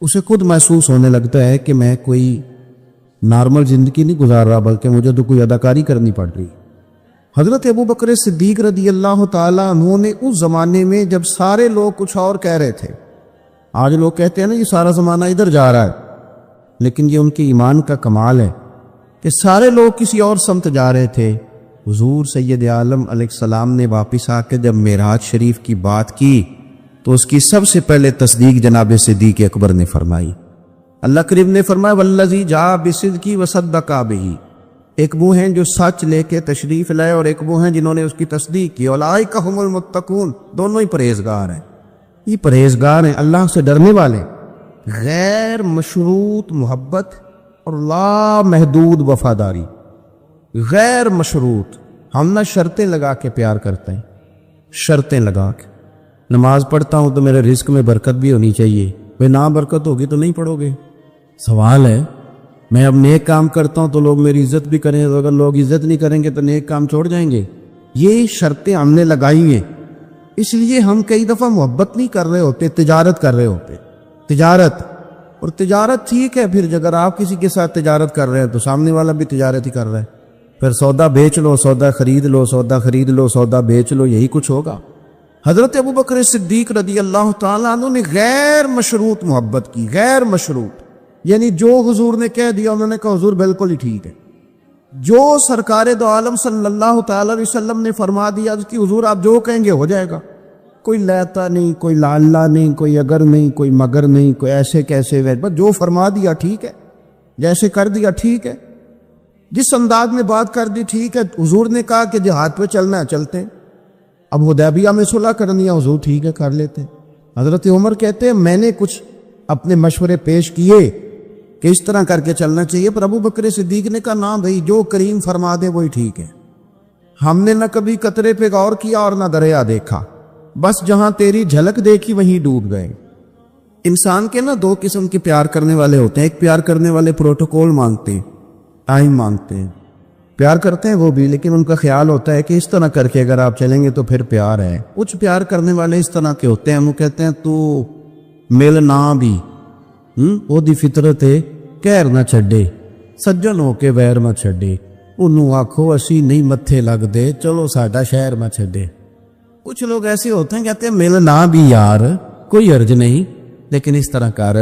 اسے خود محسوس ہونے لگتا ہے کہ میں کوئی نارمل زندگی نہیں گزار رہا بلکہ مجھے تو کوئی اداکاری کرنی پڑ رہی. حضرت ابو بکر صدیق رضی اللہ تعالیٰ عنہ نے اس زمانے میں جب سارے لوگ کچھ اور کہہ رہے تھے، آج لوگ کہتے ہیں نا یہ سارا زمانہ ادھر جا رہا ہے، لیکن یہ ان کے ایمان کا کمال ہے کہ سارے لوگ کسی اور سمت جا رہے تھے. حضور سید عالم علیہ السلام نے واپس آ کے جب معراج شریف کی بات کی تو اس کی سب سے پہلے تصدیق جناب صدیق اکبر نے فرمائی. اللہ کریم نے فرمایا والذی جاء بالصدق وصدق بہ. ایک وہ ہیں جو سچ لے کے تشریف لائے اور ایک وہ ہیں جنہوں نے اس کی تصدیق کی. اولئک ھم المتقون. دونوں ہی پرہیزگار ہیں. یہ پرہیزگار ہیں، اللہ سے ڈرنے والے، غیر مشروط محبت اور لا محدود وفاداری. غیر مشروط، ہم نہ شرطیں لگا کے پیار کرتے ہیں، شرطیں لگا کے. نماز پڑھتا ہوں تو میرے رزق میں برکت بھی ہونی چاہیے. بھئی نہ برکت ہوگی تو نہیں پڑھو گے. سوال ہے میں اب نیک کام کرتا ہوں تو لوگ میری عزت بھی کریں، تو اگر لوگ عزت نہیں کریں گے تو نیک کام چھوڑ جائیں گے. یہ شرطیں ہم نے لگائی ہیں. اس لیے ہم کئی دفعہ محبت نہیں کر رہے ہوتے، تجارت کر رہے ہوتے. تجارت اور تجارت ٹھیک ہے، پھر اگر آپ کسی کے ساتھ تجارت کر رہے ہیں تو سامنے والا بھی تجارت ہی کر رہا ہے، پھر سودا بیچ لو، سودا خرید لو، سودا خرید لو، سودا بیچ لو، یہی کچھ ہوگا۔ حضرت ابوبکر صدیق رضی اللہ تعالیٰ عنہ نے غیر مشروط محبت کی، غیر مشروط، یعنی جو حضور نے کہہ دیا انہوں نے کہا حضور بالکل ہی ٹھیک ہے، جو سرکار دو عالم صلی اللہ تعالی علیہ وسلم نے فرما دیا اس کی حضور آپ جو کہیں گے ہو جائے گا، کوئی لیتا نہیں، کوئی لالا نہیں، کوئی اگر نہیں، کوئی مگر نہیں، کوئی ایسے کیسے بس جو فرما دیا ٹھیک ہے، جیسے کر دیا ٹھیک ہے، جس انداز میں بات کر دی ٹھیک ہے۔ حضور نے کہا کہ جہاد پہ چلنا ہے چلتے ہیں، اب حدیبیہ میں صلح کرنی ہے حضور ٹھیک ہے کر لیتے ہیں۔ حضرت عمر کہتے ہیں میں نے کچھ اپنے مشورے پیش کیے کہ اس طرح کر کے چلنا چاہیے، پر ابو بکر صدیق نے کہا نہ بھائی جو کریم فرما دے وہی ٹھیک ہے، ہم نے نہ کبھی قطرے پہ غور کیا اور نہ دریا دیکھا، بس جہاں تیری جھلک دیکھی وہیں ڈوب گئے۔ انسان کے نا دو قسم کے پیار کرنے والے ہوتے ہیں، ایک پیار کرنے والے پروٹوکول مانگتے ہیں، ٹائم مانگتے ہیں، پیار کرتے ہیں وہ بھی، لیکن ان کا خیال ہوتا ہے کہ اس طرح کر کے اگر آپ چلیں گے تو پھر پیار ہے۔ کچھ پیار کرنے والے اس طرح کے ہوتے ہیں، وہ کہتے ہیں تو مل نہ بھی وہ دی فطرت ہے کہر نہ چھڈے، سجن ہو کے ویر نہ چھڈے، انہوں آکھو اسی نہیں متھے لگ دے، چلو ساڈا شہر نہ چھڈے۔ کچھ لوگ ایسے ہوتے ہیں کہتے ہیں مل نہ بھی یار کوئی عرض نہیں، لیکن اس طرح کر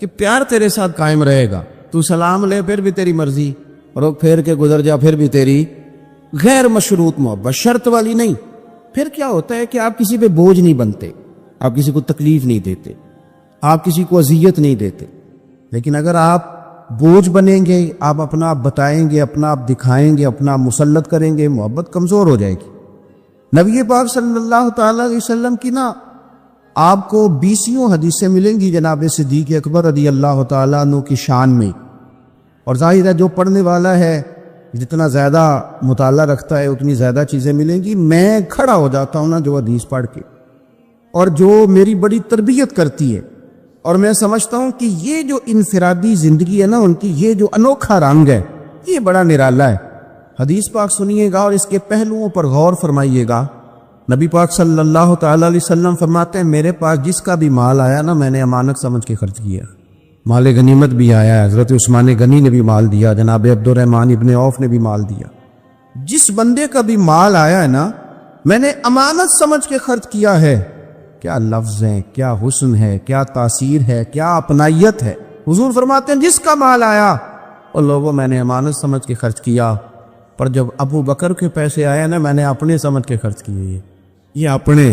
کہ پیار تیرے ساتھ قائم رہے گا، تو سلام لے پھر بھی تیری مرضی، اور پھیر کے گزر جا پھر بھی تیری، غیر مشروط محبت، شرط والی نہیں۔ پھر کیا ہوتا ہے کہ آپ کسی پہ بوجھ نہیں بنتے، آپ کسی کو تکلیف نہیں دیتے، آپ کسی کو اذیت نہیں دیتے، لیکن اگر آپ بوجھ بنیں گے، آپ اپنا آپ بتائیں گے، اپنا آپ دکھائیں گے، اپنا آپ مسلط کریں گے، محبت کمزور ہو جائے گی۔ نبی پاک صلی اللہ تعالی علیہ وسلم کی نا آپ کو 20 حدیثیں ملیں گی جناب صدیق اکبر رضی اللہ تعالیٰ عنہ کی شان میں، اور ظاہر ہے جو پڑھنے والا ہے جتنا زیادہ مطالعہ رکھتا ہے اتنی زیادہ چیزیں ملیں گی۔ میں کھڑا ہو جاتا ہوں نا جو حدیث پڑھ کے، اور جو میری بڑی تربیت کرتی ہے، اور میں سمجھتا ہوں کہ یہ جو انفرادی زندگی ہے نا ان کی، یہ جو انوکھا رنگ ہے یہ بڑا نرالا ہے۔ حدیث پاک سنیے گا اور اس کے پہلوؤں پر غور فرمائیے گا۔ نبی پاک صلی اللہ تعالی علیہ وسلم فرماتے ہیں میرے پاس جس کا بھی مال آیا نا میں نے امانت سمجھ کے خرچ کیا، مال غنیمت بھی آیا، حضرت عثمان غنی نے بھی مال دیا، جناب عبد الرحمن ابن عوف نے بھی مال دیا، جس بندے کا بھی مال آیا ہے نا میں نے امانت سمجھ کے خرچ کیا ہے۔ کیا لفظ ہیں، کیا حسن ہے، کیا تاثیر ہے، کیا اپنائیت ہے۔ حضور فرماتے ہیں جس کا مال آیا اور لوگوں میں نے امانت سمجھ کے خرچ کیا، پر جب ابو بکر کے پیسے آئے نا میں نے اپنے سمجھ کے خرچ کیے، یہ اپنے،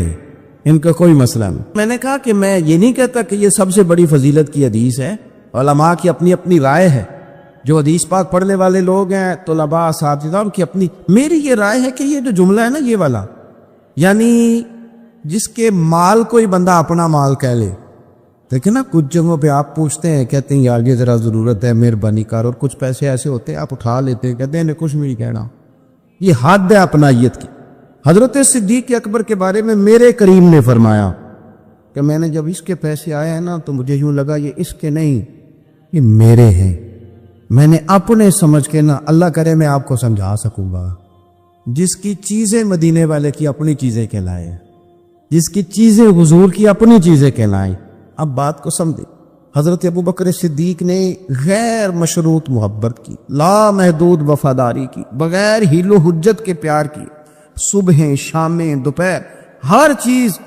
ان کا کوئی مسئلہ نہیں۔ میں نے کہا کہ میں یہ نہیں کہتا کہ یہ سب سے بڑی فضیلت کی حدیث ہے، علماء کی اپنی اپنی رائے ہے، جو حدیث پاک پڑھنے والے لوگ ہیں طلباء اساتذہ ان کی اپنی، میری یہ رائے ہے کہ یہ جو جملہ ہے نا یہ والا، یعنی جس کے مال کوئی بندہ اپنا مال کہہ لے، لیکن نا کچھ جگہوں پہ آپ پوچھتے ہیں کہتے ہیں یار یہ ذرا ضرورت ہے مہربانی کر، اور کچھ پیسے ایسے ہوتے ہیں آپ اٹھا لیتے ہیں کہتے ہیں انہیں کچھ بھی نہیں کہنا، یہ حد ہے اپنائیت کی۔ حضرت صدیق اکبر کے بارے میں میرے کریم نے فرمایا کہ میں نے جب اس کے پیسے آئے ہیں نا تو مجھے یوں لگا یہ اس کے نہیں یہ میرے ہیں، میں نے اپنے سمجھ کے نا، اللہ کرے میں آپ کو سمجھا سکوں گا، جس کی چیزیں مدینے والے کی اپنی چیزیں کہلائے، جس کی چیزیں حضور کی اپنی چیزیں کہلائیں۔ اب بات کو سمجھے، حضرت ابو بکر صدیق نے غیر مشروط محبت کی، لا محدود وفاداری کی، بغیر حیل و حجت کے پیار کی، صبحیں شامیں دوپہر ہر چیز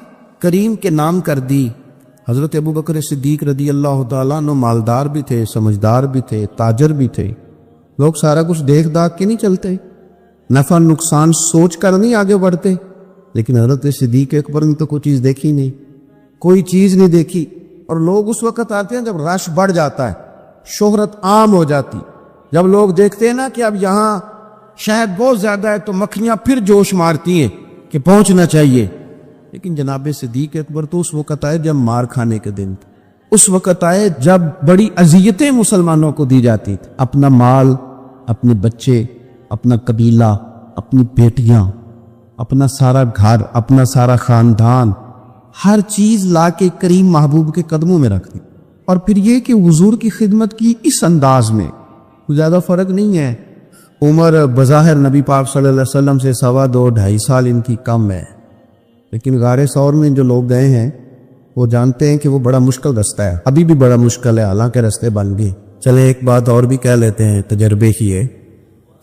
کریم کے نام کر دی۔ حضرت ابو بکر صدیق رضی اللہ تعالیٰ عنہ مالدار بھی تھے، سمجھدار بھی تھے، تاجر بھی تھے، لوگ سارا کچھ دیکھ داکھ کے نہیں چلتے، نفع نقصان سوچ کر نہیں آگے بڑھتے، لیکن حضرت صدیق اکبر نے تو کوئی چیز دیکھی نہیں، کوئی چیز نہیں دیکھی، اور لوگ اس وقت آتے ہیں جب رش بڑھ جاتا ہے، شہرت عام ہو جاتی، جب لوگ دیکھتے ہیں نا کہ اب یہاں شاید بہت زیادہ ہے تو مکھیاں پھر جوش مارتی ہیں کہ پہنچنا چاہیے، لیکن جناب صدیق اکبر تو اس وقت آئے جب مار کھانے کے دن، اس وقت آئے جب بڑی اذیتیں مسلمانوں کو دی جاتی تھی، اپنا مال، اپنے بچے، اپنا قبیلہ، اپنی بیٹیاں، اپنا سارا گھر، اپنا سارا خاندان، ہر چیز لا کے کریم محبوب کے قدموں میں رکھ دی، اور پھر یہ کہ حضور کی خدمت کی اس انداز میں زیادہ فرق نہیں ہے۔ عمر بظاہر نبی پاک صلی اللہ علیہ وسلم سے 2.5 2.5 سال ان کی کم ہے، لیکن غار ثور میں جو لوگ گئے ہیں وہ جانتے ہیں کہ وہ بڑا مشکل رستہ ہے، ابھی بھی بڑا مشکل ہے، حالانکہ رستے بن گئے۔ چلے ایک بات اور بھی کہہ لیتے ہیں تجربے کی ہے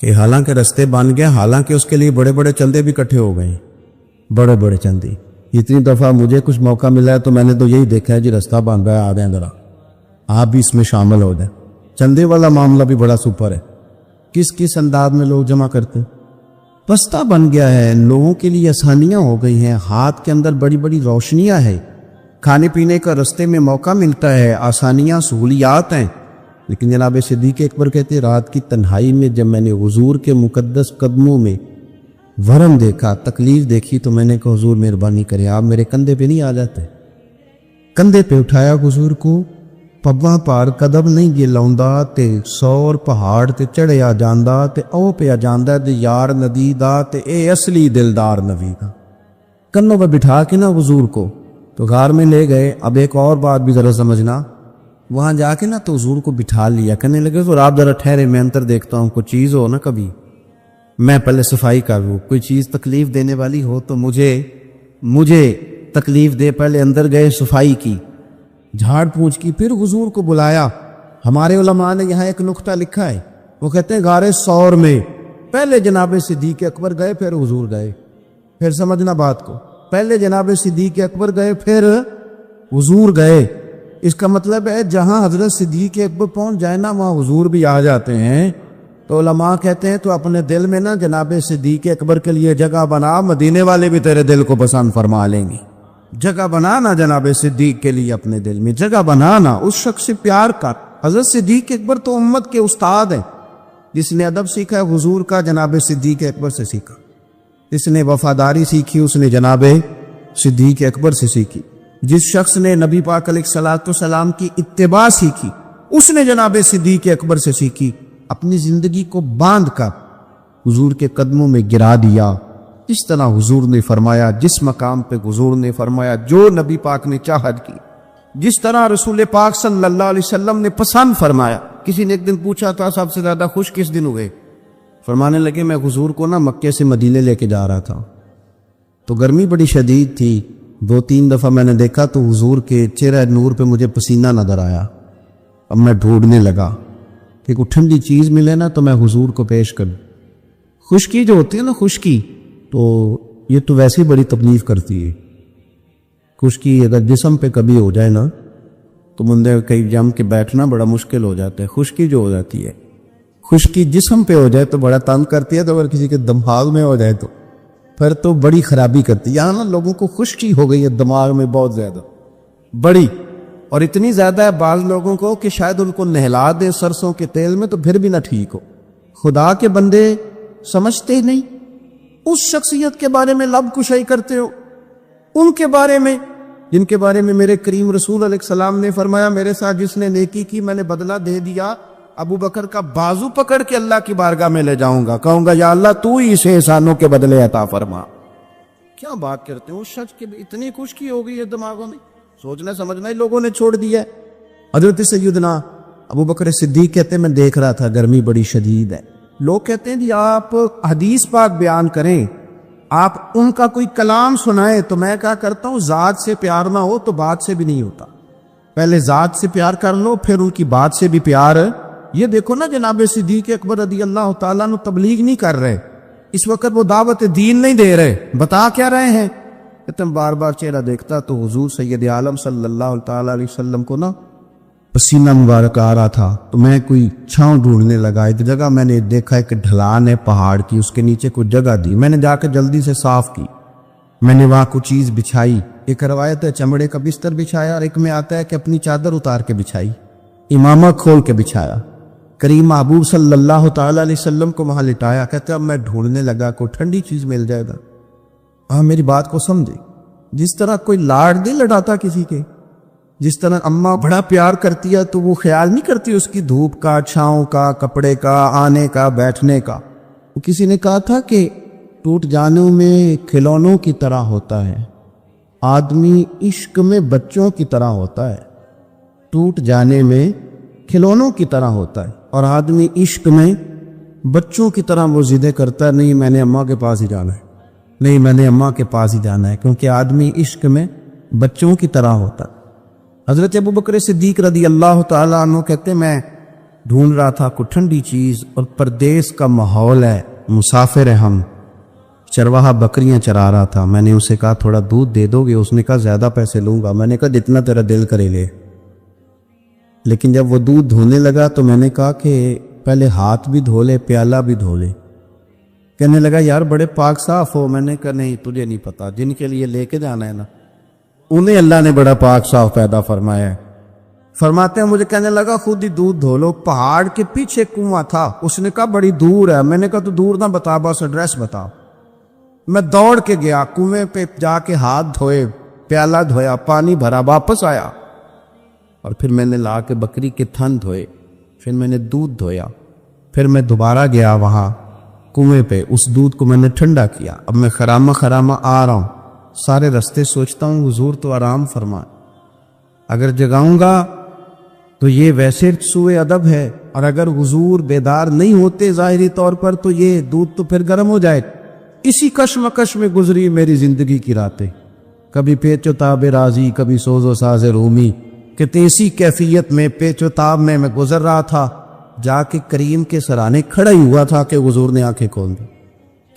کہ حالانکہ رستے بن گئے، حالانکہ اس کے لیے بڑے بڑے چندے بھی اکٹھے ہو گئے، بڑے بڑے چندے۔ اتنی دفعہ مجھے کچھ موقع ملا ہے تو میں نے تو یہی دیکھا ہے جی رستہ بن رہا ہے، آ جائیں ذرا آپ بھی اس میں شامل ہو جائیں۔ چندے والا معاملہ بھی بڑا سپر ہے، کس انداز میں لوگ جمع کرتے ہیں۔ رستہ بن گیا ہے، لوگوں کے لیے آسانیاں ہو گئی ہیں، ہاتھ کے اندر بڑی بڑی روشنیاں ہیں، کھانے پینے کا رستے میں موقع ملتا ہے، آسانیاں سہولیات ہیں۔ لیکن جناب صدیق اکبر کہتے رات کی تنہائی میں جب میں نے حضور کے مقدس قدموں میں ورم دیکھا، تکلیف دیکھی، تو میں نے کہا حضور مہربانی کرے آپ میرے کندھے پہ نہیں آ جاتے۔ کندھے پہ اٹھایا حضور کو، پباں پار قدم نہیں یہ لاؤندا تے سور پہاڑ تے چڑھیا جاندا تے او پیا جاندا تے یار ندی دا تے اے اصلی دلدار نبی دا۔ کنوں پہ بٹھا کے نا حضور کو تو غار میں لے گئے۔ اب ایک اور بات بھی ذرا سمجھنا، وہاں جا کے نا تو حضور کو بٹھا لیا، کہنے لگے تو آپ ذرا ٹھہرے، میں اندر دیکھتا ہوں کوئی چیز ہو نا، کبھی میں پہلے صفائی کر لوں، کوئی چیز تکلیف دینے والی ہو تو مجھے تکلیف دے۔ پہلے اندر گئے، صفائی کی، جھاڑ پونچھ کی، پھر حضور کو بلایا۔ ہمارے علماء نے یہاں ایک نقطہ لکھا ہے، وہ کہتے ہیں غار ثور میں پہلے جناب صدیق اکبر گئے پھر حضور گئے۔ پھر سمجھنا بات کو، پہلے جناب صدیق اکبر گئے پھر حضور گئے۔ اس کا مطلب ہے جہاں حضرت صدیق اکبر پہنچ جائے نا وہاں حضور بھی آ جاتے ہیں۔ تو علماء کہتے ہیں تو اپنے دل میں نا جناب صدیق اکبر کے لیے جگہ بنا، مدینے والے بھی تیرے دل کو پسند فرما لیں گے۔ جگہ بنانا جناب صدیق کے لیے، اپنے دل میں جگہ بنانا، اس شخص سے پیار کر۔ حضرت صدیق اکبر تو امت کے استاد ہیں، جس نے ادب سیکھا ہے حضور کا جناب صدیق اکبر سے سیکھا، جس نے وفاداری سیکھی اس نے جناب صدیق اکبر سے سیکھی، جس شخص نے نبی پاک علیہ الصلوۃ والسلام کی اتباع سیکھی اس نے جناب صدیق اکبر سے سیکھی۔ اپنی زندگی کو باندھ کر حضور کے قدموں میں گرا دیا، جس طرح حضور نے فرمایا، جس مقام پہ حضور نے فرمایا، جو نبی پاک نے چاہت کی، جس طرح رسول پاک صلی اللہ علیہ وسلم نے پسند فرمایا۔ کسی نے ایک دن پوچھا تھا سب سے زیادہ خوش کس دن ہوئے؟ فرمانے لگے میں حضور کو نا مکے سے مدینے لے کے جا رہا تھا تو گرمی بڑی شدید تھی، 2-3 دفعہ میں نے دیکھا تو حضور کے چہرہ نور پہ مجھے پسینہ نظر آیا۔ اب میں ڈھونڈنے لگا کہ کوئی ٹھنڈی چیز ملے نا تو میں حضور کو پیش کروں۔ خشکی جو ہوتی ہے نا، خشکی تو یہ تو ویسے ہی بڑی تکلیف کرتی ہے۔ خشکی اگر جسم پہ کبھی ہو جائے نا تو بندے کہیں جم کے بیٹھنا بڑا مشکل ہو جاتا ہے۔ خشکی جو ہو جاتی ہے، خشکی جسم پہ ہو جائے تو بڑا تنگ کرتی ہے، تو اگر کسی کے دماغ میں ہو جائے تو پھر تو بڑی خرابی کرتی ہے۔ یہاں نا لوگوں کو خشکی ہو گئی ہے دماغ میں بہت زیادہ، بڑی، اور اتنی زیادہ ہے بعض لوگوں کو کہ شاید ان کو نہلا دے سرسوں کے تیل میں تو پھر بھی نہ ٹھیک ہو۔ خدا کے بندے سمجھتے ہی نہیں، اس شخصیت کے بارے میں لب کشائی کرتے ہو، ان کے بارے میں جن کے بارے میں میرے کریم رسول علیہ السلام نے فرمایا میرے ساتھ جس نے نیکی کی میں نے بدلہ دے دیا، ابو بکر کا بازو پکڑ کے اللہ کی بارگاہ میں لے جاؤں گا، کہوں گا یا اللہ تو ہی اسے احسانوں کے بدلے عطا فرما۔ کیا بات کرتے ہیں، اس شخص کی اتنی خشکی ہو گئی ہے دماغوں میں، سوچنا سمجھنا ہی لوگوں نے چھوڑ دیا ہے۔ حضرت سیدنا ابو بکر صدیق کہتے ہیں میں دیکھ رہا تھا گرمی بڑی شدید ہے، لوگ کہتے ہیں جی آپ حدیث پاک بیان کریں، آپ ان کا کوئی کلام سنائیں، تو میں کیا کرتا ہوں ذات سے پیار نہ ہو تو بات سے بھی نہیں ہوتا، پہلے ذات سے پیار کر لو پھر ان کی بات سے بھی پیار۔ یہ دیکھو نا جناب صدیق اکبر رضی اللہ تعالیٰ عنہ تبلیغ نہیں کر رہے اس وقت، وہ دعوت دین نہیں دے رہے، بتا کیا رہے ہیں؟ کہ بار بار چہرہ دیکھتا تو حضور سید عالم صلی اللہ تعالیٰ علیہ وسلم کو نا پسینہ مبارک آ رہا تھا، تو میں کوئی چھاؤں ڈھونڈنے لگا، ایک جگہ میں نے دیکھا ایک ڈھلان ہے پہاڑ کی، اس کے نیچے کوئی جگہ دی، میں نے جا کے جلدی سے صاف کی، میں نے وہاں کوئی چیز بچھائی، ایک روایت ہے چمڑے کا بستر بچھایا اور ایک میں آتا ہے کہ اپنی چادر اتار کے بچھائی، امامہ کھول کے بچھایا، کریم محبوب صلی اللہ تعالیٰ علیہ وسلم کو وہاں لٹایا، کہتے اب میں ڈھونڈنے لگا کوئی ٹھنڈی چیز مل جائے گا۔ ہاں میری بات کو سمجھے، جس طرح کوئی لاڑ نہیں لڑاتا کسی کے، جس طرح اماں بڑا پیار کرتی ہے تو وہ خیال نہیں کرتی اس کی دھوپ کا، چھاؤں کا، کپڑے کا، آنے کا، بیٹھنے کا۔ وہ کسی نے کہا تھا کہ ٹوٹ جانوں میں کھلونوں کی طرح ہوتا ہے، آدمی عشق میں بچوں کی طرح ہوتا ہے، ٹوٹ جانے میں کھلونوں کی طرح ہوتا ہے، اور آدمی عشق میں بچوں کی طرح وہ ضدیں کرتا ہے، نہیں میں نے اماں کے پاس ہی جانا ہے، نہیں میں نے اماں کے پاس ہی جانا ہے، کیونکہ آدمی عشق میں بچوں کی طرح ہوتا. حضرت ابو بکر صدیق رضی اللہ تعالیٰ عنہ کہتے میں ڈھونڈ رہا تھا کوئی ٹھنڈی چیز اور پردیس کا ماحول ہے، مسافر ہیں ہم. چرواہا بکریاں چرا رہا تھا. میں نے اسے کہا تھوڑا دودھ دے دو گے؟ اس نے کہا زیادہ پیسے لوں گا. میں نے کہا جتنا تیرا دل کرے لے. لیکن جب وہ دودھ دھونے لگا تو میں نے کہا کہ پہلے ہاتھ بھی دھو لے، پیالہ بھی دھو لے. کہنے لگا یار بڑے پاک صاف ہو. میں نے کہا نہیں تجھے نہیں پتا، جن کے لیے لے کے جانا ہے نا انہیں اللہ نے بڑا پاک صاف پیدا فرمایا ہے. فرماتے ہیں مجھے کہنے لگا خود ہی دودھ دھو لو. پہاڑ کے پیچھے کنواں تھا. اس نے کہا بڑی دور ہے. میں نے کہا تو دور نہ بتا، بس ایڈریس بتا. میں دوڑ کے گیا کنویں پہ، جا کے ہاتھ دھوئے، پیالہ دھویا، پانی بھرا، واپس آیا اور پھر میں نے لا کے بکری کے تھن دھوئے، پھر میں نے دودھ دھویا، پھر میں دوبارہ گیا وہاں کنویں پہ، اس دودھ کو میں نے ٹھنڈا کیا. اب میں خرامہ آ رہا ہوں. سارے رستے سوچتا ہوں حضور تو آرام فرمائے، اگر جگاؤں گا تو یہ ویسے سوء ادب ہے، اور اگر حضور بیدار نہیں ہوتے ظاہری طور پر تو یہ دودھ تو پھر گرم ہو جائے. اسی کشمکش میں گزری میری زندگی کی راتیں، کبھی پیچ و تاب راضی، کبھی سوز و ساز رومی. کہ اسی کیفیت میں پیچ و تاب میں گزر رہا تھا. جا کے کریم کے سرانے کھڑا ہی ہوا تھا کہ حضور نے آنکھیں کھول دی.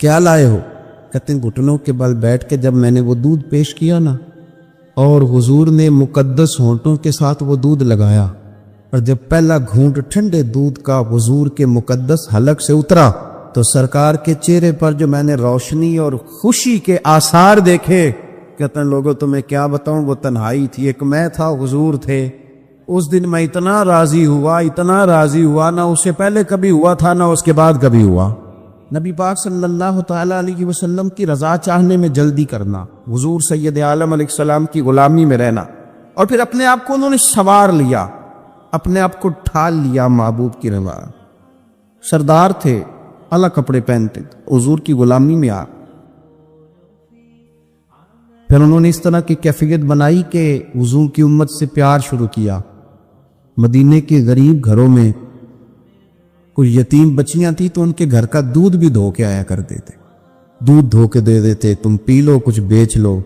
کیا لائے ہو؟ کہتے ہیں گھٹنوں کے بل بیٹھ کے جب میں نے وہ دودھ پیش کیا نا، اور حضور نے مقدس ہونٹوں کے ساتھ وہ دودھ لگایا، اور جب پہلا گھونٹ ٹھنڈے دودھ کا حضور کے مقدس حلق سے اترا تو سرکار کے چہرے پر جو میں نے روشنی اور خوشی کے آثار دیکھے، کہتے ہیں لوگوں تمہیں کیا بتاؤں، وہ تنہائی تھی، ایک میں تھا، حضور تھے. اس دن میں اتنا راضی ہوا نہ اس سے پہلے کبھی ہوا تھا نہ اس کے بعد کبھی ہوا. نبی پاک صلی اللہ تعالیٰ علیہ وسلم کی رضا چاہنے میں جلدی کرنا، حضور سید عالم علیہ السلام کی غلامی میں رہنا، اور پھر اپنے آپ کو انہوں نے سنوار لیا، اپنے آپ کو ڈھال لیا محبوب کی رضا. سردار تھے، اعلیٰ کپڑے پہنتے، حضور کی غلامی میں آ. پھر انہوں نے اس طرح کی کیفیت بنائی کہ حضور کی امت سے پیار شروع کیا. مدینے کے غریب گھروں میں کوئی یتیم بچیاں تھیں تو ان کے گھر کا دودھ بھی دھو کے آیا کرتے تھے. دودھ دھو کے دے دیتے، تم پی لو، کچھ بیچ لو.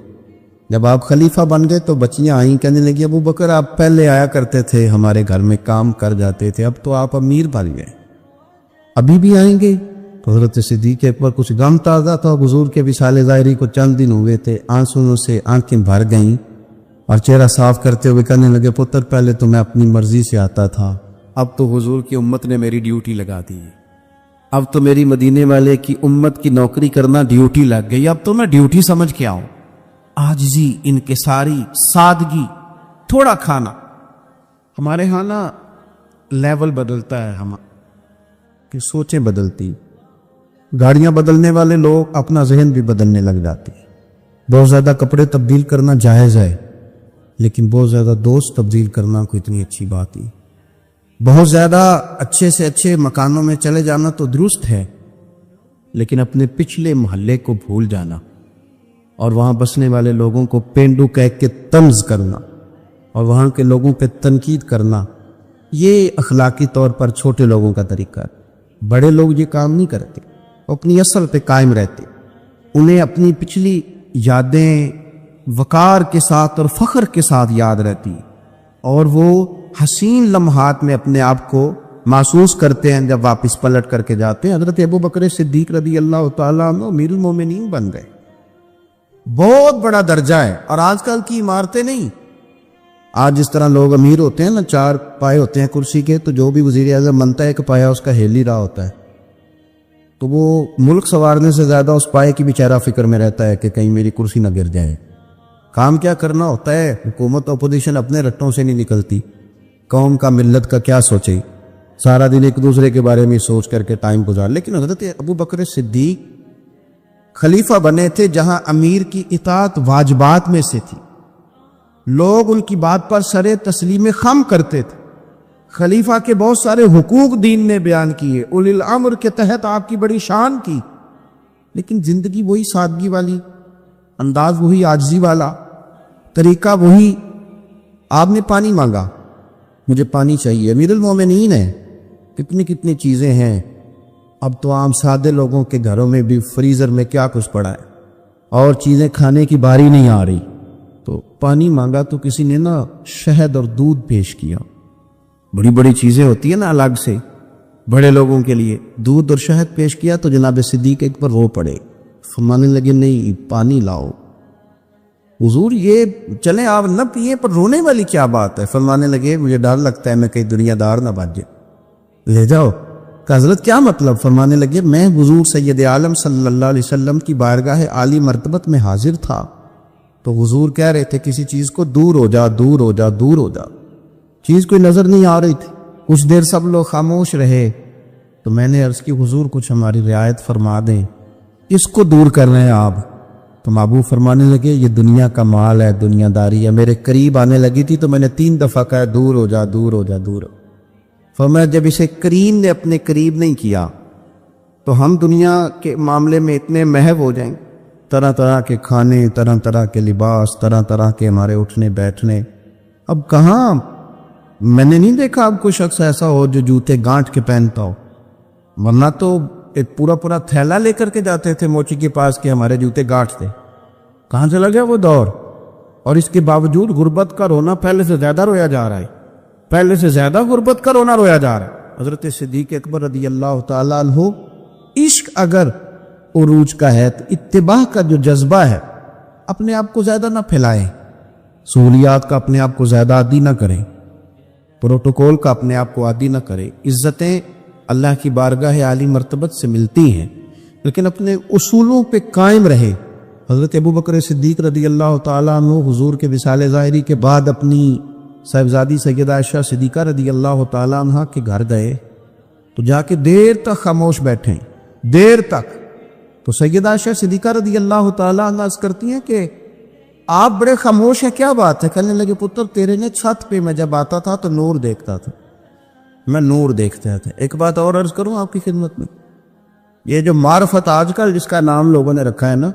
جب آپ خلیفہ بن گئے تو بچیاں آئیں، کہنے لگی ابو بکر آپ پہلے آیا کرتے تھے، ہمارے گھر میں کام کر جاتے تھے، اب تو آپ امیر بن گئے، ابھی بھی آئیں گے؟ تو حضرت صدیق اکبر کچھ غم تازہ تھا. حضور کے وصال ظاہری کو چند دن ہوئے تھے. آنسوؤں سے آنکھیں بھر گئیں اور چہرہ صاف کرتے ہوئے کہنے لگے پتر پہلے تو میں اپنی مرضی سے آتا تھا، اب تو حضور کی امت نے میری ڈیوٹی لگا دی، اب تو میری مدینے والے کی امت کی نوکری کرنا ڈیوٹی لگ گئی، اب تو میں ڈیوٹی سمجھ کے آؤں. عاجزی، انکساری، سادگی، تھوڑا کھانا. ہمارے ہاں نا لیول بدلتا ہے، ہم کہ سوچیں بدلتی، گاڑیاں بدلنے والے لوگ اپنا ذہن بھی بدلنے لگ جاتے ہیں. بہت زیادہ کپڑے تبدیل کرنا جائز ہے، لیکن بہت زیادہ دوست تبدیل کرنا کوئی اتنی اچھی بات نہیں. بہت زیادہ اچھے سے اچھے مکانوں میں چلے جانا تو درست ہے، لیکن اپنے پچھلے محلے کو بھول جانا اور وہاں بسنے والے لوگوں کو پینڈو کہہ کے طنز کرنا اور وہاں کے لوگوں پہ تنقید کرنا، یہ اخلاقی طور پر چھوٹے لوگوں کا طریقہ ہے. بڑے لوگ یہ کام نہیں کرتے، وہ اپنی اصل پہ قائم رہتے. انہیں اپنی پچھلی یادیں وقار کے ساتھ اور فخر کے ساتھ یاد رہتی، اور وہ حسین لمحات میں اپنے آپ کو محسوس کرتے ہیں جب واپس پلٹ کر کے جاتے ہیں. حضرت ابو بکر صدیق رضی اللہ تعالیٰ عنہ امیر المومنین بن گئے. بہت بڑا درجہ ہے، اور آج کل کی عمارتیں نہیں. آج جس طرح لوگ امیر ہوتے ہیں نا، 4 پائے ہوتے ہیں کرسی کے، تو جو بھی وزیر اعظم بنتا ہے ایک پایا اس کا ہیل ہی رہا ہوتا ہے، تو وہ ملک سنوارنے سے زیادہ اس پائے کی بیچارہ فکر میں رہتا ہے کہ کہیں میری کرسی نہ گر جائے. کام کیا کرنا ہوتا ہے، حکومت اپوزیشن اپنے رٹوں سے نہیں نکلتی. قوم کا ملت کا کیا سوچے، سارا دن ایک دوسرے کے بارے میں سوچ کر کے ٹائم گزار. لیکن حضرت ابو بکر صدیق خلیفہ بنے تھے جہاں امیر کی اطاعت واجبات میں سے تھی. لوگ ان کی بات پر سر تسلیم خم کرتے تھے. خلیفہ کے بہت سارے حقوق دین نے بیان کیے، اولی الامر کے تحت آپ کی بڑی شان کی، لیکن زندگی وہی سادگی والی، انداز وہی عاجزی والا، طریقہ وہی. آپ نے پانی مانگا، مجھے پانی چاہیے. امیر المومنین ہے، کتنی چیزیں ہیں. اب تو عام سادے لوگوں کے گھروں میں بھی فریزر میں کیا کچھ پڑا ہے، اور چیزیں کھانے کی باری نہیں آ رہی، تو تو پانی مانگا تو کسی نے نا شہد اور دودھ پیش کیا. بڑی بڑی چیزیں ہوتی ہیں نا الگ سے بڑے لوگوں کے لیے, دودھ اور شہد پیش کیا تو جناب صدیق اکبر رو پڑے, فرمانے لگے نہیں پانی لاؤ. حضور یہ چلیں آپ نہ پیئے پر رونے والی کیا بات ہے؟ فرمانے لگے مجھے ڈر لگتا ہے میں کہیں دنیا دار نہ بن جائے. لے جاؤ. کہ حضرت کیا مطلب؟ فرمانے لگے میں حضور سید عالم صلی اللہ علیہ وسلم کی بارگاہ عالی مرتبت میں حاضر تھا تو حضور کہہ رہے تھے کسی چیز کو دور ہو جا دور ہو جا دور ہو جا. چیز کوئی نظر نہیں آ رہی تھی. کچھ دیر سب لوگ خاموش رہے تو میں نے عرض کی حضور کچھ ہماری رعایت فرما دیں, اس کو دور کر رہے ہیں آپ؟ تو محبوب فرمانے لگے یہ دنیا کا مال ہے, دنیا داری ہے. میرے قریب آنے لگی تھی تو میں نے 3 دفعہ کہا دور ہو جا دور ہو جا دور. فرمایا جب اسے کریم نے اپنے قریب نہیں کیا تو ہم دنیا کے معاملے میں اتنے محو ہو جائیں, طرح طرح کے کھانے, طرح طرح کے لباس, طرح طرح کے ہمارے اٹھنے بیٹھنے. اب کہاں میں نے نہیں دیکھا اب کوئی شخص ایسا ہو جو جوتے گانٹ کے پہنتا ہو, ورنہ تو ایک پورا پورا تھیلا لے کر کے جاتے تھے موچی کے پاس کہ ہمارے جوتے گانٹتے. کہاں چلا گیا وہ دور؟ اور اس کے باوجود غربت کا رونا پہلے سے زیادہ رویا جا رہا ہے, پہلے سے زیادہ غربت کا رونا رویا جا رہا ہے. حضرت صدیق اکبر رضی اللہ تعالیٰ عنہ عشق اگر عروج کا ہے تو اتباع کا جو جذبہ ہے اپنے آپ کو زیادہ نہ پھیلائیں, سہولیات کا اپنے آپ کو زیادہ عادی نہ کریں, پروٹوکول کا اپنے آپ کو عادی نہ کریں. عزتیں اللہ کی بارگاہ عالی مرتبت سے ملتی ہیں لیکن اپنے اصولوں پہ قائم رہے. حضرت ابوبکر صدیق رضی اللہ تعالیٰ عنہ حضور کے وصال ظاہری کے بعد اپنی صاحبزادی سیدہ عائشہ صدیقہ رضی اللہ تعالیٰ عنہ کے گھر گئے تو جا کے دیر تک خاموش بیٹھے, دیر تک. تو سیدہ عائشہ صدیقہ رضی اللہ تعالیٰ عنہ عرض کرتی ہیں کہ آپ بڑے خاموش ہیں, کیا بات ہے؟ کہنے لگے پتر تیرے نے چھت پہ میں جب آتا تھا تو نور دیکھتا تھا, میں نور دیکھتا تھا. ایک بات اور عرض کروں آپ کی خدمت میں, یہ جو معرفت آج کل جس کا نام لوگوں نے رکھا ہے نا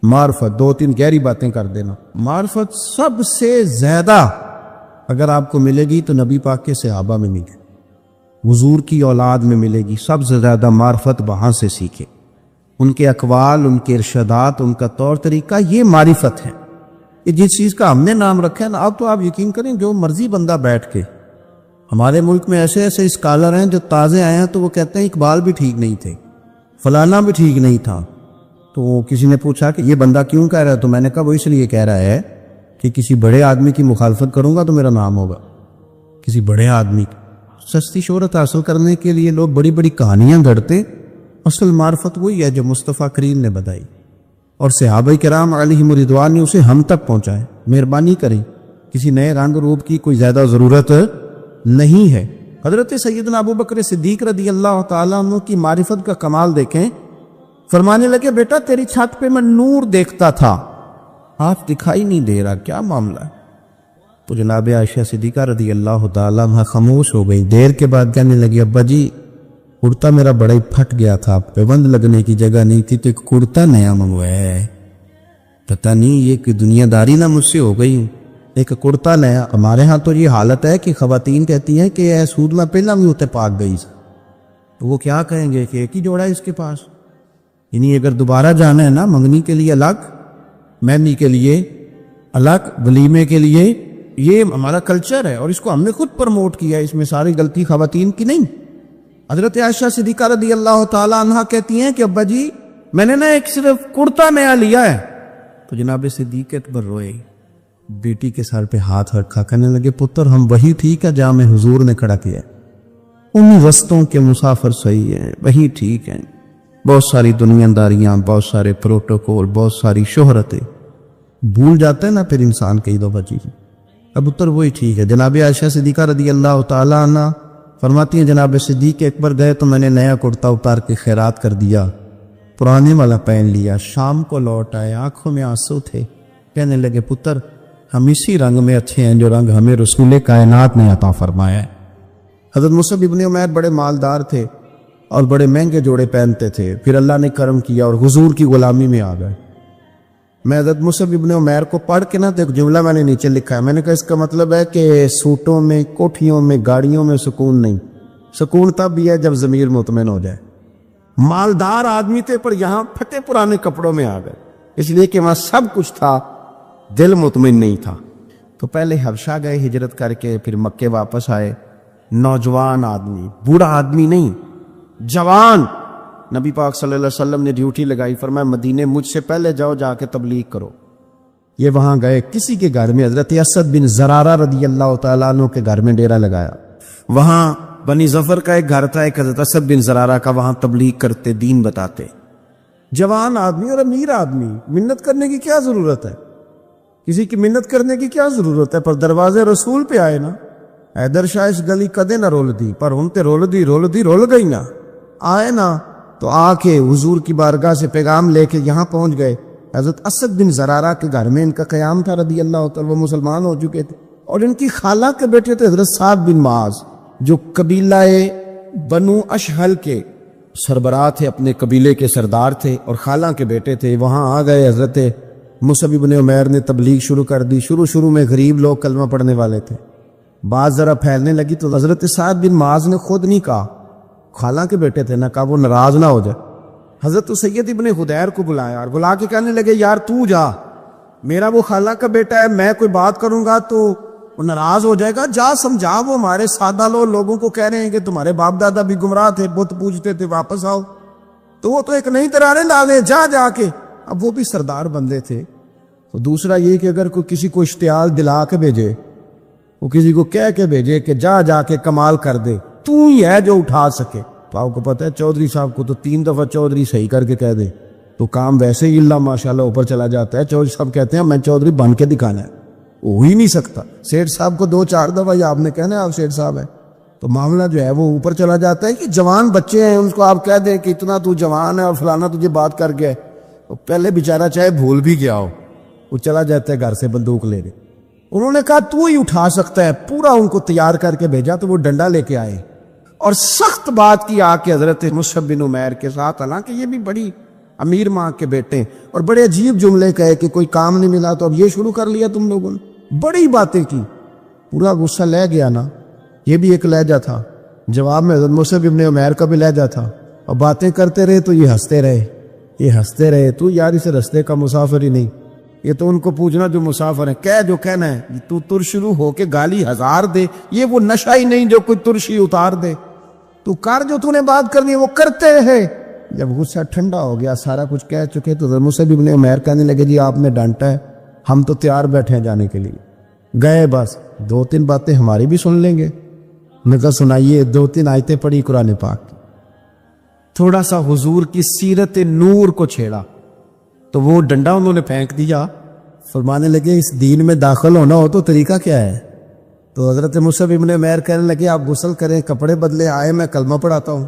معرفت, 2-3 گہری باتیں کر دینا, معرفت سب سے زیادہ اگر آپ کو ملے گی تو نبی پاک کے صحابہ میں ملے, حضور کی اولاد میں ملے گی. سب سے زیادہ معرفت وہاں سے سیکھے, ان کے اقوال, ان کے ارشادات, ان کا طور طریقہ, یہ معرفت ہے. یہ جس چیز کا ہم نے نام رکھا ہے نا, اب تو آپ یقین کریں جو مرضی بندہ بیٹھ کے, ہمارے ملک میں ایسے ایسے اسکالر ہیں جو تازے آئے ہیں تو وہ کہتے ہیں اقبال بھی ٹھیک نہیں تھے, فلانا بھی ٹھیک نہیں تھا. تو کسی نے پوچھا کہ یہ بندہ کیوں کہہ رہا ہے؟ تو میں نے کہا وہ اس لیے کہہ رہا ہے کہ کسی بڑے آدمی کی مخالفت کروں گا تو میرا نام ہوگا. کسی بڑے آدمی کی سستی شہرت حاصل کرنے کے لیے لوگ بڑی بڑی کہانیاں گھڑتے, اصل معرفت وہی ہے جو مصطفیٰ کریم نے بتائی اور صحابہ کرام علیہم رضوان نے اسے ہم تک پہنچائے. مہربانی کریں, کسی نئے رنگ روپ کی کوئی زیادہ ضرورت نہیں ہے. حضرت سیدنا ابوبکر صدیق رضی اللہ تعالیٰ عنہ کی معرفت کا کمال دیکھیں. فرمانے لگے بیٹا تیری چھت پہ میں نور دیکھتا تھا, آپ دکھائی نہیں دے رہا, کیا معاملہ ہے؟ تو جناب عائشہ صدیقہ رضی اللہ تعالیٰ عنہ خاموش ہو گئی. دیر کے بعد کہنے لگی ابا جی کرتا میرا بڑا ہی پھٹ گیا تھا, پیبند لگنے کی جگہ نہیں تھی تو ایک کرتا نیا منگوایا ہے, پتہ نہیں یہ کہ دنیا داری نہ مجھ سے ہو گئی, ایک کرتا نیا. ہمارے ہاں تو یہ حالت ہے کہ خواتین کہتی ہیں کہ اے سود میں پہلا بھی ہوتے پاک گئی سے, تو وہ کیا کہیں گے کہ ایک ہی جوڑا ہے اس کے پاس. یعنی اگر دوبارہ جانا ہے نا منگنی کے لیے الگ, مہندی کے لیے الگ, ولیمے کے لیے, یہ ہمارا کلچر ہے اور اس کو ہم نے خود پروموٹ کیا ہے, اس میں ساری غلطی خواتین کی نہیں. حضرت عائشہ صدیقہ رضی اللہ تعالی عنہا کہتی ہیں کہ ابا جی میں نے نا ایک صرف کرتا نیا لیا ہے. تو جناب صدیق اکبر روئے, بیٹی کے سر پہ ہاتھ رکھا, کہنے لگے پتر ہم وہی ٹھیک ہے جہاں میں حضور نے کھڑا کیا ہے, ان رستوں کے مسافر صحیح ہیں, وہی ٹھیک ہیں. بہت ساری دنیا داریاں, بہت سارے پروٹوکول, بہت ساری شہرتیں, بھول جاتے ہیں نا پھر انسان کئی دفعہ چیزیں. اب اتر وہی ٹھیک ہے. جناب عائشہ صدیقہ رضی اللہ تعالیٰ عنہ فرماتی ہیں جناب صدیق اکبر گئے تو میں نے نیا کرتا اتار کے خیرات کر دیا, پرانے والا پہن لیا. شام کو لوٹ آئے, آنکھوں میں آنسو تھے. کہنے لگے پتر ہم اسی رنگ میں اچھے ہیں جو رنگ ہمیں رسول کائنات نے عطا فرمایا ہے. حضرت مصعب ابن عمیر بڑے مالدار تھے اور بڑے مہنگے جوڑے پہنتے تھے, پھر اللہ نے کرم کیا اور حضور کی غلامی میں آ گئے. میں حضرت مصعب ابن عمیر کو پڑھ کے نا تو ایک جملہ میں نے نیچے لکھا ہے, میں نے کہا اس کا مطلب ہے کہ سوٹوں میں, کوٹھیوں میں, گاڑیوں میں سکون نہیں. سکون تب بھی ہے جب ضمیر مطمئن ہو جائے. مالدار آدمی تھے پر یہاں پھٹے پرانے کپڑوں میں آ گئے, اس لیے کہ وہاں سب کچھ تھا دل مطمئن نہیں تھا. تو پہلے حبشہ گئے ہجرت کر کے, پھر مکے واپس آئے. نوجوان آدمی, بوڑھا آدمی نہیں, جوان. نبی پاک صلی اللہ علیہ وسلم نے ڈیوٹی لگائی, فرمایا مدینے مجھ سے پہلے جاؤ, جا کے تبلیغ کرو. یہ وہاں گئے, کسی کے گھر میں, حضرت اسد بن زرارہ رضی اللہ تعالیٰ عنہ کے گھر میں ڈیرا لگایا. وہاں بنی ظفر کا ایک گھر تھا, ایک حضرت اسد بن زرارہ کا, وہاں تبلیغ کرتے, دین بتاتے. جوان آدمی اور امیر آدمی, منت کرنے کی کیا ضرورت ہے, کسی کی منت کرنے کی کیا ضرورت ہے, پر دروازے رسول پہ آئے نا. حیدر شاہ اس گلی کدے نہ رول دی, پر ان تے رول گئی نا. آئے نا تو آ کے حضور کی بارگاہ سے پیغام لے کے یہاں پہنچ گئے. حضرت اسد بن زرارہ کے گھر میں ان کا قیام تھا رضی اللہ تعالیٰ, وہ مسلمان ہو چکے تھے. اور ان کی خالہ کے بیٹے تھے حضرت سعد بن معاذ, جو قبیلہ بنو اشہل کے سربراہ تھے, اپنے قبیلے کے سردار تھے, اور خالہ کے بیٹے تھے. وہاں آ گئے. حضرت مصعب بن عمیر نے تبلیغ شروع کر دی. شروع میں غریب لوگ کلمہ پڑھنے والے تھے, بات ذرا پھیلنے لگی تو حضرت سعد بن معاذ نے خود نہیں کہا, خالہ کے بیٹے تھے نا, کہا وہ ناراض نہ ہو جائے. حضرت سید ابن حدیر کو بلایا اور بلا کے کہنے لگے, یار تو جا, میرا وہ خالہ کا بیٹا ہے, میں کوئی بات کروں گا تو وہ ناراض ہو جائے گا, جا سمجھا, وہ ہمارے سادہ لوگوں کو کہہ رہے ہیں کہ تمہارے باپ دادا بھی گمراہ تھے, بت پوجتے تھے, واپس آؤ. تو وہ تو ایک نئی ترانے ڈالے, جا کے. اب وہ بھی سردار بندے تھے. تو دوسرا یہ کہ اگر کوئی کسی کو اشتعال دلا کے بھیجے, وہ کسی کو کہہ کے بھیجے کہ جا کے کمال کر دے, تو ہی ہے جو اٹھا سکے. تو آپ کو پتہ ہے چودھری صاحب کو تو 3 دفعہ چودھری صحیح کر کے کہہ دے تو کام ویسے ہی اللہ ماشاءاللہ اوپر چلا جاتا ہے. چودھری صاحب کہتے ہیں میں چودھری بن کے دکھانا ہے, ہو ہی نہیں سکتا. سیٹھ صاحب کو 2-4 دفعہ آپ نے کہنا ہے آپ سیٹھ صاحب ہیں, تو معاملہ جو ہے وہ اوپر چلا جاتا ہے. کہ جوان بچے ہیں, ان کو آپ کہہ دیں کہ اتنا تو جوان ہے اور فلانا تجھے بات کر گیا, تو پہلے بیچارہ چاہے بھول بھی گیا ہو, وہ چلا جاتا ہے گھر سے بندوق لے کے. انہوں نے کہا تو ہی اٹھا سکتا ہے, پورا ان کو تیار کر کے بھیجا. تو وہ ڈنڈا لے کے آئے اور سخت بات کی آ کے حضرت مصعب بن عمیر کے ساتھ, حالانکہ یہ بھی بڑی امیر ماں کے بیٹے, اور بڑے عجیب جملے کہے کہ کوئی کام نہیں ملا تو اب یہ شروع کر لیا تم لوگوں نے, بڑی باتیں کی. پورا غصہ لے گیا نا. یہ بھی ایک لہجہ تھا, جواب میں حضرت مصعب بن عمیر کا بھی لہجہ تھا, اور باتیں کرتے رہے تو یہ ہنستے رہے. تو یار اسے رستے کا مسافر ہی نہیں, یہ تو ان کو پوچھنا جو مسافر ہیں, کہہ جو کہنا ہے. تو تر شروع ہو کے گالی 1000 دے, یہ وہ نشہ ہی نہیں جو کوئی ترشی اتار دے. تو کر جو تو نے بات کرنی ہے وہ کرتے رہے. جب غصہ ٹھنڈا ہو گیا, سارا کچھ کہہ چکے, تو حضرت مصعب بن عمیر کہنے لگے جی آپ نے ڈانٹا ہے, ہم تو تیار بیٹھے ہیں جانے کے لیے. گئے, بس 2-3 باتیں ہماری بھی سن لیں گے. میں کہا سنائیے. 2-3 آیتیں پڑھی قرآن پاک کی, تھوڑا سا حضور کی سیرت نور کو چھیڑا, تو وہ ڈنڈا انہوں نے پھینک دیا. فرمانے لگے اس دین میں داخل ہونا ہو تو طریقہ کیا ہے. تو حضرت مصعب بن عمیر کہنے لگے آپ غسل کریں, کپڑے بدلے, آئے میں کلمہ پڑھاتا ہوں.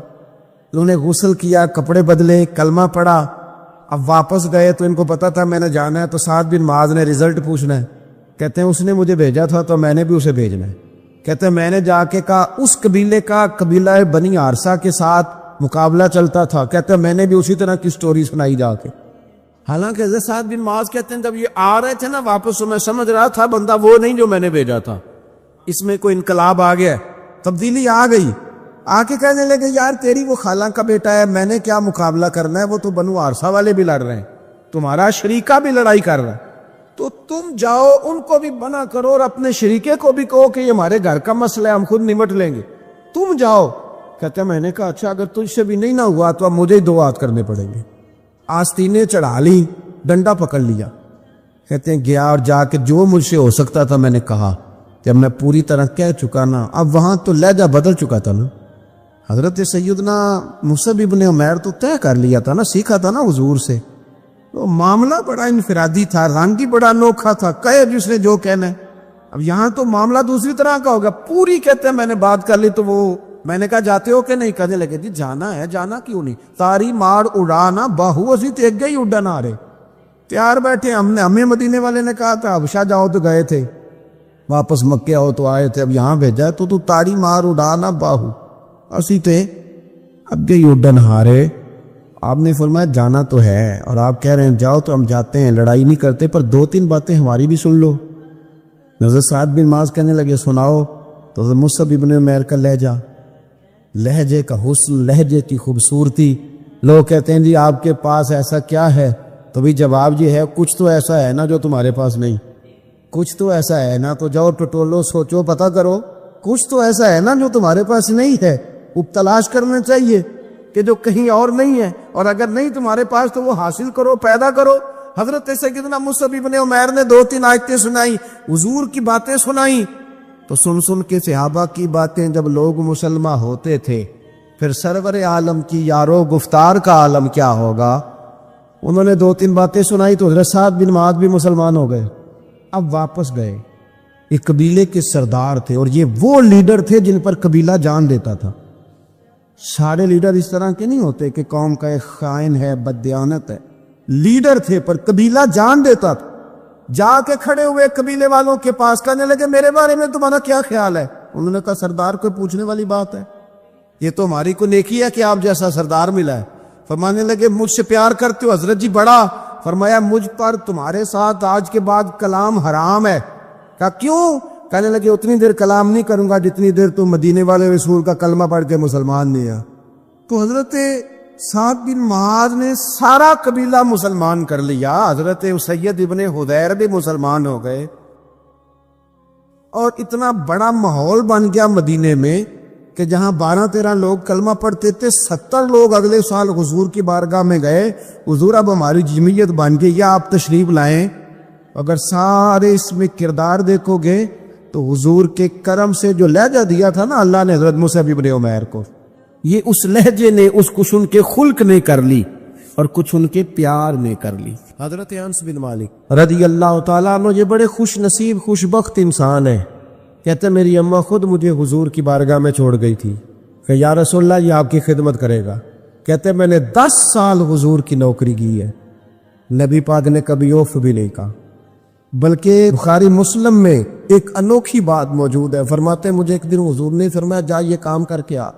انہوں نے غسل کیا, کپڑے بدلے, کلمہ پڑھا. اب واپس گئے تو ان کو پتا تھا میں نے جانا ہے, تو سعد بن معاذ نے رزلٹ پوچھنا ہے. کہتے ہیں اس نے مجھے بھیجا تھا تو میں نے بھی اسے بھیجنا ہے. کہتے ہیں میں نے جا کے کہا اس قبیلے کا, قبیلہ بنی عارصہ کے ساتھ مقابلہ چلتا تھا. کہتے ہیں میں نے بھی اسی طرح کی سٹوری سنائی جا کے. حالانکہ حضرت سعد بن معاذ کہتے ہیں جب یہ آ رہے تھے نا واپس, تو میں سمجھ رہا تھا بندہ وہ نہیں جو میں نے بھیجا تھا, اس میں کوئی انقلاب آ گیا, تبدیلی آ گئی. آ کے کہنے لگے یار تیری وہ خالہ کا بیٹا ہے, میں نے کیا مقابلہ کرنا ہے, وہ تو بنو عارصہ والے بھی لڑ رہے ہیں, تمہارا شریکہ بھی لڑائی کر رہا ہے, تو تم جاؤ ان کو بھی منع کرو اور اپنے شریکے کو بھی کہو کہ یہ ہمارے گھر کا مسئلہ ہے, ہم خود نمٹ لیں گے, تم جاؤ. کہتے ہیں میں نے کہا اچھا اگر تجھ سے بھی نہیں نہ ہوا تو اب مجھے ہی 2 ہاتھ کرنے پڑیں گے. آستینیں چڑھا لی, ڈنڈا پکڑ لیا. کہتے ہیں گیا اور جا کے جو مجھ سے ہو سکتا تھا میں نے کہا. جب میں پوری طرح کہہ چکا نا, اب وہاں تو لہجہ بدل چکا تھا نا. حضرت سیدنا مصعب بن عمیر تو طے کر لیا تھا نا, سیکھا تھا نا حضور سے. تو معاملہ بڑا انفرادی تھا, رنگ ہی بڑا انوکھا تھا, کہے جس نے جو کہنا ہے. اب یہاں تو معاملہ دوسری طرح کا ہوگا. پوری کہتے ہیں میں نے بات کر لی, تو وہ میں نے کہا جاتے ہو کہ نہیں. کہنے لگے جی جانا ہے. جانا کیوں نہیں, تاری مار اڑانا باہو اسی تے گئی اڈن آ رہے, تیار بیٹھے. ہمیں مدینے والے نے کہا تھا حبشہ جاؤ تو گئے تھے, واپس مکے آؤ تو آئے تھے, اب یہاں بھیجا تو تاری مار اڑانا باہو اسی تے اب گئی اڈن ہارے. آپ نے فرمایا جانا تو ہے, اور آپ کہہ رہے ہیں جاؤ تو ہم جاتے ہیں, لڑائی نہیں کرتے, پر 2-3 باتیں ہماری بھی سن لو. حضرت سعد بن معاذ کہنے لگے سناؤ. تو حضرت مصعب بن عمیر کا لہجے کا حسن, لہجے کی خوبصورتی. لوگ کہتے ہیں جی آپ کے پاس ایسا کیا ہے تو بھی جواب یہ ہے کچھ تو ایسا ہے نا جو تمہارے پاس نہیں، کچھ تو ایسا ہے نا، تو جاؤ ٹٹولو، سوچو، پتہ کرو، کچھ تو ایسا ہے نا جو تمہارے پاس نہیں ہے، وہ تلاش کرنا چاہیے کہ جو کہیں اور نہیں ہے، اور اگر نہیں تمہارے پاس تو وہ حاصل کرو، پیدا کرو۔ حضرت سیدنا مصعب بن عمیر نے 2-3 آیتیں سنائی، حضور کی باتیں سنائی، تو سن کے صحابہ کی باتیں جب لوگ مسلمہ ہوتے تھے، پھر سرور عالم کی یارو گفتار کا عالم کیا ہوگا۔ انہوں نے 2-3 باتیں سنائی تو حضرت سعد بن معاذ بھی مسلمان ہو گئے۔ اب واپس گئے، ایک قبیلے کے سردار تھے، اور یہ وہ لیڈر تھے جن پر قبیلہ جان دیتا تھا۔ سارے لیڈر اس طرح کے نہیں ہوتے کہ قوم کا ایک خائن ہے، بددیانت ہے، لیڈر تھے پر قبیلہ جان دیتا تھا۔ جا کے کھڑے ہوئے قبیلے والوں کے پاس، کہنے لگے میرے بارے میں تمہارا کیا خیال ہے؟ انہوں نے کہا سردار کو پوچھنے والی بات ہے، یہ تو ہماری کو نیکی ہے کہ آپ جیسا سردار ملا ہے۔ فرمانے لگے مجھ سے پیار کرتے ہو حضرت جی؟ بڑا۔ فرمایا مجھ پر تمہارے ساتھ آج کے بعد کلام حرام ہے۔ کہا کیوں؟ کہنے لگے اتنی دیر کلام نہیں کروں گا جتنی دیر تم مدینے والے رسول کا کلمہ پڑھ کے مسلمان نہیں ہے۔ تو حضرت سعد بن معاذ نے سارا قبیلہ مسلمان کر لیا، حضرت سید ابن حضیر بھی مسلمان ہو گئے، اور اتنا بڑا ماحول بن گیا مدینے میں کہ جہاں 12-13 لوگ کلمہ پڑھتے تھے، 70 لوگ اگلے سال حضور کی بارگاہ میں گئے، حضور اب ہماری جمعیت بن گئی، یا آپ تشریف لائیں۔ اگر سارے اس میں کردار دیکھو گے تو حضور کے کرم سے جو لہجہ دیا تھا نا اللہ نے حضرت مصعب ابن عمیر کو، یہ اس لہجے نے اس کچھ ان کے خلق نے کر لی اور کچھ ان کے پیار نے کر لی۔ حضرت انس بن مالک رضی اللہ تعالیٰ عنہ یہ بڑے خوش نصیب خوش بخت انسان ہیں۔ کہتے میری اماں خود مجھے حضور کی بارگاہ میں چھوڑ گئی تھی کہ یا رسول اللہ یہ آپ کی خدمت کرے گا۔ کہتے میں نے 10 سال حضور کی نوکری کی ہے، نبی پاک نے کبھی اوف بھی نہیں کہا، بلکہ بخاری مسلم میں ایک انوکھی بات موجود ہے۔ فرماتے مجھے ایک دن حضور نے فرمایا جا یہ کام کر کے آ۔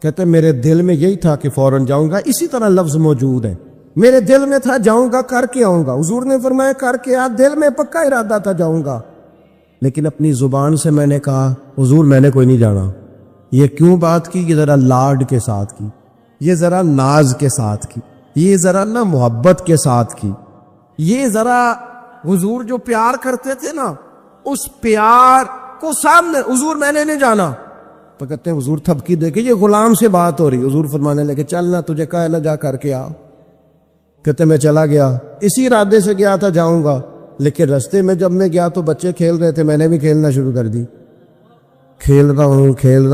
کہتے میرے دل میں یہی تھا کہ فوراً جاؤں گا، اسی طرح لفظ موجود ہے، میرے دل میں تھا جاؤں گا، کر کے آؤں گا۔ حضور نے فرمایا کر کے آ، دل میں پکا ارادہ تھا جاؤں گا، لیکن اپنی زبان سے میں نے کہا حضور میں نے کوئی نہیں جانا۔ یہ کیوں بات کی؟ یہ ذرا لاڈ کے ساتھ کی، یہ ذرا ناز کے ساتھ کی، یہ ذرا نا محبت کے ساتھ کی، یہ ذرا حضور جو پیار کرتے تھے نا اس پیار کو سامنے، حضور میں نے نہیں جانا۔ تو کہتے ہیں حضور تھپکی دے کے یہ غلام سے بات ہو رہی، حضور فرمانے لگے چلنا تجھے کہا ہے نا جا کر کے آ۔ کہتے میں چلا گیا، اسی ارادے سے گیا تھا جاؤں گا، لیکن رستے میں جب میں گیا تو بچے کھیل رہے تھے، میں نے بھی کھیلنا شروع کر دی، کھیل رہا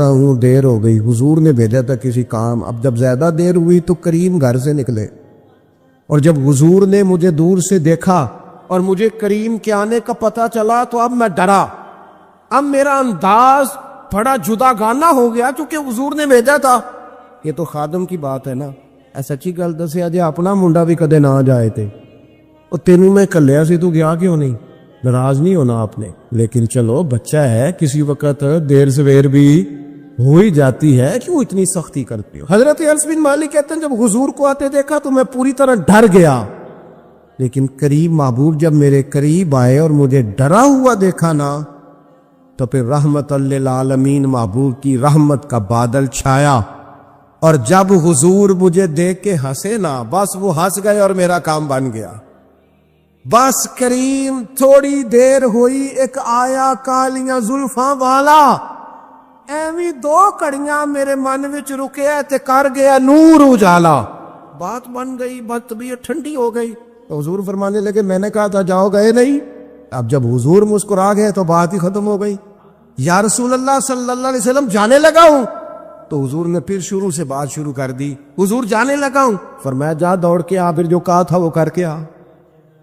ہوں، دیر ہو گئی، حضور نے بھیجا تھا کسی کام۔ اب جب زیادہ دیر ہوئی تو کریم گھر سے نکلے، اور جب حضور نے مجھے دور سے دیکھا اور مجھے کریم کے آنے کا پتہ چلا تو اب میں ڈرا، اب میرا انداز بڑا جدا گانا ہو گیا چونکہ حضور نے بھیجا تھا۔ یہ تو خادم کی بات ہے نا، ایسا اچھی گل دسیا جی اپنا منڈا بھی کدے نہ جائے تھے، اور تینوں میں کلیا سی تو گیا کیوں نہیں؟ ناراض نہیں ہونا آپ نے، لیکن چلو بچہ ہے، کسی وقت دیر سویر بھی ہو ہی جاتی ہے، کیوں اتنی سختی کرتی ہو؟ حضرت انس بن مالک کہتے ہیں جب حضور کو آتے دیکھا تو میں پوری طرح ڈر گیا، لیکن قریب محبوب جب میرے قریب آئے اور مجھے ڈرا ہوا دیکھا نا تو پھر رحمت للعالمین محبوب کی رحمت کا بادل چھایا، اور جب حضور مجھے دیکھ کے ہنسے نا بس وہ ہنس گئے اور میرا کام بن گیا۔ بس کریم تھوڑی دیر ہوئی، ایک آیا کالیاں زلفاں والا، ایویں 2 کڑیاں میرے من وچ رکے تے کر گیا نور اجالا، بات بن گئی، بات طبیعت ٹھنڈی ہو گئی۔ تو حضور فرمانے لگے میں نے کہا تھا جاؤ، گئے نہیں؟ اب جب حضور مسکرا گئے تو بات ہی ختم ہو گئی۔ یا رسول اللہ صلی اللہ علیہ وسلم جانے لگا ہوں، تو حضور نے پھر شروع سے بات شروع کر دی، حضور جانے لگا ہوں، فرمایا جا دوڑ کے آ، پھر جو کہا تھا وہ کر کے آ۔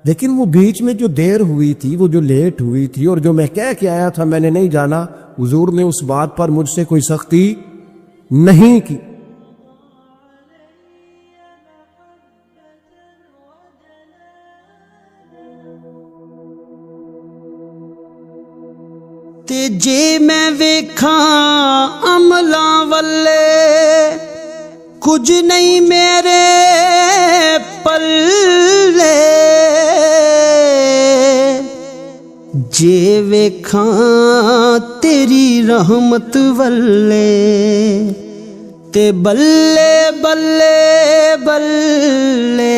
لیکن وہ بیچ میں جو دیر ہوئی تھی، وہ جو لیٹ ہوئی تھی، اور جو میں کہہ کے آیا تھا میں نے نہیں جانا، حضور نے اس بات پر مجھ سے کوئی سختی نہیں کی۔ تے جے میں ویکھاں عملاں والے کچھ نہیں میرے پلے، جے ویکھاں تیری رحمت والے تے بلے بلے بلے